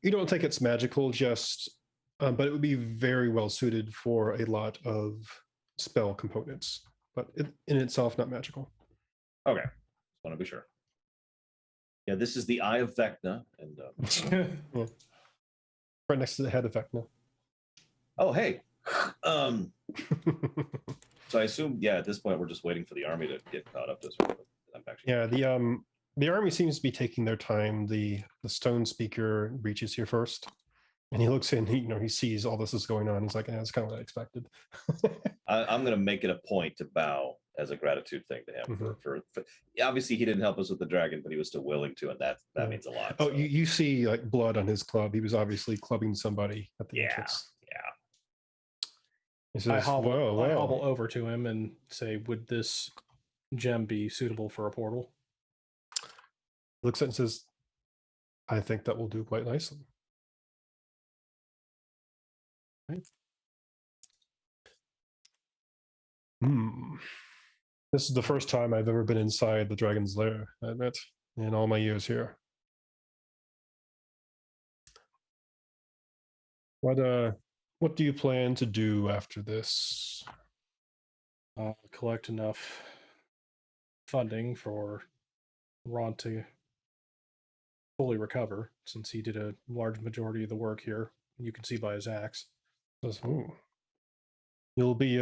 you don't think it's magical, just but it would be very well suited for a lot of spell components, but in itself not magical. Okay. Just want to be sure. Yeah, this is the Eye of Vecna. And Right next to the head of Vecna. oh, hey. So I assume, yeah, at this point, we're just waiting for the army to get caught up to us. Yeah, the army seems to be taking their time. The stone speaker reaches here first, and he looks in. He sees all this is going on. He's like, yeah, that's kind of what I expected. I'm going to make it a point to bow as a gratitude thing to him for obviously he didn't help us with the dragon, but he was still willing to, and that means a lot. Oh, so. you see like blood on his club. He was obviously clubbing somebody at the entrance. Yeah. He says, I hobble whoa. over to him and say, "Would this gem be suitable for a portal?" Looks at it and says, I think that will do quite nicely. Right. This is the first time I've ever been inside the dragon's lair, I admit, in all my years here. What do you plan to do after this? Collect enough funding for Ron to fully recover, since he did a large majority of the work here. You can see by his axe. Says, you'll be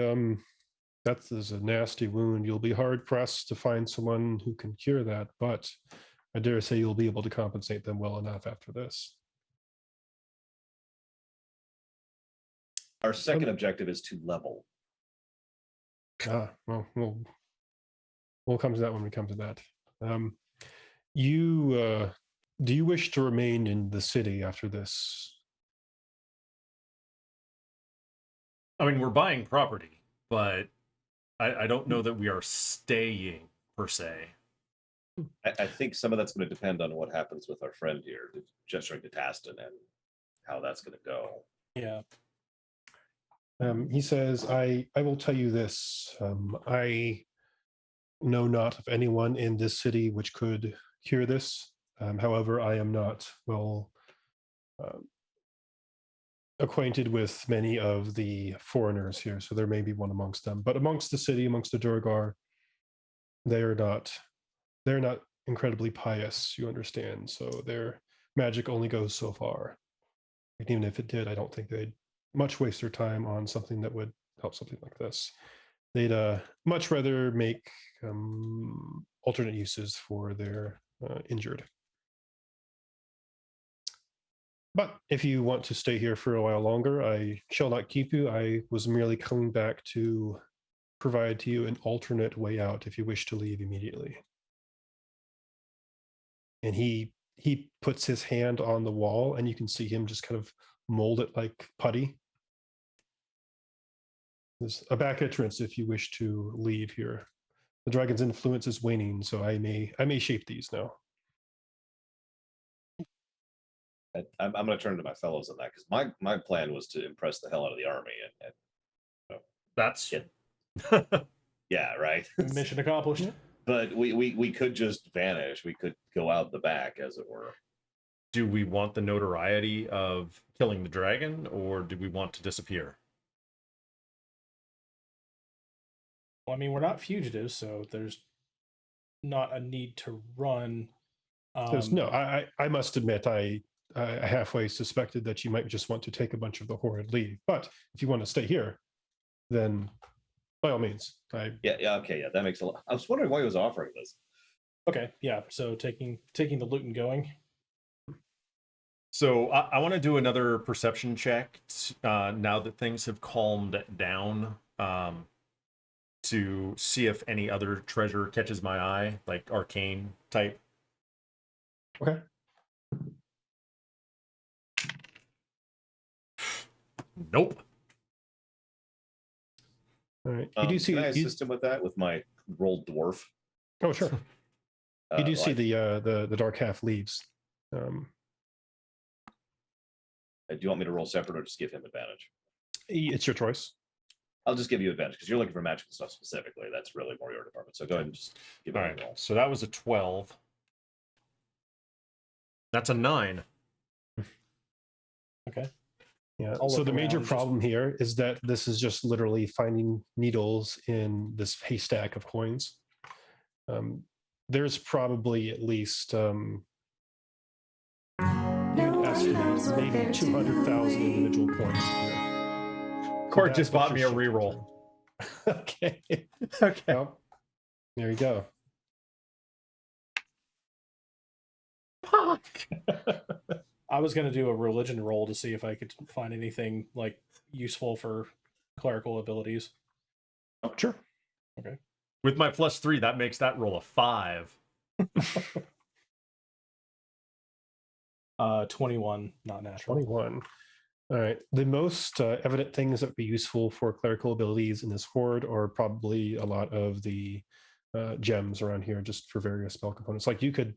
that is a nasty wound. You'll be hard pressed to find someone who can cure that, but I dare say you'll be able to compensate them well enough after this. Our second objective is to level. Well, we'll come to that when we come to that. Do you wish to remain in the city after this? I mean, we're buying property, but I don't know that we are staying per se. I think some of that's going to depend on what happens with our friend here, gesturing to Taston, and how that's going to go. Yeah. He says, I will tell you this. I know not of anyone in this city which could cure this. However, I am not well acquainted with many of the foreigners here, so there may be one amongst them. But amongst the city, amongst the Durgar, they're not incredibly pious, you understand. So their magic only goes so far. And even if it did, I don't think they'd much waste their time on something that would help something like this. They'd much rather make alternate uses for their injured. But if you want to stay here for a while longer, I shall not keep you. I was merely coming back to provide to you an alternate way out if you wish to leave immediately. And he puts his hand on the wall, and you can see him just kind of mold it like putty. There's a back entrance if you wish to leave here. The dragon's influence is waning, so I may shape these now. I'm going to turn to my fellows on that, because my plan was to impress the hell out of the army and That's yeah, right. Mission accomplished. But we could just vanish. We could go out the back, as it were. do we want the notoriety of killing the dragon, or do we want to disappear? Well, I mean, we're not fugitives, so there's not a need to run. No, I must admit, I halfway suspected that you might just want to take a bunch of the horde and leave. But if you want to stay here, then by all means. Yeah, okay, yeah, that makes a lot. I was wondering why he was offering this. Okay, yeah. So taking the loot and going. So I want to do another perception check now that things have calmed down, to see if any other treasure catches my eye, like arcane type. Okay. Nope. All right. You do see. Can I assist him with that with my rolled dwarf? Oh, sure. You do see like, the dark half leaves. do you want me to roll separate or just give him advantage? It's your choice. I'll just give you advantage because you're looking for magical stuff specifically. That's really more your department. So go ahead and just give it All a right. roll. So that was a 12. That's a 9. Okay. Yeah. I'll So look the major around, just- problem here is that this is just literally finding needles in this haystack of coins. There's probably at least No you'd one estimate knows what maybe they're 200,000 doing. individual coins here. Court That's just what bought me you're a shifting reroll. to. Okay. Okay. Well, there you go. I was going to do a religion roll to see if I could find anything like useful for clerical abilities. Oh, sure. With my +3, that makes that roll a 5. 21, not natural. 21. All right. The most evident things that would be useful for clerical abilities in this horde are probably a lot of the gems around here, just for various spell components. Like you could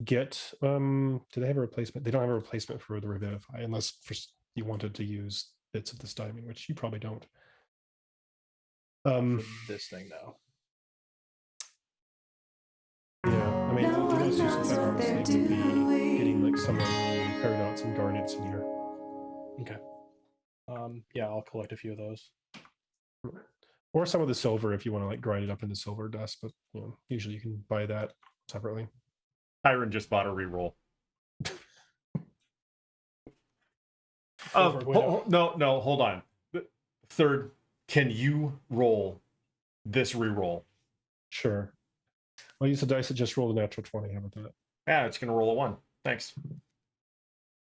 get. Do they have a replacement? They don't have a replacement for the Revivify, unless you wanted to use bits of this diamond, which you probably don't. For this thing now. Yeah, I mean, No the one most useful knows thing what honestly they're would be doing. getting like some of the paradox and garnets in here. Okay. Yeah, I'll collect a few of those. Or some of the silver if you want to like grind it up into silver dust, but you know, usually you can buy that separately. Tyron just bought a reroll. Go for it, Guido. No, hold on. Third, can you roll this reroll? Sure. I'll use the dice that just rolled a natural 20. How about that? Yeah, it's going to roll a 1. Thanks.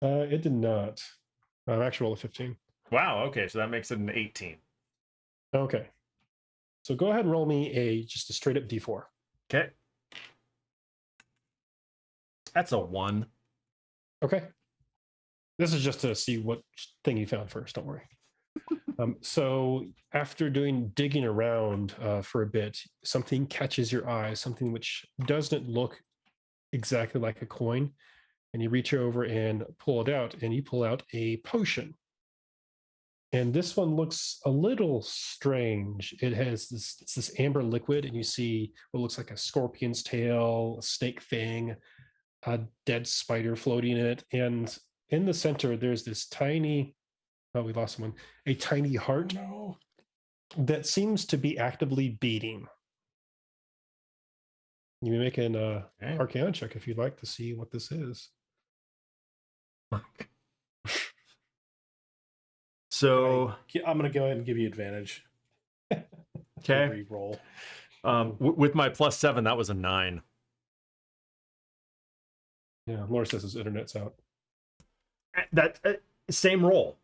It did not. Actually, roll a 15. Wow, okay, so that makes it an 18. Okay. So go ahead and roll me just a straight up d4. Okay. That's a 1. Okay. This is just to see what thing you found first. Don't worry. So after digging around for a bit, something catches your eye, something which doesn't look exactly like a coin, and you reach over and pull it out, and you pull out a potion. And this one looks a little strange. It's this amber liquid, and you see what looks like a scorpion's tail, a snake fang, a dead spider floating in it, and in the center there's this tiny, oh, we lost someone, a tiny heart No. that seems to be actively beating. You may make an Okay. Arcana check if you'd like to see what this is. So I'm going to go ahead and give you advantage. okay, Re-roll. with my +7, that was a 9. Yeah, Laura says his internet's out. That same roll.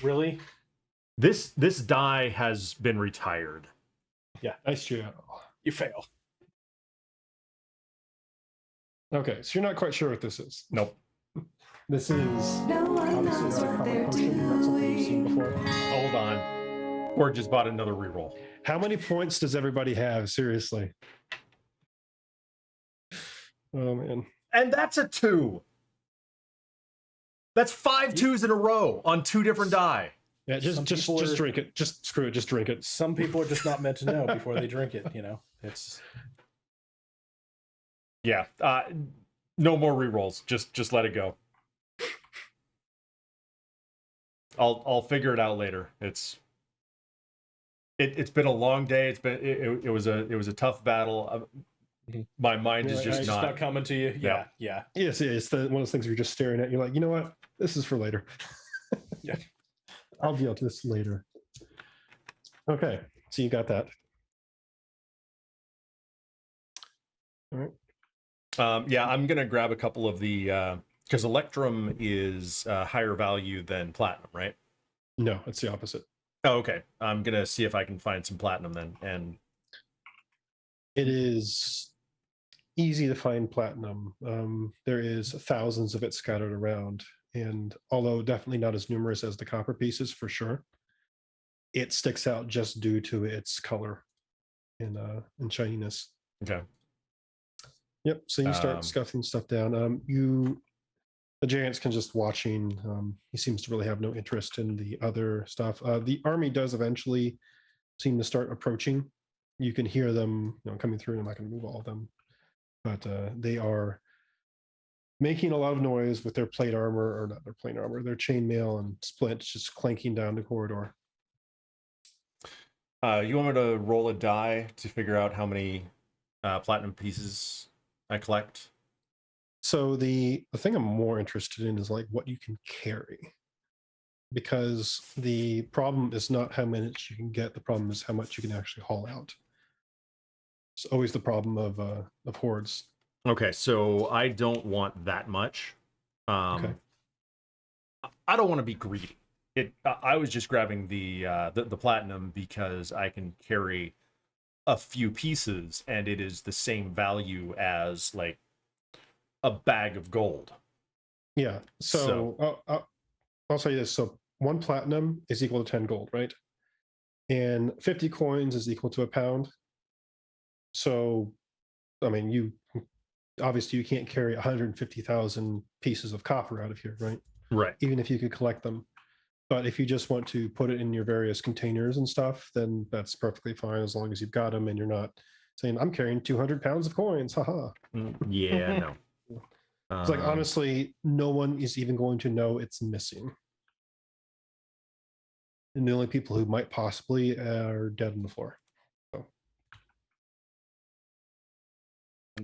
Really? This die has been retired. Nice job. You fail. Okay, so you're not quite sure what this is. Nope. This is No one obviously knows not a what common they're potion, not something you've seen doing. before. Hold on. Or just bought another reroll. How many points does everybody have? Seriously. Oh man. And that's a 2. That's 5 2s in a row on 2 different die. Yeah, Some just people are- drink it. Just screw it. Just drink it. Some people are just not meant to know before they drink it. You know, it's Yeah. No more rerolls. Just let it go. I'll figure it out later. It's been a long day. It was a tough battle. My mind is just it's not. coming to you. Yeah. Yeah. Yes, it's one of those things you're just staring at. You're like, you know what? This is for later. Yeah. I'll deal with this later. Okay, so you got that. All right. Yeah, I'm gonna grab a couple of the because Electrum is higher value than Platinum, right? No, it's the opposite. Oh, okay. I'm gonna see if I can find some Platinum then. And It is easy to find platinum. There is thousands of it scattered around, and although definitely not as numerous as the copper pieces for sure, it sticks out just due to its color and shininess. okay. Yep. So you start Um, scuffing stuff down. The giant's can just watching. He seems to really have no interest in the other stuff. The army does eventually seem to start approaching. You can hear them, coming through. I'm not going to move all of them, but they are making a lot of noise with their plate armor, or not their plate armor, their chainmail and splints just clanking down the corridor. You want me to roll a die to figure out how many platinum pieces I collect? So the thing I'm more interested in is like what you can carry, because the problem is not how much you can get. The problem is how much you can actually haul out. It's always the problem of hordes. Okay, so I don't want that much. Okay. I don't want to be greedy. I was just grabbing the platinum because I can carry a few pieces, and it is the same value as like a bag of gold. Yeah. So I'll say this. So 1 platinum is equal to 10 gold, right? And 50 coins is equal to a pound. So, I mean, you can't carry 150,000 pieces of copper out of here, right? Right. Even if you could collect them. But if you just want to put it in your various containers and stuff, then that's perfectly fine as long as you've got them and you're not saying, I'm carrying 200 pounds of coins. Haha. Yeah, no. It's like, honestly, no one is even going to know it's missing. And the only people who might possibly are dead on the floor.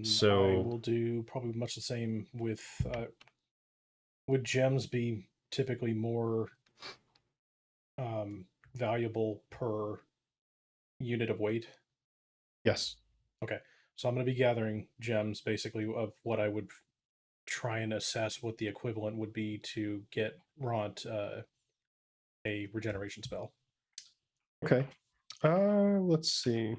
So- I will do probably much the same with. Would gems be typically more valuable per unit of weight? Yes. So I'm going to be gathering gems basically of what I would try and assess what the equivalent would be to get Ront a regeneration spell. Okay. Let's see.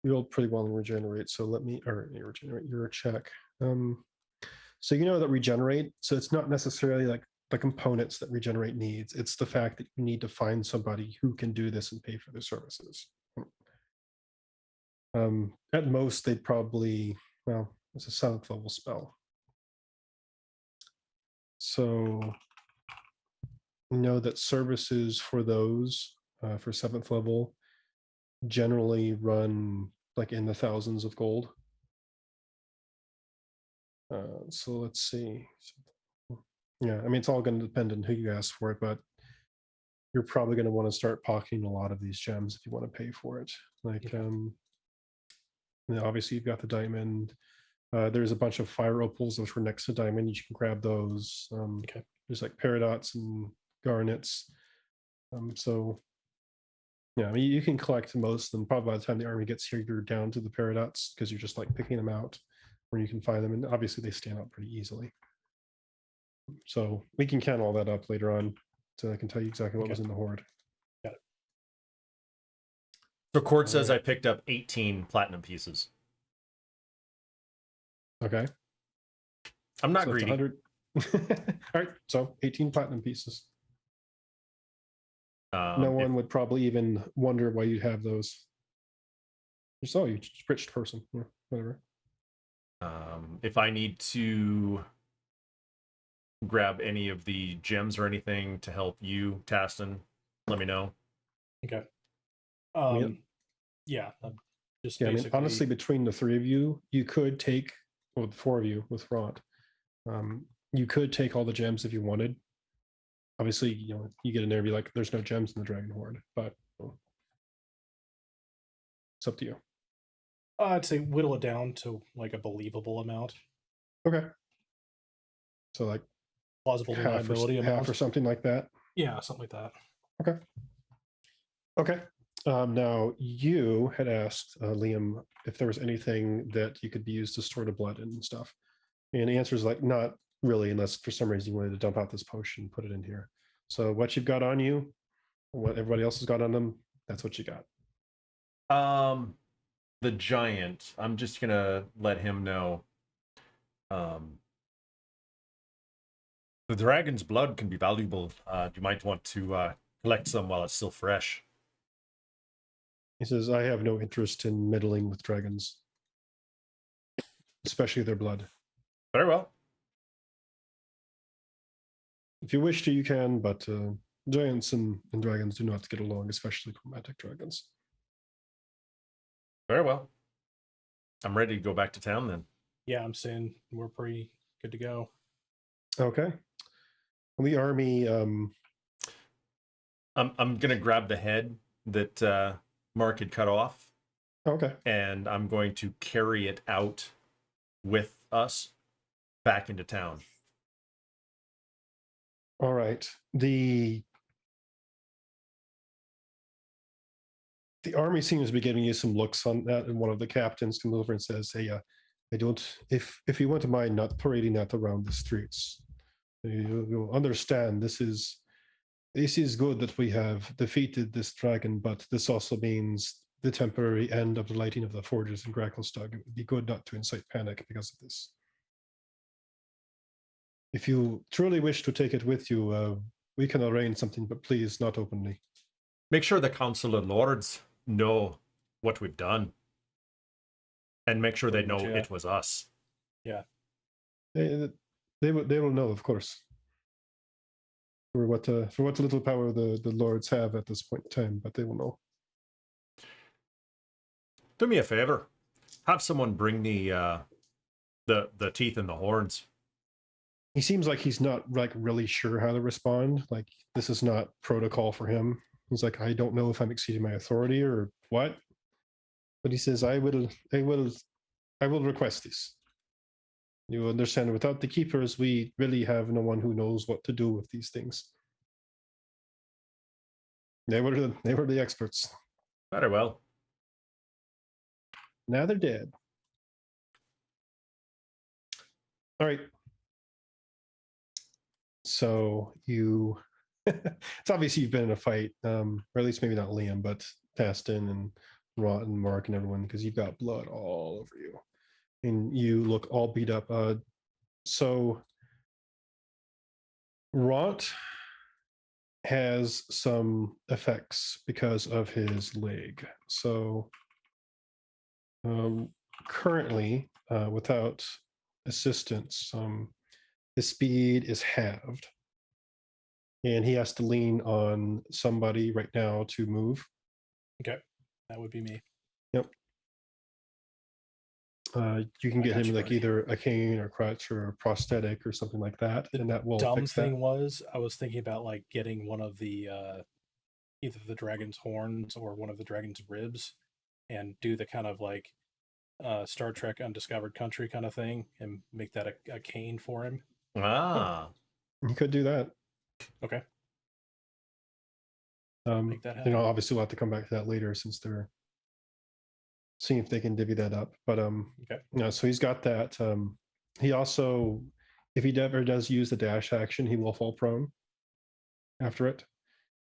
You rolled pretty well in regenerate, so regenerate your check. So you know that regenerate, so it's not necessarily like the components that regenerate needs. It's the fact that you need to find somebody who can do this and pay for their services. At most, they'd probably, well, it's a 7th level spell. So you know that services for those for 7th level generally run like in the thousands of gold. So let's see. Yeah, I mean, it's all going to depend on who you ask for it, but you're probably going to want to start pocketing a lot of these gems if you want to pay for it. Like, obviously, you've got the diamond. There's a bunch of fire opals which were next to diamond. You can grab those. There's like peridots and garnets. So, yeah, I mean, you can collect most of them. Probably by the time the army gets here, you're down to the peridots because you're just like picking them out where you can find them. And obviously, they stand out pretty easily. So we can count all that up later on, so I can tell you exactly what was in the hoard. Got it. So Cord says I picked up 18 platinum pieces. Okay. I'm not So it's greedy. 100. All right, so 18 platinum pieces. No one would probably even wonder why you'd have those. Just, oh, you're a rich person. Yeah, whatever. If I need to grab any of the gems or anything to help you, Taston, let me know. Okay. Yeah. Just Yeah, I basically... mean, honestly, between the 3 of you, you could take, or the 4 of you with Rot, you could take all the gems if you wanted. Obviously, you know, you get in there and be like, there's no gems in the Dragon Horde, but it's up to you. I'd say whittle it down to like a believable amount. Okay. So like plausible deniability amount. Half or something like that. Yeah, something like that. Okay. Okay. Now you had asked Liam if there was anything that you could be used to store the blood in and stuff, and the answer is like not really, unless for some reason you wanted to dump out this potion and put it in here. So what you've got on you, what everybody else has got on them, that's what you got. The giant, I'm just gonna let him know. The dragon's blood can be valuable. You might want to collect some while it's still fresh. He says, I have no interest in meddling with dragons, especially their blood. Very well. If you wish to, you can, but giants and dragons do not get along, especially chromatic dragons. Very well. I'm ready to go back to town then. Yeah, I'm saying we're pretty good to go. Okay. The army... I'm going to grab the head that Mark had cut off. Okay. And I'm going to carry it out with us back into town. All right. The army seems to be giving you some looks on that, and one of the captains comes over and says, hey, I don't, if you wouldn't mind not parading that around the streets, you'll understand this is good that we have defeated this dragon, but this also means the temporary end of the lighting of the forges in Gracklestug. It would be good not to incite panic because of this. If you truly wish to take it with you, we can arrange something, but please not openly. Make sure the Council of Lords know what we've done. And make sure they know it was us. Yeah. They will know, of course. For what little power the lords have at this point in time, but they will know. Do me a favor. Have someone bring the teeth and the horns. He seems like he's not like really sure how to respond. Like this is not protocol for him. He's like, I don't know if I'm exceeding my authority or what. But he says, I will request this. You understand, without the keepers, we really have no one who knows what to do with these things. They were the experts. Very well. Now they're dead. All right. So you, it's obvious you've been in a fight, or at least maybe not Liam, but Taston and Rot and Mark and everyone, because you've got blood all over you. And you look all beat up. So Rot has some effects because of his leg. So currently, without assistance, his speed is halved, and he has to lean on somebody right now to move. Okay, that would be me. Yep. You can I get got him you, like buddy. either a cane or crutch or a prosthetic or something like that, The and that will dumb fix thing that. was, I was thinking about like getting one of the either the dragon's horns or one of the dragon's ribs, and do the kind of like Star Trek Undiscovered Country kind of thing, and make that a cane for him. Ah, You could do that. Okay, make that You happen. know, obviously we'll have to come back to that later since they're seeing if they can divvy that up. But Okay. yeah, so he's got that. He also, if he ever does use the dash action, he will fall prone after it.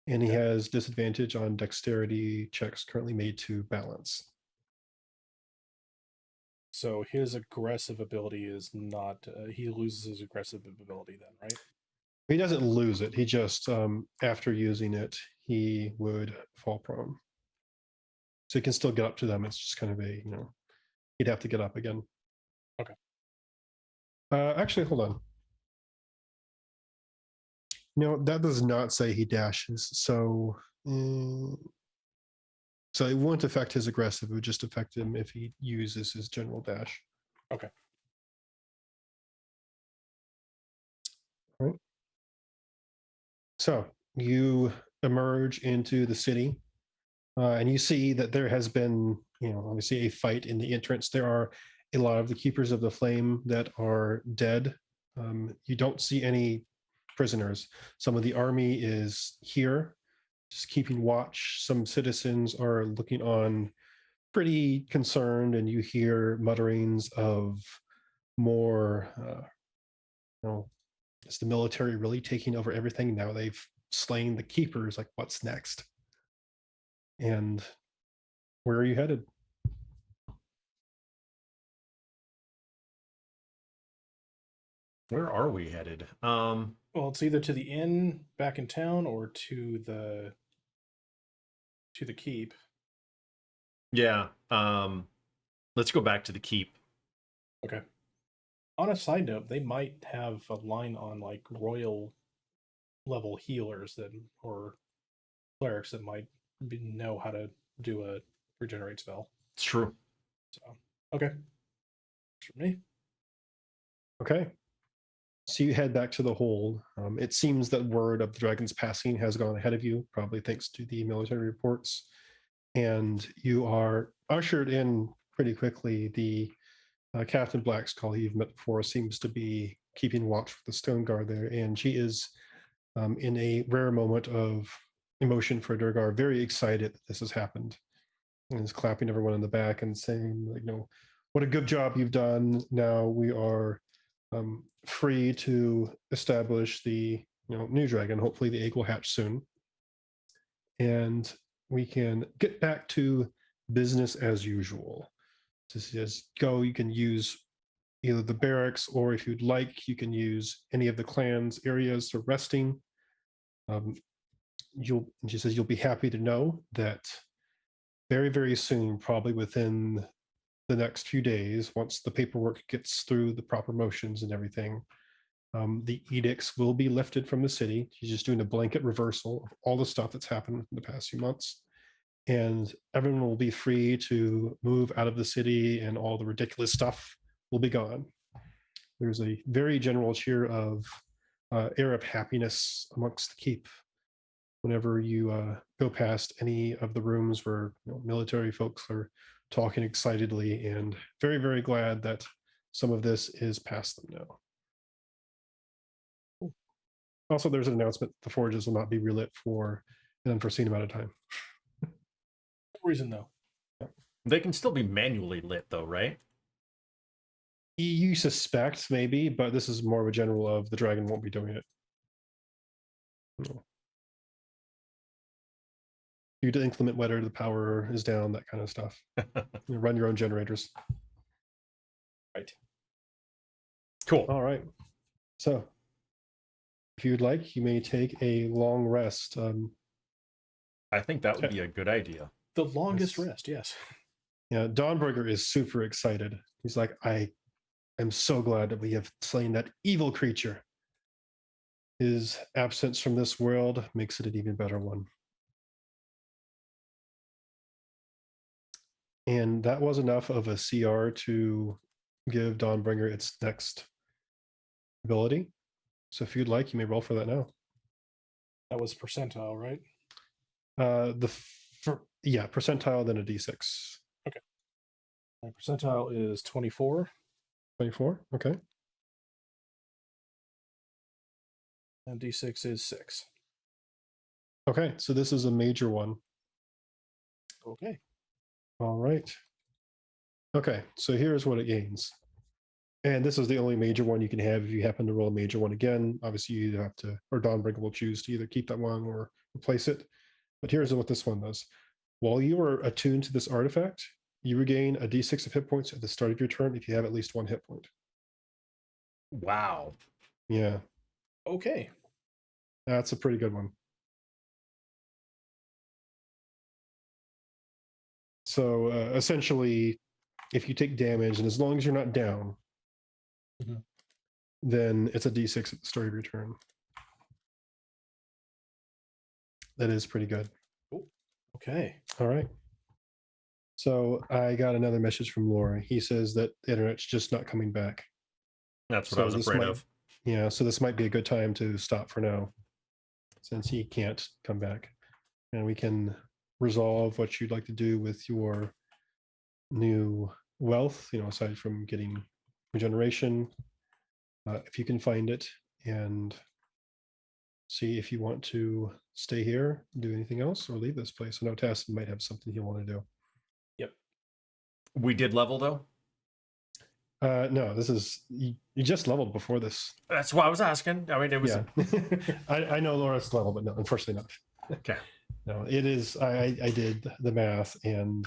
And he Okay. has disadvantage on dexterity checks currently made to balance. So his aggressive ability is not. He loses his aggressive ability then, right? He doesn't lose it. He just, after using it, he would fall prone. So he can still get up to them. It's just kind of a, you know, he'd have to get up again. Okay. Actually, hold on. No, that does not say he dashes. So, so it won't affect his aggressive. It would just affect him if he uses his general dash. Okay. All right. So you emerge into the city, and you see that there has been, you know, obviously a fight in the entrance. There are a lot of the keepers of the flame that are dead. You don't see any prisoners. Some of the army is here, just keeping watch. Some citizens are looking on, pretty concerned, and you hear mutterings of more. You know, is the military really taking over everything now? They've slain the keepers. Like, what's next? And where are you headed? where are we headed? Well, it's either to the inn back in town or to the keep. Yeah. Let's go back to the keep. Okay. On a side note, they might have a line on like royal level healers that, or clerics that might know how to do a regenerate spell. It's true. So, okay. For me. Okay. So you head back to the hold. It seems that word of the dragon's passing has gone ahead of you, probably thanks to the military reports. And you are ushered in pretty quickly. The Captain Black's call you've met before seems to be keeping watch for the stone guard there. And she is, in a rare moment of emotion for Durgar, very excited that this has happened. And is clapping everyone in the back and saying, like, you know, what a good job you've done. Now we are free to establish the, you know, new dragon. Hopefully the egg will hatch soon, and we can get back to business as usual. This is go. You can use either the barracks, or if you'd like, you can use any of the clan's areas for resting. She says you'll be happy to know that very, very soon, probably within the next few days, once the paperwork gets through the proper motions and everything, the edicts will be lifted from the city. He's just doing a blanket reversal of all the stuff that's happened in the past few months. And everyone will be free to move out of the city, and all the ridiculous stuff will be gone. There's a very general cheer of air of happiness amongst the keep whenever you go past any of the rooms where, you know, military folks are talking excitedly, and very, very glad that some of this is past them now. Also, there's an announcement: the forges will not be relit for an unforeseen amount of time. No reason though. They can still be manually lit, though, right? You suspect maybe, but this is more of a general of the dragon won't be doing it. No. Due to inclement weather, the power is down, that kind of stuff. You run your own generators. Right. Cool. All right. So If you'd like, you may take a long rest. I think that would be a good idea. The longest Yes. rest, yes. Yeah, Dawnbreaker is super excited. He's like, I am so glad that we have slain that evil creature. His absence from this world makes it an even better one. And that was enough of a CR to give Dawnbringer its next ability. So if you'd like, you may roll for that now. That was percentile, right? Yeah, percentile, then a d6. My percentile is 24, 24. Okay. and d6 is 6. Okay, so this is a major one. Okay. All right. Okay, so here's what it gains. And this is the only major one you can have if you happen to roll a major one again. Obviously, you either have to, or Dawnbreaker will choose to either keep that one or replace it. But here's what this one does. While you are attuned to this artifact, you regain a d6 of hit points at the start of your turn if you have at least 1 hit point. Wow. Yeah, Okay. that's a pretty good one. So essentially, if you take damage, and as long as you're not down, Mhm. then it's a d6 at the start of your turn. That is pretty good. Okay. All right. So I got another message from Laura. He says that the internet's just not coming back. That's what So I was this afraid might- of. Yeah, so this might be a good time to stop for now, since he can't come back. And we can resolve what you'd like to do with your new wealth, aside from getting regeneration, if you can find it, and see if you want to stay here, do anything else, or leave this place. I know Tassin might have something he'll want to do. We did level though. No, this is you just leveled before this. That's why I was asking. I mean, it was Yeah, I know Laura's level, but no, unfortunately not. okay. No, it is. I did the math, and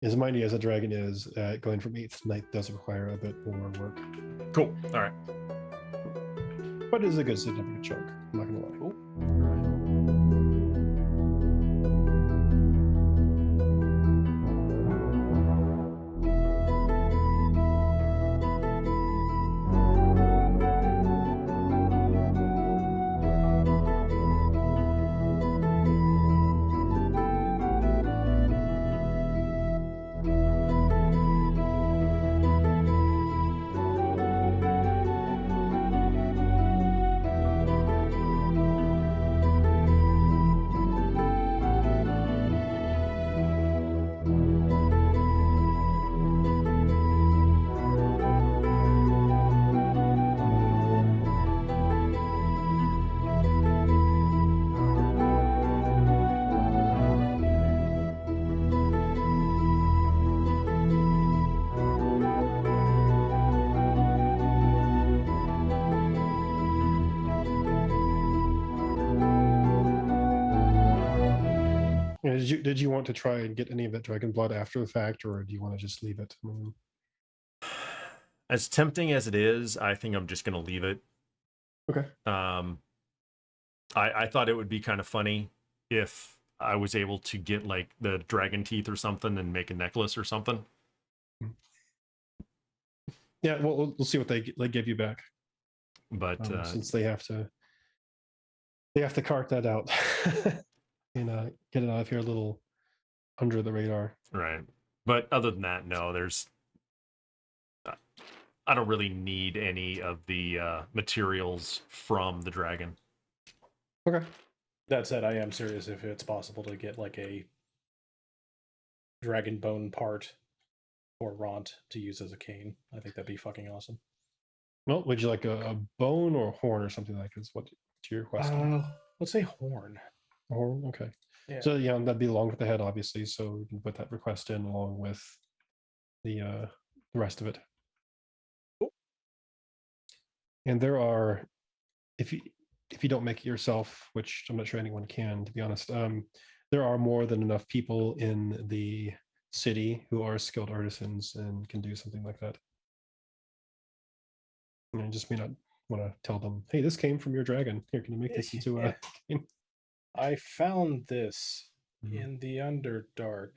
as mighty as a dragon is, going from 8th to 9th does require a bit more work, Cool. All right. but it is a good significant chunk. I'm not gonna lie. Cool. Did you want to try and get any of that dragon blood after the fact, or do you want to just leave it? I mean, As tempting as it is, I think I'm just going to leave it. okay. I thought it would be kind of funny if I was able to get like the dragon teeth or something and make a necklace or something. Yeah, well, we'll see what they give you back, But since they have to cart that out and get it out of here a little under the radar. right. But other than that, no, there's. I don't really need any of the materials from the dragon. Okay. That said, I am serious if it's possible to get like a dragon bone part or Ront to use as a cane. I think that'd be fucking awesome. Well, would you like a bone or a horn or something like this? What to your requesting? Let's say horn. Horn, okay. Yeah. So yeah, that'd be along with the head, obviously. So we can put that request in along with the rest of it. Cool. And there are, if you don't make it yourself, which I'm not sure anyone can, to be honest, there are more than enough people in the city who are skilled artisans and can do something like that. And it just may not want to tell them, hey, this came from your dragon. Here, can you make this into a game? I found this Mhm. in the Underdark.